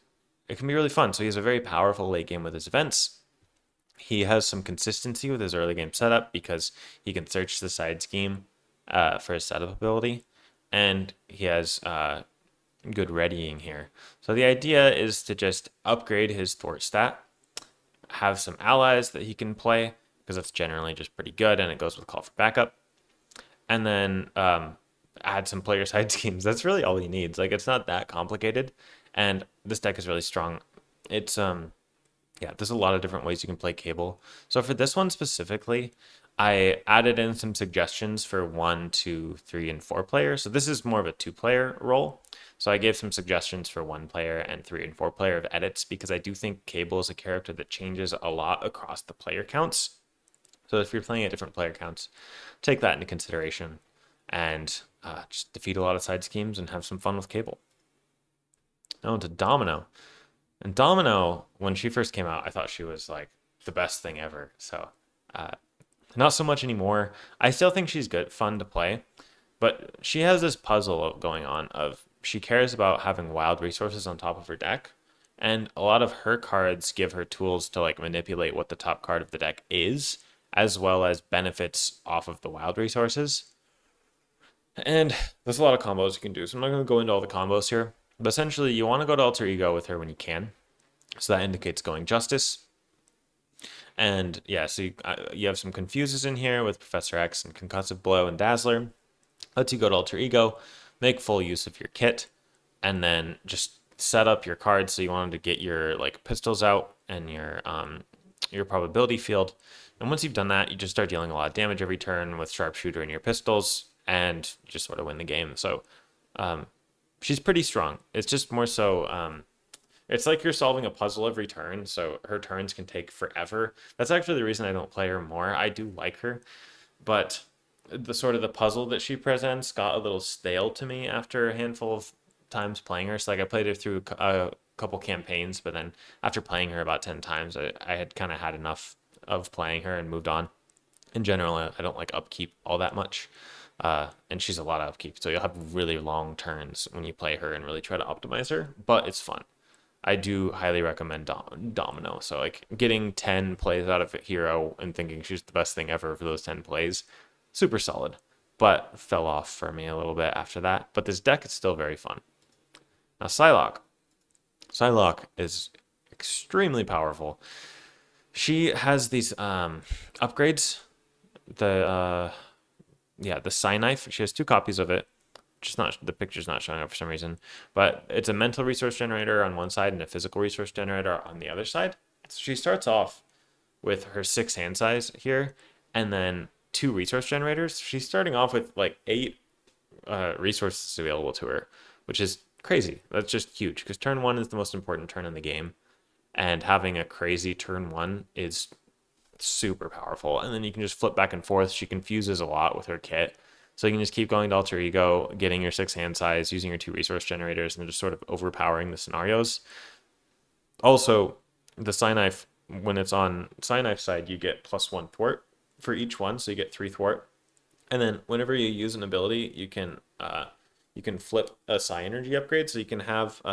it can be really fun. So he has a very powerful late game with his events. He has some consistency with his early game setup because he can search the side scheme for his setup ability, and he has good readying here. So the idea is to just upgrade his thwart stat, have some allies that he can play because that's generally just pretty good, and it goes with call for backup, and then add some player side schemes. That's really all he needs. Like, it's not that complicated, and this deck is really strong. It's yeah, there's a lot of different ways you can play Cable. So for this one specifically, I added in some suggestions for 1, 2, 3, and 4 players. So this is more of a 2-player role. So I gave some suggestions for 1 player and 3 and 4 player of edits because I do think Cable is a character that changes a lot across the player counts. So if you're playing at different player counts, take that into consideration and just defeat a lot of side schemes and have some fun with Cable. Now into Domino. And Domino, when she first came out, I thought she was like the best thing ever. So not so much anymore. I still think she's good, fun to play, but she has this puzzle going on of she cares about having wild resources on top of her deck, and a lot of her cards give her tools to like manipulate what the top card of the deck is, as well as benefits off of the wild resources. And there's a lot of combos you can do, so I'm not going to go into all the combos here. But essentially, you want to go to Alter Ego with her when you can. So that indicates going Justice. And yeah, so you have some Confuses in here with Professor X and Concussive Blow and Dazzler. Lets you go to Alter Ego, make full use of your kit, and then just set up your cards. So you wanted to get your like pistols out and your probability field. And once you've done that, you just start dealing a lot of damage every turn with Sharpshooter and your pistols, and just sort of win the game. So she's pretty strong. It's just more so it's like you're solving a puzzle every turn, so her turns can take forever. That's actually the reason I don't play her more. I do like her, but the sort of the puzzle that she presents got a little stale to me after a handful of times playing her. So like I played her through a couple campaigns, but then after playing her about 10 times, I had kind of had enough of playing her and moved on. In general, I don't like upkeep all that much. And she's a lot of upkeep, so you'll have really long turns when you play her and really try to optimize her, but it's fun. I do highly recommend Domino. So like getting 10 plays out of a hero and thinking she's the best thing ever for those 10 plays, super solid. But fell off for me a little bit after that. But this deck is still very fun. Now Psylocke. Psylocke is extremely powerful. She has these upgrades. The Psy Knife. She has 2 copies of it. Just not the picture's not showing up for some reason, but it's a mental resource generator on one side and a physical resource generator on the other side. So she starts off with her 6 hand size here, and then 2 resource generators. She's starting off with like 8 resources available to her, which is crazy. That's just huge because turn 1 is the most important turn in the game, and having a crazy turn 1 is super powerful. And then you can just flip back and forth. She confuses a lot with her kit. So you can just keep going to Alter Ego, getting your 6 hand size, using your 2 resource generators, and just sort of overpowering the scenarios. Also, the Psy Knife, when it's on Psy Knife side, you get +1 thwart for each one, so you get 3 thwart. And then whenever you use an ability, you can flip a Psy energy upgrade, so you can have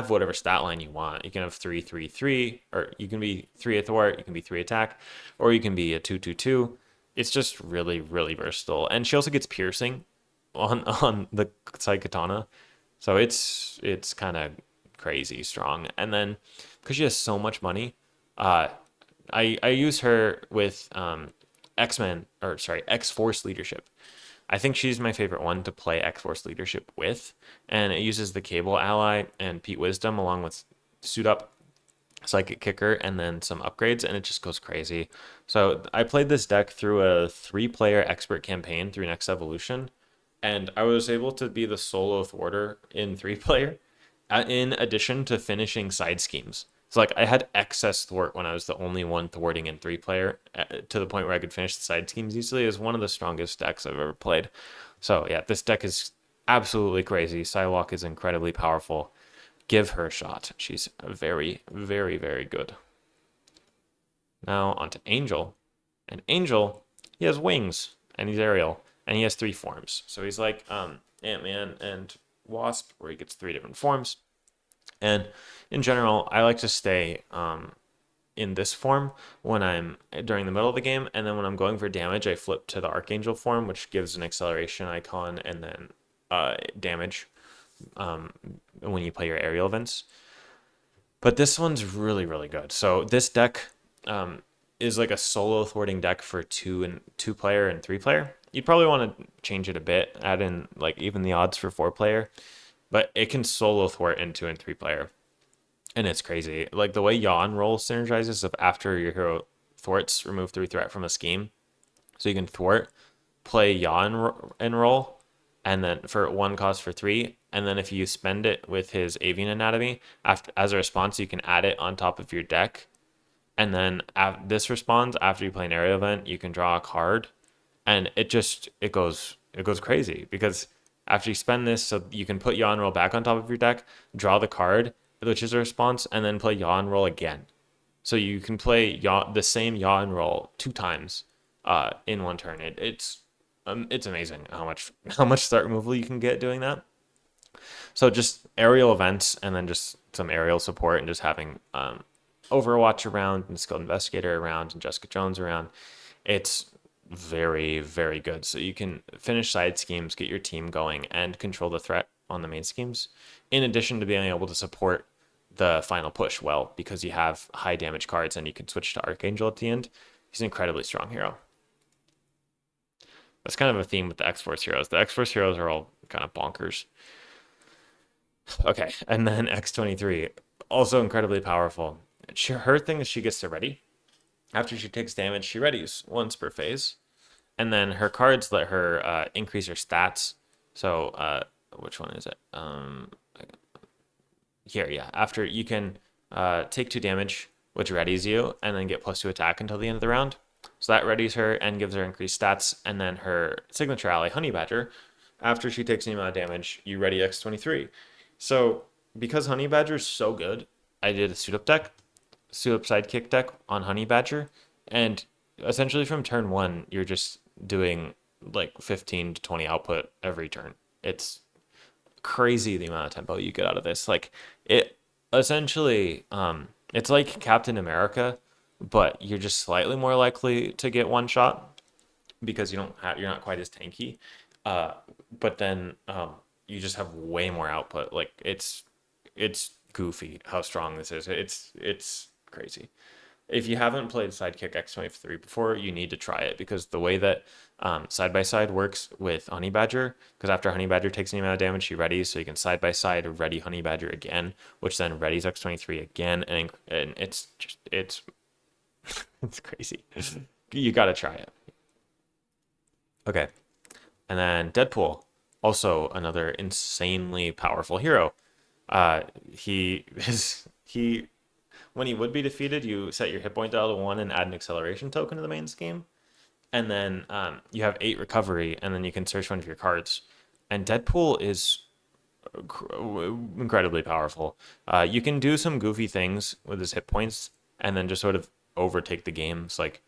whatever stat line you want. You can have 3, 3, 3, or you can be 3 thwart, you can be 3 attack, or you can be a 2, 2, 2. It's just really, really versatile. And she also gets piercing on the Psy Katana. So it's kind of crazy strong. And then because she has so much money, I use her with X-Force Leadership. I think she's my favorite one to play X-Force Leadership with. And it uses the Cable ally and Pete Wisdom along with Suit Up, Psychic Kicker, and then some upgrades, and it just goes crazy. So I played this deck through a 3-player expert campaign through Next Evolution, and I was able to be the solo thwarter in 3-player, in addition to finishing side schemes. So like I had excess thwart when I was the only one thwarting in 3-player, to the point where I could finish the side schemes easily. Is one of the strongest decks I've ever played. So yeah, this deck is absolutely crazy. Psylocke is incredibly powerful. Give her a shot. She's very, very, very good. Now on to Angel. And Angel, he has wings, and he's aerial, and he has 3 forms. So he's like Ant-Man and Wasp, where he gets 3 different forms. And in general, I like to stay in this form when I'm during the middle of the game, and then when I'm going for damage, I flip to the Archangel form, which gives an acceleration icon and then damage when you play your aerial events. But this one's really, really good. So this deck is like a solo thwarting deck for two player and 3 player. You'd probably want to change it a bit, add in like even the odds for 4 player, but it can solo thwart in 2 and 3 player. And it's crazy. Like the way yaw and roll synergizes of after your hero thwarts, remove 3 threat from a scheme. So you can thwart, play yaw and roll, and then for 1 cost for 3. And then if you spend it with his avian anatomy, after as a response, you can add it on top of your deck. And then this responds after you play an area event, you can draw a card, and it goes crazy because after you spend this, so you can put yaw and roll back on top of your deck, draw the card, which is a response, and then play yaw and roll again. So you can play the same yaw and roll 2 times in 1 turn. It's amazing how much start removal you can get doing that. So just aerial events and then just some aerial support and just having Overwatch around and Skilled Investigator around and Jessica Jones around. It's very, very good. So you can finish side schemes, get your team going, and control the threat on the main schemes, in addition to being able to support the final push well, because you have high damage cards and you can switch to Archangel at the end. He's an incredibly strong hero. That's kind of a theme with the X-Force heroes. The X-Force heroes are all kind of bonkers. Okay, and then X-23, also incredibly powerful. Her thing is she gets to ready. After she takes damage, she readies once per phase. And then her cards let her increase her stats. So, which one is it? Here, yeah. After you can take 2 damage, which readies you, and then get +2 attack until the end of the round. So that readies her and gives her increased stats. And then her signature ally, Honey Badger, after she takes any amount of damage, you ready X-23. So because Honey Badger is so good, I did a suit up sidekick deck on Honey Badger, and essentially from turn 1, you're just doing like 15 to 20 output every turn. It's crazy the amount of tempo you get out of this. Like it essentially, it's like Captain America, but you're just slightly more likely to get one shot because you're not quite as tanky. But then you just have way more output. Like it's goofy how strong this is. It's crazy. If you haven't played Sidekick X-23 before, you need to try it, because the way that side by side works with Honey Badger, because after Honey Badger takes any amount of damage, she readies, so you can side by side ready Honey Badger again, which then readies X-23 again, and it's it's crazy. You gotta try it. Okay, and then Deadpool, also another insanely powerful hero. He when he would be defeated, you set your hit point dial to 1 and add an acceleration token to the main scheme. And then you have 8 recovery, and then you can search one of your cards. And Deadpool is incredibly powerful. You can do some goofy things with his hit points and then just sort of overtake the games. Like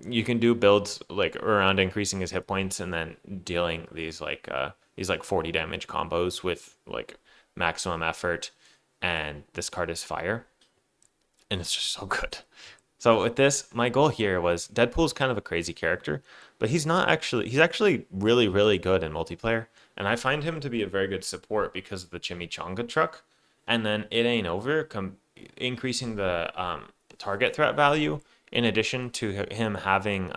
you can do builds like around increasing his hit points and then dealing these 40 damage combos with like maximum effort. And this card is fire. And it's just so good. So with this, my goal here was Deadpool's kind of a crazy character, but he's actually really, really good in multiplayer. And I find him to be a very good support because of the Chimichanga truck. And then it ain't over, increasing the target threat value, in addition to him having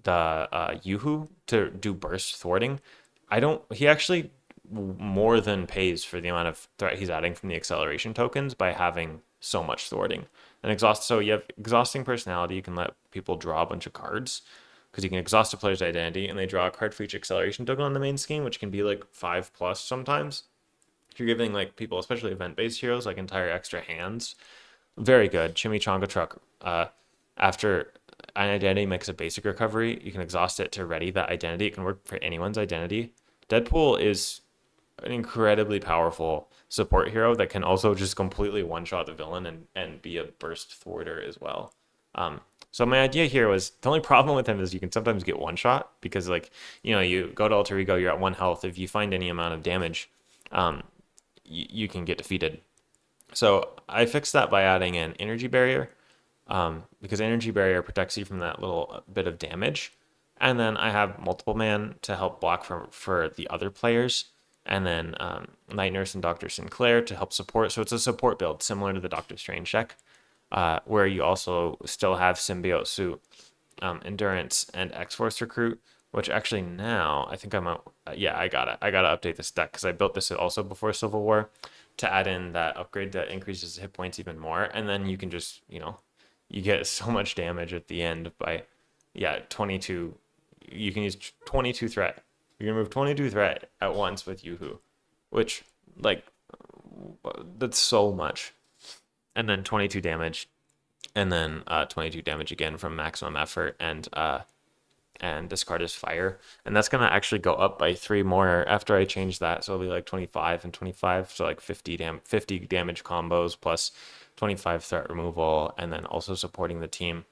the Yoo-Hoo to do burst thwarting. He actually more than pays for the amount of threat he's adding from the acceleration tokens by having so much thwarting. And so you have exhausting personality. You can let people draw a bunch of cards because you can exhaust a player's identity and they draw a card for each acceleration token on the main scheme, which can be like 5+ sometimes. If you're giving like people, especially event-based heroes, like entire extra hands, very good. Chimichanga truck. After an identity makes a basic recovery, you can exhaust it to ready that identity. It can work for anyone's identity. Deadpool is an incredibly powerful support hero that can also just completely one-shot the villain and be a burst thwarter as well. So my idea here was, the only problem with him is you can sometimes get one shot because, like, you go to Alter Ego, you're at 1 health. If you find any amount of damage, you can get defeated. So I fixed that by adding an energy barrier because energy barrier protects you from that little bit of damage. And then I have multiple man to help block for the other players, and then Night Nurse and Doctor Sinclair to help support. So it's a support build similar to the Doctor Strange deck, where you also still have symbiote suit, endurance, and X-Force recruit. Which actually now I think yeah, I gotta update this deck because I built this also before Civil War to add in that upgrade that increases hit points even more, and then you can just you get so much damage at the end by, yeah, 22. You can use 22 threat. You can move 22 threat at once with Yoo-Hoo, which, like, that's so much. And then 22 damage, and then 22 damage again from maximum effort, and discard his fire. And that's gonna actually go up by 3 more after I change that. So it'll be like 25 and 25, so like 50 damage combos plus 25 threat removal, and then also supporting the team.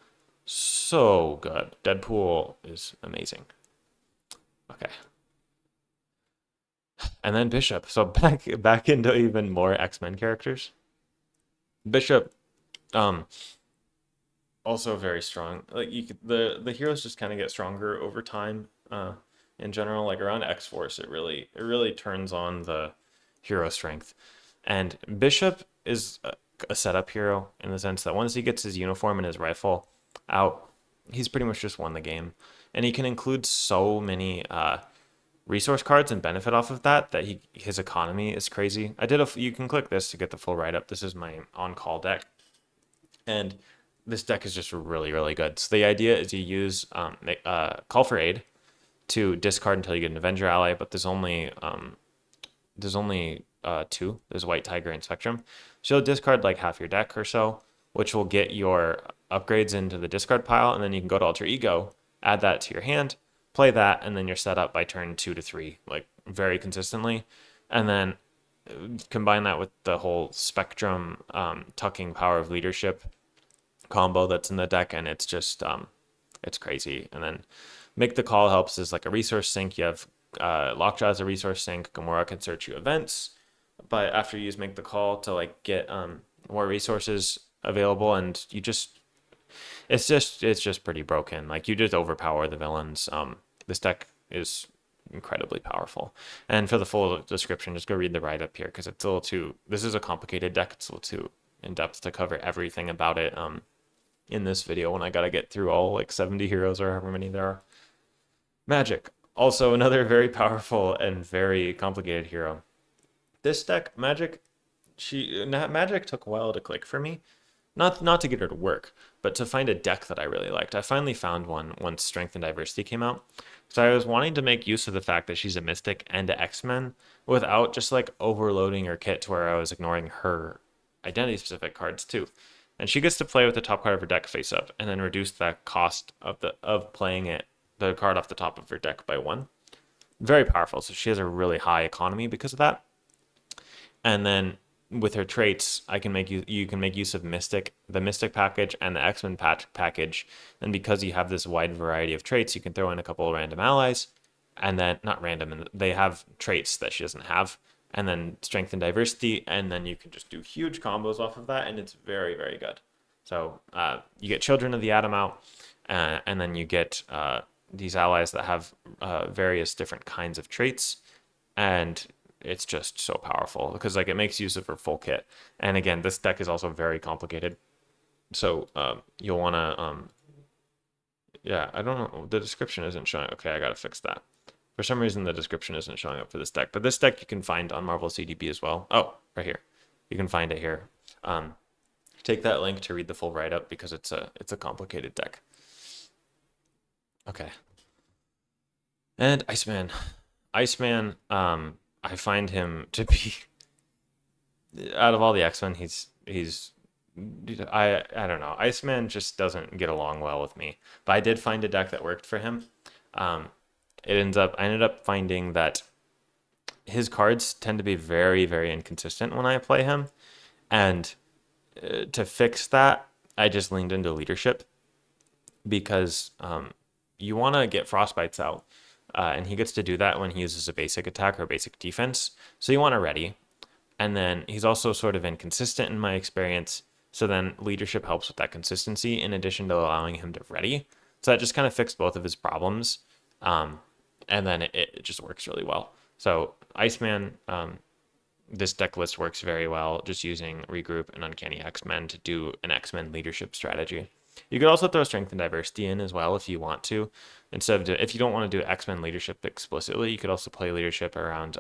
So good. Deadpool is amazing. Okay. And then Bishop. So back into even more X-Men characters. Bishop, um, also very strong. Like the heroes just kind of get stronger over time. In general, like around X Force, it really turns on the hero strength. And Bishop is a setup hero in the sense that once he gets his uniform and his rifle out, he's pretty much just won the game. And he can include so many resource cards and benefit off of that his economy is crazy. You can click this to get the full write up. This is my on call deck, and this deck is just really really good. So the idea is you use call for aid to discard until you get an Avenger ally, but there's only two. There's White Tiger and Spectrum. So you'll discard like half your deck or so, which will get your upgrades into the discard pile, and then you can go to Alter Ego, add that to your hand, play that, and then you're set up by turn 2 to 3, like very consistently. And then combine that with the whole Spectrum tucking power of leadership combo that's in the deck, and it's just it's crazy. And then Make the Call helps is like a resource sink. You have Lockjaw as a resource sink. Gamora can search you events, but after you use Make the Call to like get more resources available, and it's just pretty broken. Like you just overpower the villains. This deck is incredibly powerful. And for the full description, just go read the write up here because it's a little too. This is a complicated deck. It's a little too in depth to cover everything about it in this video when I gotta get through all like 70 heroes or however many there are. Magik, also another very powerful and very complicated hero. This deck, Magik took a while to click for me. Not to get her to work, but to find a deck that I really liked. I finally found one once Strength and Diversity came out. So I was wanting to make use of the fact that she's a Mystic and a X-Men without just like overloading her kit to where I was ignoring her identity specific cards too. And she gets to play with the top card of her deck face up and then reduce the cost of playing the card off the top of her deck by 1. Very powerful. So she has a really high economy because of that. And then with her traits, you can make use of the Mystic package and the X-Men package. And because you have this wide variety of traits, you can throw in a couple of random allies, and then not random, they have traits that she doesn't have, and then Strength and Diversity, and then you can just do huge combos off of that, and it's very very good. So you get Children of the Atom out, and then you get these allies that have various different kinds of traits, and it's just so powerful because like it makes use of her full kit. And again, this deck is also very complicated, so you'll want to yeah, I don't know, the description isn't showing. Okay, I gotta fix that. For some reason the description isn't showing up for this deck, but this deck you can find on Marvel CDB as well. Oh, right here, you can find it here. Take that link to read the full write-up because it's a complicated deck. Okay, and Iceman, I find him to be, out of all the X-Men, I don't know. Iceman just doesn't get along well with me. But I did find a deck that worked for him. I ended up finding that his cards tend to be very, very inconsistent when I play him. And to fix that, I just leaned into leadership because you want to get Frostbites out. And he gets to do that when he uses a basic attack or basic defense. So you want to ready. And then he's also sort of inconsistent in my experience. So then leadership helps with that consistency in addition to allowing him to ready. So that just kind of fixed both of his problems. And then it just works really well. So Iceman, this deck list works very well just using Regroup and Uncanny X-Men to do an X-Men leadership strategy. You could also throw Strength and Diversity in as well if you want to. If you don't want to do X-Men leadership explicitly, you could also play leadership around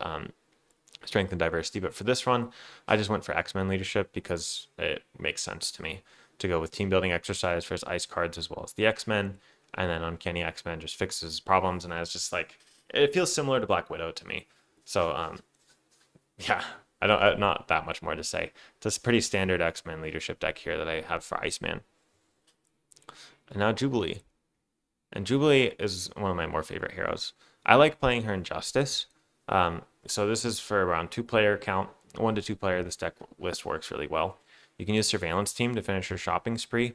Strength and Diversity. But for this run, I just went for X-Men leadership because it makes sense to me to go with team building exercise for his ice cards as well as the X-Men. And then Uncanny X-Men just fixes problems, and I was just like, it feels similar to Black Widow to me. So yeah, I don't not that much more to say. It's a pretty standard X-Men leadership deck here that I have for Iceman. And now Jubilee. And Jubilee is one of my more favorite heroes. I like playing her in Justice. So this is for around 2-player count. 1 to 2 player, this deck list works really well. You can use Surveillance Team to finish her shopping spree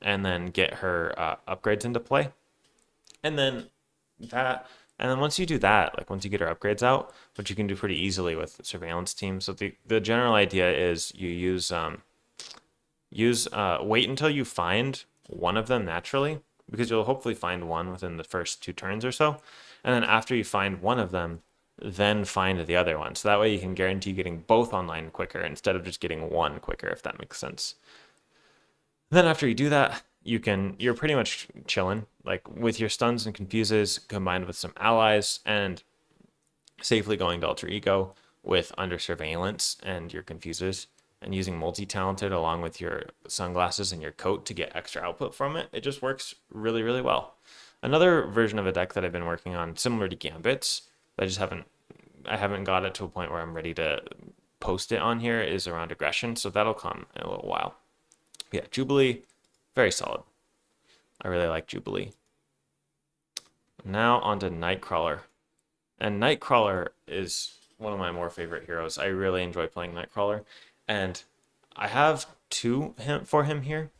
and then get her upgrades into play. And then once you do that, like once you get her upgrades out, which you can do pretty easily with Surveillance Team. So the general idea is you wait until you find one of them naturally, because you'll hopefully find one within the first 2 turns or so. And then after you find one of them, then find the other one. So that way you can guarantee getting both online quicker instead of just getting one quicker, if that makes sense. Then after you do that, you're pretty much chilling, like with your stuns and confuses combined with some allies and safely going to alter ego with under surveillance and your confuses and using multi-talented along with your sunglasses and your coat to get extra output from it. It just works really, really well. Another version of a deck that I've been working on, similar to Gambit's, I haven't got it to a point where I'm ready to post it on here, is around aggression. So that'll come in a little while. Yeah, Jubilee, very solid. I really like Jubilee. Now on to Nightcrawler. And Nightcrawler is one of my more favorite heroes. I really enjoy playing Nightcrawler. And I have 2 for him here.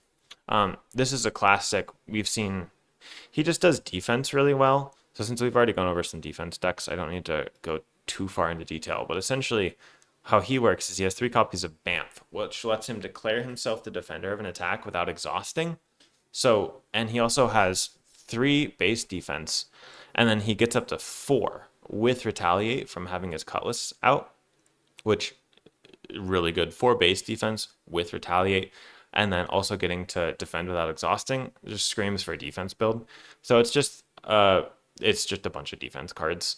This is a classic. He just does defense really well. So since we've already gone over some defense decks, I don't need to go too far into detail. But essentially, how he works is he has 3 copies of Bamf, which lets him declare himself the defender of an attack without exhausting. And he also has 3 base defense, and then he gets up to 4 with retaliate from having his cutlass out, which really good. 4 base defense with retaliate, and then also getting to defend without exhausting just screams for a defense build. So it's just a bunch of defense cards.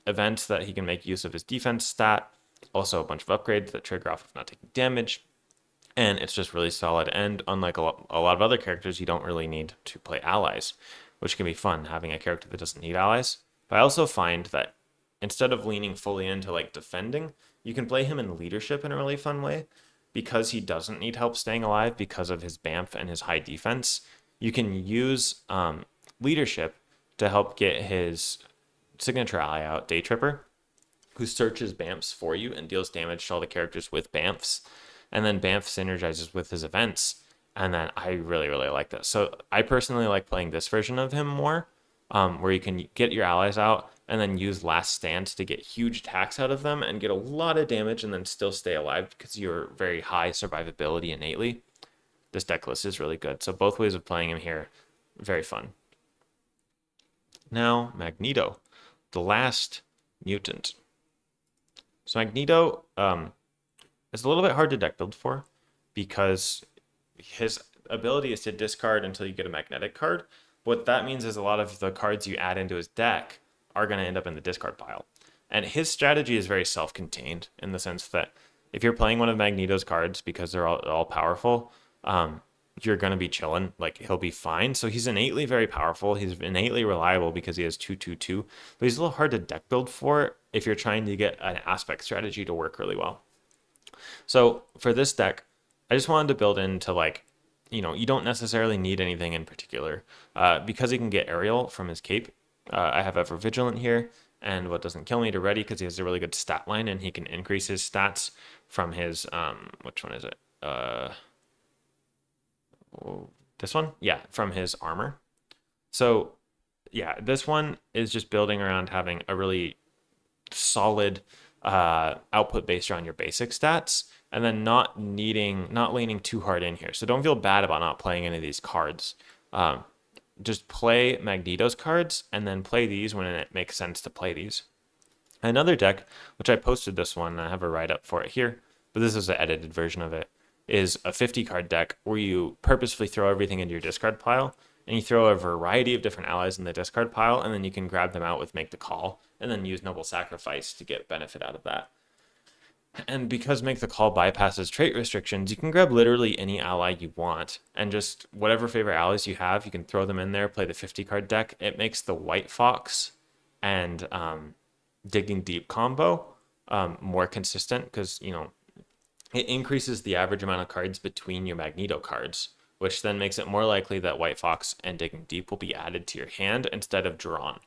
Events that he can make use of his defense stat, also a bunch of upgrades that trigger off of not taking damage, and it's just really solid. And unlike a lot of other characters, you don't really need to play allies, which can be fun, having a character that doesn't need allies. But I also find that instead of leaning fully into like defending, you can play him in leadership in a really fun way, because he doesn't need help staying alive because of his Bamf and his high defense. You can use leadership to help get his signature ally out, Day Tripper, who searches Bamfs for you and deals damage to all the characters with Bamfs. And then Bamf synergizes with his events. And then I really, really like this. So I personally like playing this version of him more, where you can get your allies out and then use Last Stand to get huge attacks out of them and get a lot of damage and then still stay alive because you're very high survivability innately. This deck list is really good. So both ways of playing him here, very fun. Now, Magneto, the last mutant. So Magneto is a little bit hard to deck build for because his ability is to discard until you get a magnetic card. What that means is a lot of the cards you add into his deck are going to end up in the discard pile. And his strategy is very self-contained in the sense that if you're playing one of Magneto's cards because they're all powerful, you're going to be chilling. Like, he'll be fine. So he's innately very powerful. He's innately reliable because he has 2/2/2. But he's a little hard to deck build for if you're trying to get an aspect strategy to work really well. So for this deck, I just wanted to build into you don't necessarily need anything in particular. Because he can get aerial from his cape, I have Ever Vigilant here, and what doesn't kill me to ready because he has a really good stat line and he can increase his stats from his, which one is it? This one? Yeah, from his armor. So yeah, this one is just building around having a really solid output based around your basic stats and then not leaning too hard in here. So don't feel bad about not playing any of these cards. Just play Magneto's cards and then play these when it makes sense to play these. Another deck, which I posted this one, I have a write-up for it here, but this is an edited version of it, is a 50 card deck where you purposefully throw everything into your discard pile, and you throw a variety of different allies in the discard pile, and then you can grab them out with Make the Call, and then use Noble Sacrifice to get benefit out of that. And because Make the Call bypasses trait restrictions, you can grab literally any ally you want, and just whatever favorite allies you have, you can throw them in there, play the 50 card deck. It makes the White Fox and Digging Deep combo more consistent, because, you know, it increases the average amount of cards between your Magneto cards, which then makes it more likely that White Fox and Digging Deep will be added to your hand instead of drawn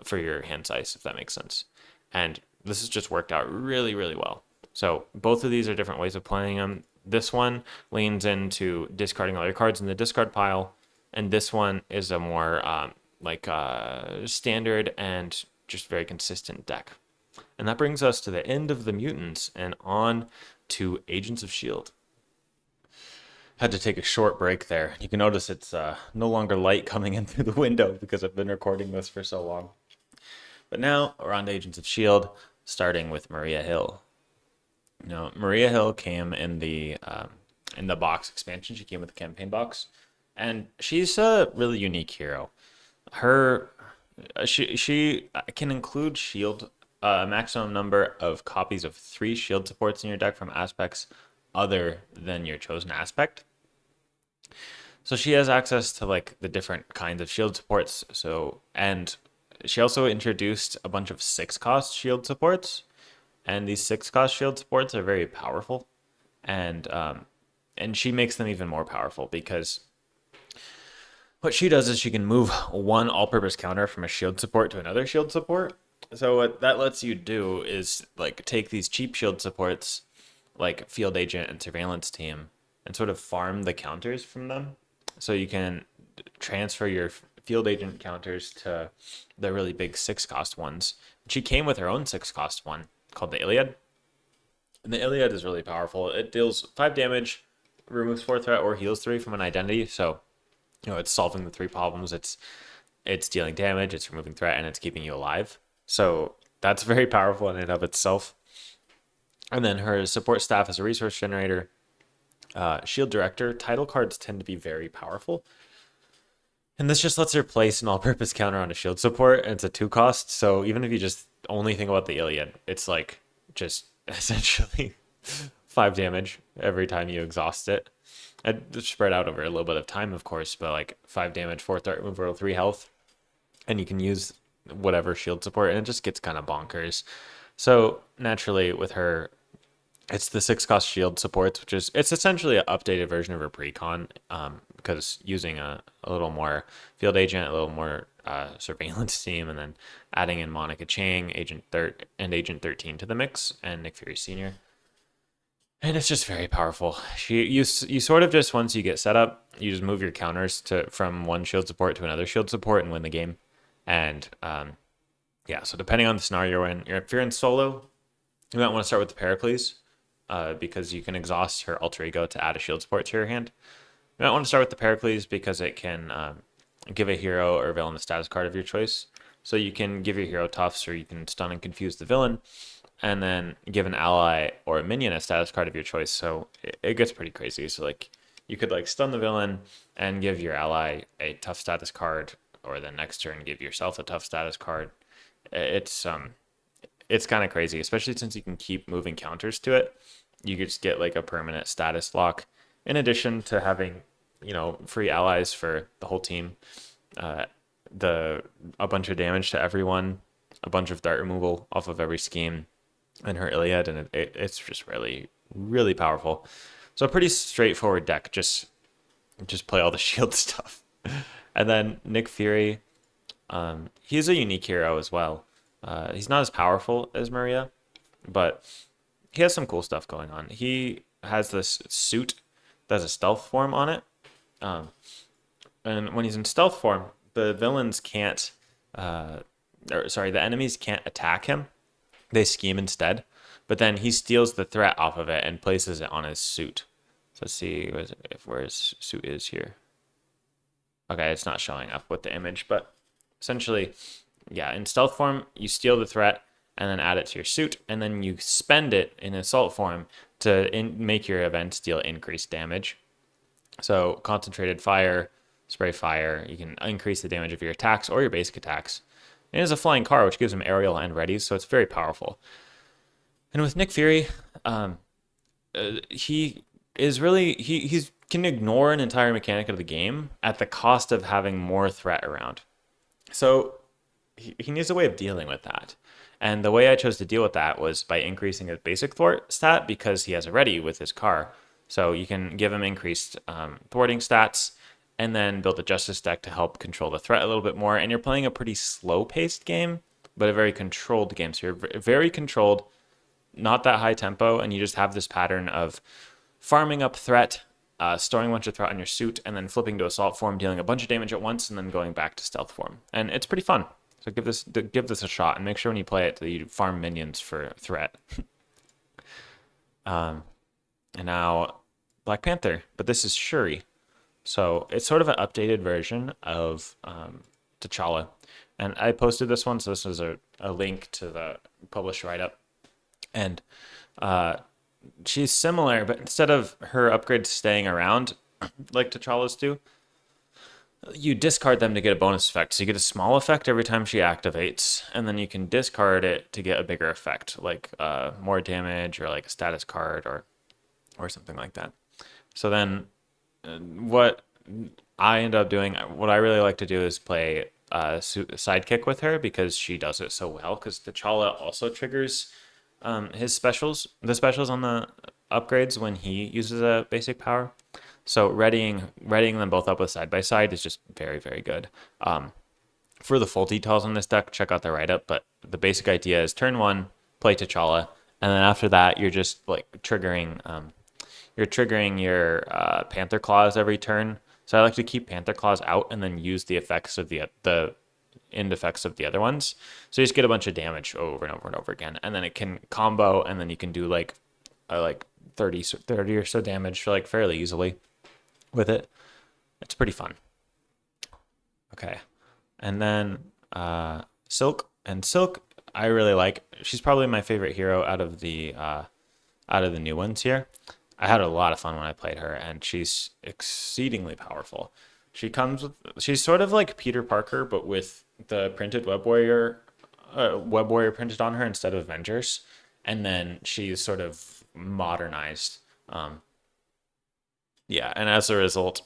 for your hand size, if that makes sense. And this has just worked out really, really well. So both of these are different ways of playing them. This one leans into discarding all your cards in the discard pile, and this one is a more standard and just very consistent deck. And that brings us to the end of the mutants and on to Agents of S.H.I.E.L.D. Had to take a short break there. You can notice it's no longer light coming in through the window because I've been recording this for so long. But now we're on to Agents of S.H.I.E.L.D., starting with Maria Hill. Now, Maria Hill came in the box expansion. She came with the campaign box, and she's a really unique hero. She can include shield, a maximum number of copies of 3 shield supports in your deck from aspects other than your chosen aspect. So she has access to like the different kinds of shield supports. And she also introduced a bunch of 6-cost shield supports. And these 6-cost shield supports are very powerful, and she makes them even more powerful because what she does is she can move one all-purpose counter from a shield support to another shield support. So what that lets you do is like take these cheap shield supports, like Field Agent and Surveillance Team, and sort of farm the counters from them. So you can transfer your Field Agent counters to the really big 6-cost ones. She came with her own 6-cost one called the Iliad. And the Iliad is really powerful. It deals 5 damage, removes 4 threat, or heals 3 from an identity. So, you know, it's solving the 3 problems. It's dealing damage, it's removing threat, and it's keeping you alive. So that's very powerful in and of itself. And then her support staff is a resource generator. Shield Director. Title cards tend to be very powerful. And this just lets her place an all-purpose counter on a shield support, and it's a 2-cost. So even if you just only think about the Iliad, it's like just essentially 5 damage every time you exhaust it. It's spread out over a little bit of time, of course, but like 5 damage, 4 threat removal, 3 health, and you can use whatever shield support, and it just gets kind of bonkers. So naturally, with her, it's the 6-cost shield supports, it's essentially an updated version of her precon, because using a little more Field Agent, a little more Surveillance Team, and then adding in Monica Chang, Agent 13 to the mix, and Nick Fury Sr. And it's just very powerful. You sort of just, once you get set up, you just move your counters from one shield support to another shield support and win the game. And so depending on the scenario you're in, if you're in solo, you might want to start with the Pericles, because you can exhaust her alter ego to add a shield support to your hand. You might want to start with the Pericles because it can give a hero or villain a status card of your choice. So you can give your hero Tufts, or you can stun and confuse the villain, and then give an ally or a minion a status card of your choice. So it gets pretty crazy. So like you could like stun the villain and give your ally a tough status card, or the next turn give yourself a tough status card. It's kind of crazy, especially since you can keep moving counters to it. You could just get like a permanent status lock, in addition to having, free allies for the whole team, a bunch of damage to everyone, a bunch of dart removal off of every scheme, and her Iliad, and it's just really, really powerful. So a pretty straightforward deck. Just play all the shield stuff. And then Nick Fury, he's a unique hero as well. He's not as powerful as Maria, but he has some cool stuff going on. He has this suit that has a stealth form on it. And when he's in stealth form, the enemies can't attack him. They scheme instead. but then he steals the threat off of it and places it on his suit. So let's see where his suit is here. Okay, it's not showing up with the image, but essentially, yeah, in stealth form, you steal the threat and then add it to your suit, and then you spend it in assault form to make your events deal increased damage. So concentrated fire, spray fire, you can increase the damage of your attacks or your basic attacks. It is a flying car, which gives him aerial and ready, so it's very powerful. And with Nick Fury, he is really he can ignore an entire mechanic of the game at the cost of having more threat around. So he needs a way of dealing with that. And the way I chose to deal with that was by increasing his basic thwart stat because he has a ready with his car. So you can give him increased thwarting stats and then build a justice deck to help control the threat a little bit more. And you're playing a pretty slow-paced game, but a very controlled game. So you're very controlled, not that high tempo, and you just have this pattern of farming up threat, storing a bunch of threat on your suit, and then flipping to assault form, dealing a bunch of damage at once, and then going back to stealth form. And it's pretty fun. So give this a shot, and make sure when you play it that you farm minions for threat. And now Black Panther, but this is Shuri. So it's sort of an updated version of T'Challa. And I posted this one, so this was a link to the published write-up. And she's similar, but instead of her upgrades staying around like T'Challa's do, you discard them to get a bonus effect. So you get a small effect every time she activates, and then you can discard it to get a bigger effect, like more damage or like a status card or something like that. So then what I end up doing, what I really like to do is play sidekick with her because she does it so well, because T'Challa also triggers his specials, the specials on the upgrades when he uses a basic power. So readying them both up with side by side is just very, very good. For the full details on this deck, check out the write-up, but the basic idea is turn 1, play T'Challa, and then after that, you're just like triggering your Panther Claws every turn. So I like to keep Panther Claws out and then use the effects of the end effects of the other ones. So you just get a bunch of damage over and over and over again, and then it can combo, and then you can do like 30 or so damage like fairly easily with it. It's pretty fun. Okay, and then Silk I really like. She's probably my favorite hero out of the new ones here. I had a lot of fun when I played her, and she's exceedingly powerful. She's sort of like Peter Parker, but with the printed Web Warrior printed on her instead of Avengers, and then she's sort of modernized. Yeah, and as a result,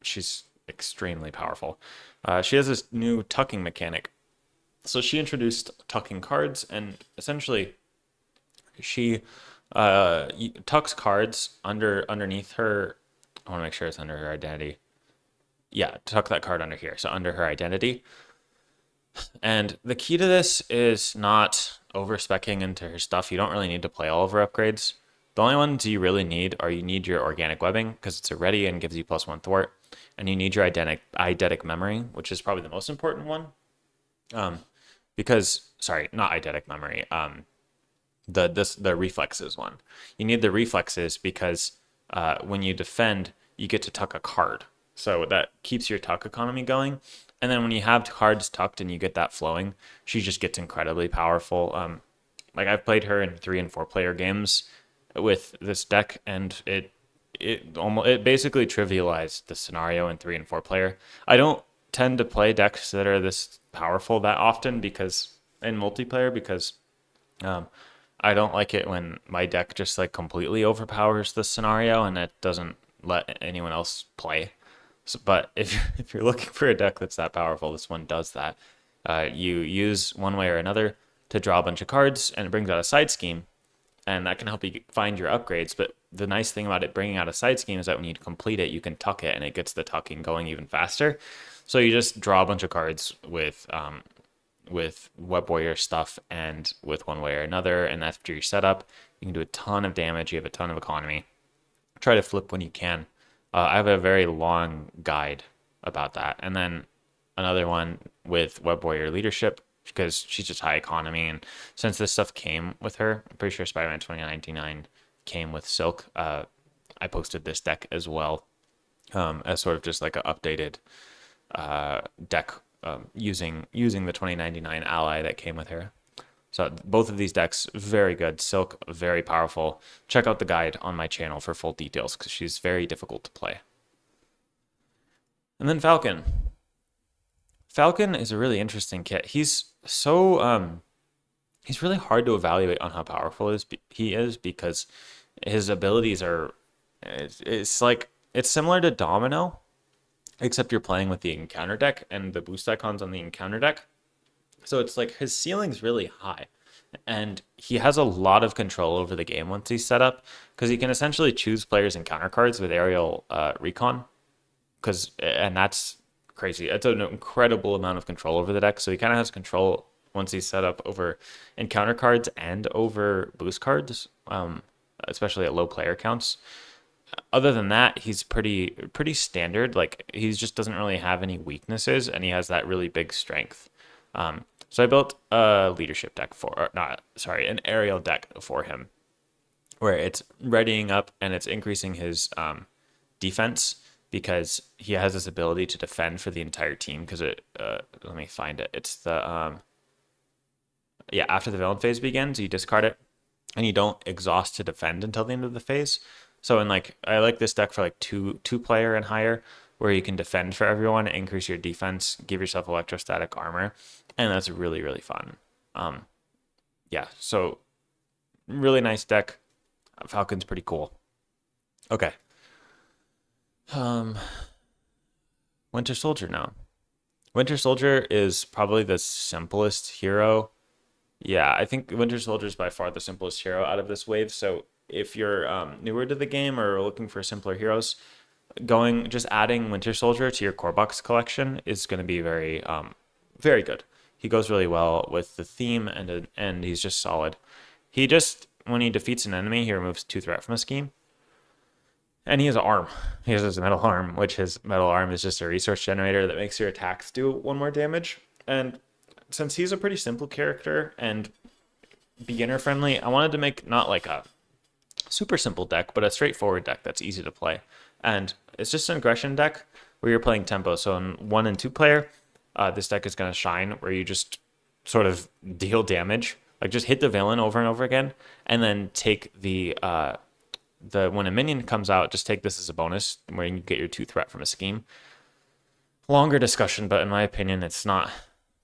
she's extremely powerful. She has this new tucking mechanic. So she introduced tucking cards, and essentially, she tucks cards underneath her. I want to make sure it's under her identity. Yeah, tuck that card under here. So under her identity. And the key to this is not over-speccing into her stuff. You don't really need to play all of her upgrades. The only ones you really need are you need your organic webbing because it's a ready and gives you +1 thwart. And you need your eidetic memory, which is probably the most important one. Sorry, not eidetic memory. The reflexes one. You need the reflexes because when you defend, you get to tuck a card. So that keeps your tuck economy going. And then when you have cards tucked and you get that flowing, she just gets incredibly powerful. Like I've played her in 3 and 4 player games with this deck, and it basically trivialized the scenario in 3 and 4 player. I don't tend to play decks that are this powerful that often because in multiplayer because I don't like it when my deck just like completely overpowers the scenario and it doesn't let anyone else play. So, but if you're looking for a deck that's that powerful, this one does that. You use one way or another to draw a bunch of cards, and it brings out a side scheme, and that can help you find your upgrades. But the nice thing about it bringing out a side scheme is that when you complete it, you can tuck it, and it gets the tucking going even faster. So you just draw a bunch of cards with Web Warrior stuff and with one way or another, and after your setup, you can do a ton of damage. You have a ton of economy. Try to flip when you can. I have a very long guide about that. And then another one with Web Warrior leadership. because she's just high economy. And since this stuff came with her, I'm pretty sure Spider-Man 2099 came with Silk. I posted this deck as well, as sort of just like an updated deck, using the 2099 ally that came with her. So both of these decks, very good. Silk, very powerful. Check out the guide on my channel for full details because she's very difficult to play. And then Falcon. Falcon is a really interesting kit. He's he's really hard to evaluate on how powerful he is because his abilities are, it's similar to Domino, except you're playing with the encounter deck and the boost icons on the encounter deck. So it's like his ceiling's really high, and he has a lot of control over the game once he's set up because he can essentially choose players' encounter cards with aerial recon, and that's crazy. That's an incredible amount of control over the deck. So he kind of has control once he's set up over encounter cards and over boost cards, especially at low player counts. Other than that, he's pretty standard. Like he just doesn't really have any weaknesses, and he has that really big strength. So I built a leadership deck an aerial deck for him, where it's readying up and it's increasing his defense because he has this ability to defend for the entire team. Because let me find it. It's the after the villain phase begins, you discard it, and you don't exhaust to defend until the end of the phase. So I like this deck for like two player and higher, where you can defend for everyone, increase your defense, give yourself electrostatic armor, and that's really, really fun. So really nice deck. Falcon's pretty cool. Okay. Winter Soldier now. Winter Soldier is probably the simplest hero. Yeah, I think Winter Soldier is by far the simplest hero out of this wave. So if you're newer to the game or looking for simpler heroes, just adding Winter Soldier to your core box collection is going to be very, very good. He goes really well with the theme, and he's just solid. When he defeats an enemy, he removes 2 threat from a scheme. And he has an arm. He has his metal arm, which his metal arm is just a resource generator that makes your attacks do 1 more damage. And since he's a pretty simple character and beginner friendly, I wanted to make not like a super simple deck, but a straightforward deck that's easy to play. And it's just an aggression deck where you're playing tempo. So in 1 and 2 player, this deck is going to shine, where you just sort of deal damage, like just hit the villain over and over again, and then take when a minion comes out, just take this as a bonus, where you get your 2 threat from a scheme. Longer discussion, but in my opinion, it's not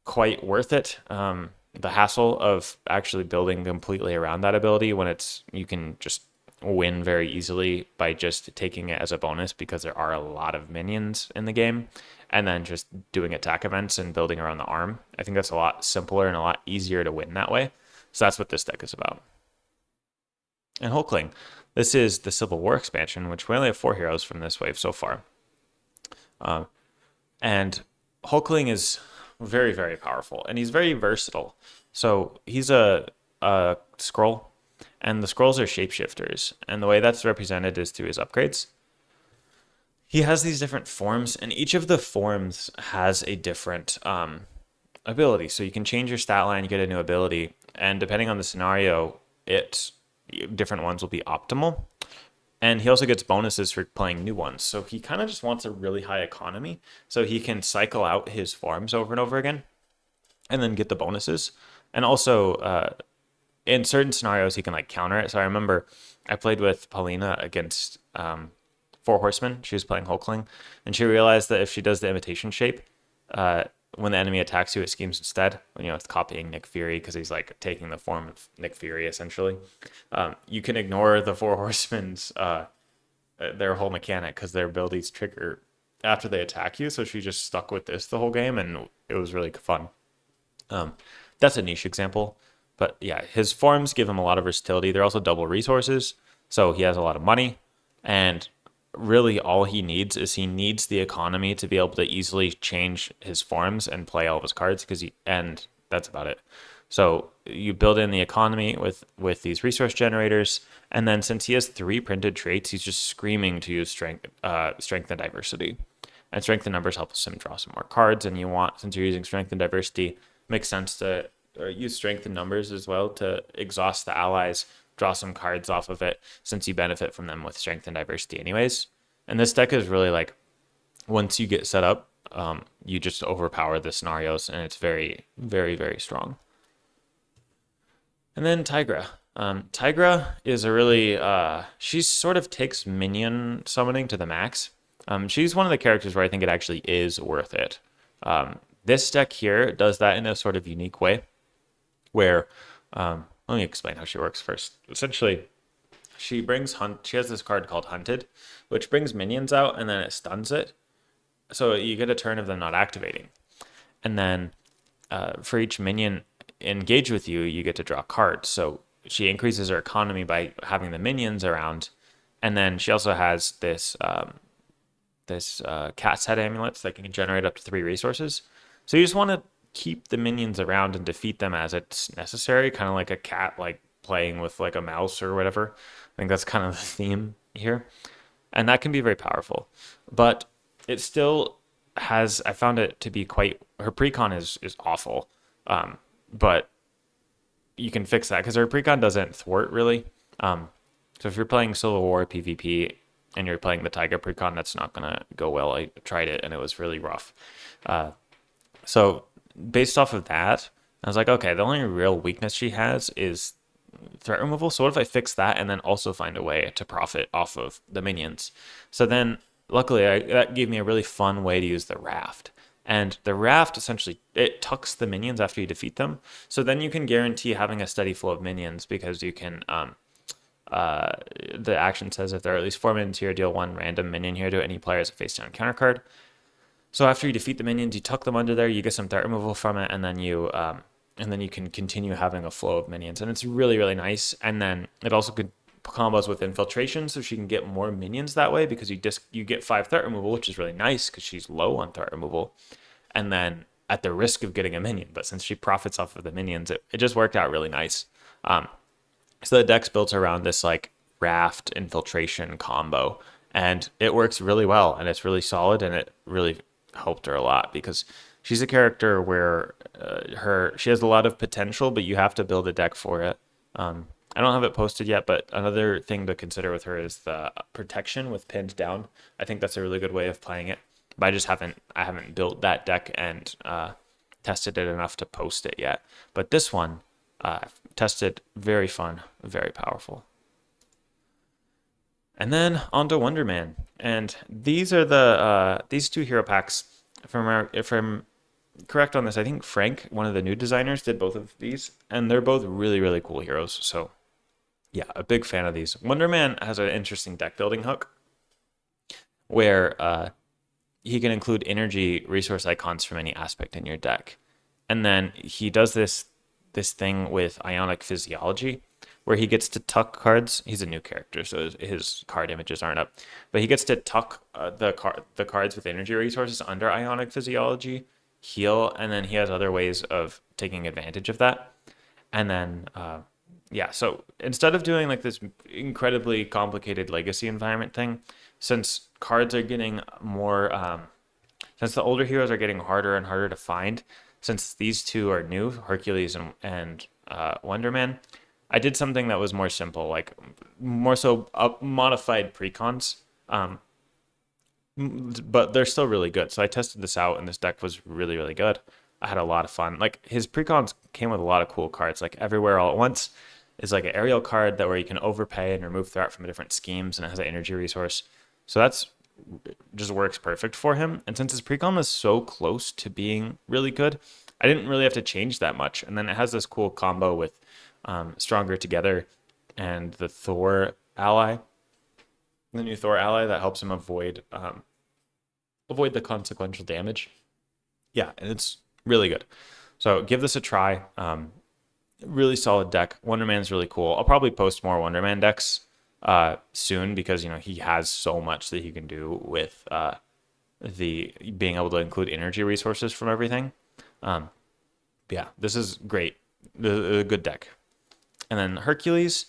quite worth it. The hassle of actually building completely around that ability when you can just win very easily by just taking it as a bonus, because there are a lot of minions in the game, and then just doing attack events and building around the arm. I think that's a lot simpler and a lot easier to win that way. So that's what this deck is about. And Hulkling. This is the Civil War expansion, which we only have 4 heroes from this wave so far. And Hulkling is very, very powerful, and he's very versatile. So he's a scroll, and the scrolls are shapeshifters, and the way that's represented is through his upgrades. He has these different forms, and each of the forms has a different ability. So you can change your stat line, you get a new ability, and depending on the scenario, different ones will be optimal. And he also gets bonuses for playing new ones. So he kind of just wants a really high economy, so he can cycle out his forms over and over again and then get the bonuses. And also in certain scenarios, he can counter it. So I remember I played with Paulina against 4 Horsemen. She was playing Hulkling, and she realized that if she does the imitation shape, when the enemy attacks you, it schemes instead. It's copying Nick Fury, because he's taking the form of Nick Fury, essentially. You can ignore the 4 Horsemen's their whole mechanic, because their abilities trigger after they attack you. So she just stuck with this the whole game, and it was really fun. That's a niche example, but yeah, his forms give him a lot of versatility. They're also double resources, so he has a lot of money, and really all he needs is the economy to be able to easily change his forms and play all of his cards, and that's about it. So you build in the economy with these resource generators, and then since he has 3 printed traits, he's just screaming to use strength and diversity. And strength and numbers helps him draw some more cards, and since you're using strength and diversity, makes sense to use strength in numbers as well to exhaust the allies, draw some cards off of it, since you benefit from them with strength and diversity anyways. And this deck is really like, once you get set up, you just overpower the scenarios, and it's very, very, very strong. And then Tigra. Tigra is a really, she sort of takes minion summoning to the max. She's one of the characters where I think it actually is worth it. This deck here does that in a sort of unique way where, let me explain how she works first. Essentially, she has this card called Hunted, which brings minions out and then it stuns it. So you get a turn of them not activating. And then for each minion engaged with you, you get to draw cards. So she increases her economy by having the minions around. And then she also has this cat's head amulets that can generate up to 3 resources. So you just want to keep the minions around and defeat them as it's necessary, kind of like a cat like playing with like a mouse or whatever. I think that's kind of the theme here. And that can be very powerful. But it still has, I found it to be quite, her precon is awful. But you can fix that because her precon doesn't thwart really. So if you're playing Civil War PvP and you're playing the Tiger precon, that's not going to go well. I tried it and it was really rough. So based off of that, I was like, okay, the only real weakness she has is threat removal. So what if I fix that and then also find a way to profit off of the minions? So then luckily that gave me a really fun way to use the raft. And the raft essentially, it tucks the minions after you defeat them. So then you can guarantee having a steady flow of minions because you can, the action says if there are at least 4 minions here, deal 1 random minion here to any player as a face down counter card. So after you defeat the minions, you tuck them under there, you get some threat removal from it, and then you can continue having a flow of minions. And it's really, really nice. And then it also could combos with infiltration, so she can get more minions that way because you get 5 threat removal, which is really nice because she's low on threat removal. And then at the risk of getting a minion, but since she profits off of the minions, it just worked out really nice. So the deck's built around this like raft infiltration combo, and it works really well, and it's really solid, and it really helped her a lot because she's a character where she has a lot of potential, but you have to build a deck for it. I don't have it posted yet, but another thing to consider with her is the protection with pinned down. I think that's a really good way of playing it, but I haven't built that deck and tested it enough to post it yet. But this one, tested, very fun, very powerful. And then on to Wonder Man. And these are these 2 hero packs. If I'm correct on this, I think Frank, one of the new designers, did both of these, and they're both really, really cool heroes. So yeah, a big fan of these. Wonder Man has an interesting deck building hook where he can include energy resource icons from any aspect in your deck. And then he does this thing with Ionic Physiology where he gets to tuck cards. He's a new character, so his card images aren't up. But he gets to tuck the cards with energy resources under Ionic Physiology, heal, and then he has other ways of taking advantage of that. And then, so instead of doing like this incredibly complicated legacy environment thing, since cards are getting more, since the older heroes are getting harder and harder to find, since these 2 are new, Hercules and Wonder Man, I did something that was more simple, like more so modified precons, but they're still really good. So I tested this out, and this deck was really, really good. I had a lot of fun. Like his precons came with a lot of cool cards, like Everywhere All at Once is like an aerial card that where you can overpay and remove threat from different schemes, and it has an energy resource. So that's just works perfect for him. And since his precon is so close to being really good, I didn't really have to change that much. And then it has this cool combo with Stronger Together and the Thor ally, the new Thor ally that helps him avoid the consequential damage. Yeah, and it's really good. So give this a try. Really solid deck. Wonder Man's really cool. I'll probably post more Wonder Man decks soon because he has so much that he can do with the being able to include energy resources from everything. Yeah, this is great. A good deck. And then Hercules,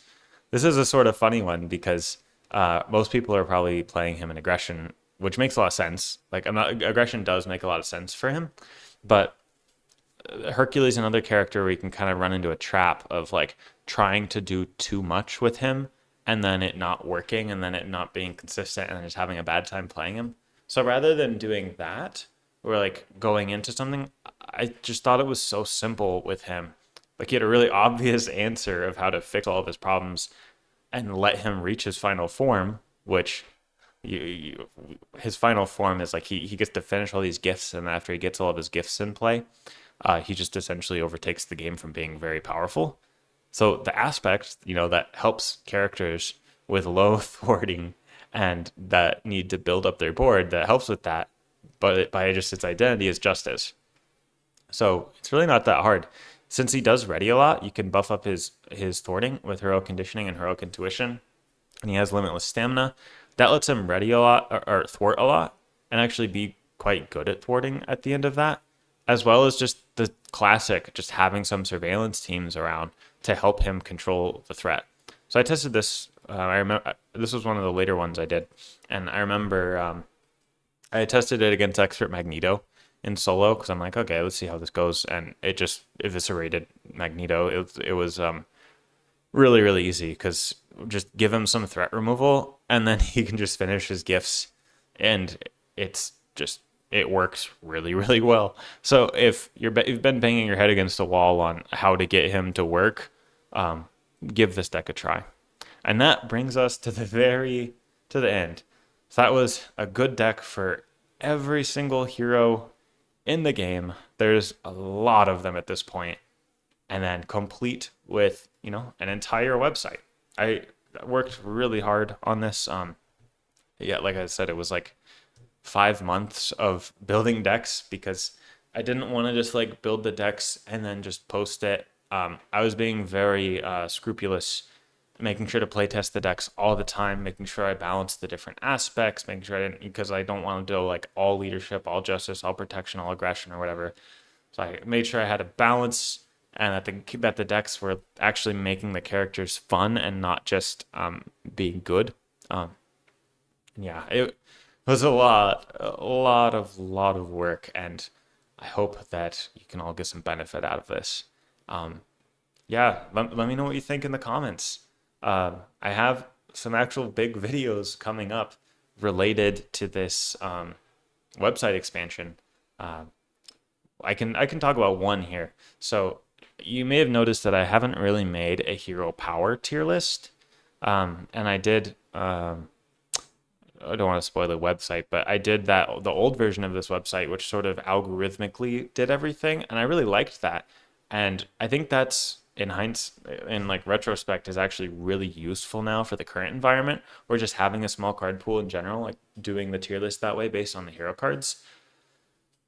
this is a sort of funny one because most people are probably playing him in aggression, which makes a lot of sense. Like aggression does make a lot of sense for him, but Hercules is another character where you can kind of run into a trap of like trying to do too much with him and then it not working and then it not being consistent and then just having a bad time playing him. So rather than doing that, or like going into something, I just thought it was so simple with him. Like he had a really obvious answer of how to fix all of his problems and let him reach his final form, which his final form is like he gets to finish all these gifts, and after he gets all of his gifts in play, he just essentially overtakes the game from being very powerful. So the aspect, that helps characters with low thwarting and that need to build up their board that helps with that, but by just its identity is justice. So it's really not that hard. Since he does ready a lot, you can buff up his thwarting with heroic conditioning and heroic intuition, and he has limitless stamina. That lets him ready a lot or thwart a lot and actually be quite good at thwarting at the end of that, as well as just the classic, just having some surveillance teams around to help him control the threat. So I tested this. I remember this was one of the later ones I did, and I remember I tested it against Expert Magneto in solo because I'm like, okay, let's see how this goes, and it just eviscerated Magneto. It was really really easy because just give him some threat removal and then he can just finish his gifts, and it works really really well. So if you've been banging your head against the wall on how to get him to work, give this deck a try. And that brings us to the end. So that was a good deck for every single hero in the game. There's a lot of them at this point, and then complete with an entire website. I worked really hard on this. Yeah, like I said, it was like 5 months of building decks because I didn't want to just like build the decks and then just post it. I was being very scrupulous, making sure to playtest the decks all the time, making sure I balanced the different aspects, making sure because I don't want to do like all leadership, all justice, all protection, all aggression, or whatever. So I made sure I had a balance and that the decks were actually making the characters fun and not just being good. Yeah, it was a lot of work, and I hope that you can all get some benefit out of this. Yeah, let me know what you think in the comments. I have some actual big videos coming up related to this website expansion. I can talk about one here. So you may have noticed that I haven't really made a hero power tier list, and I did. I don't want to spoil the website, but I did the old version of this website, which sort of algorithmically did everything, and I really liked that. And I think that's in like retrospect is actually really useful now for the current environment, or just having a small card pool in general, like doing the tier list that way based on the hero cards.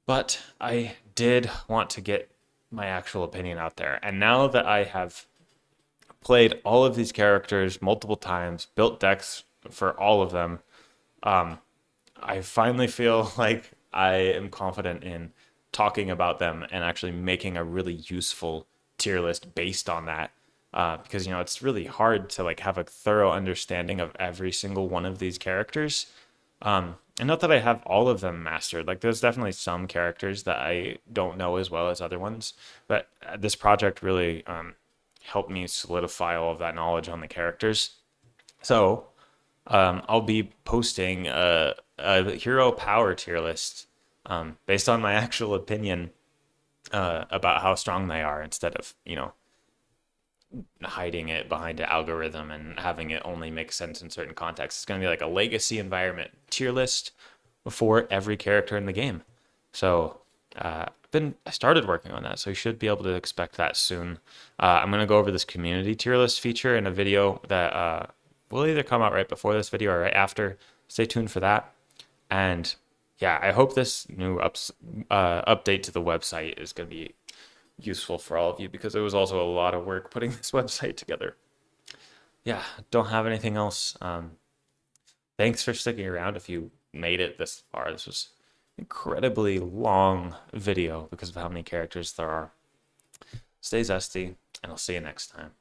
But I did want to get my actual opinion out there, and now that I have played all of these characters multiple times, built decks for all of them, I finally feel like I am confident in talking about them and actually making a really useful tier list based on that. Because it's really hard to like have a thorough understanding of every single one of these characters. And not that I have all of them mastered. Like there's definitely some characters that I don't know as well as other ones, but this project really helped me solidify all of that knowledge on the characters. So I'll be posting a hero power tier list based on my actual opinion about how strong they are, instead of hiding it behind an algorithm and having it only make sense in certain contexts. It's going to be like a legacy environment tier list for every character in the game. So I started working on that, so you should be able to expect that soon. I'm going to go over this community tier list feature in a video that will either come out right before this video or right after. Stay tuned for that. And yeah, I hope this new update to the website is going to be useful for all of you, because it was also a lot of work putting this website together. Yeah, don't have anything else. Thanks for sticking around if you made it this far. This was an incredibly long video because of how many characters there are. Stay zesty, and I'll see you next time.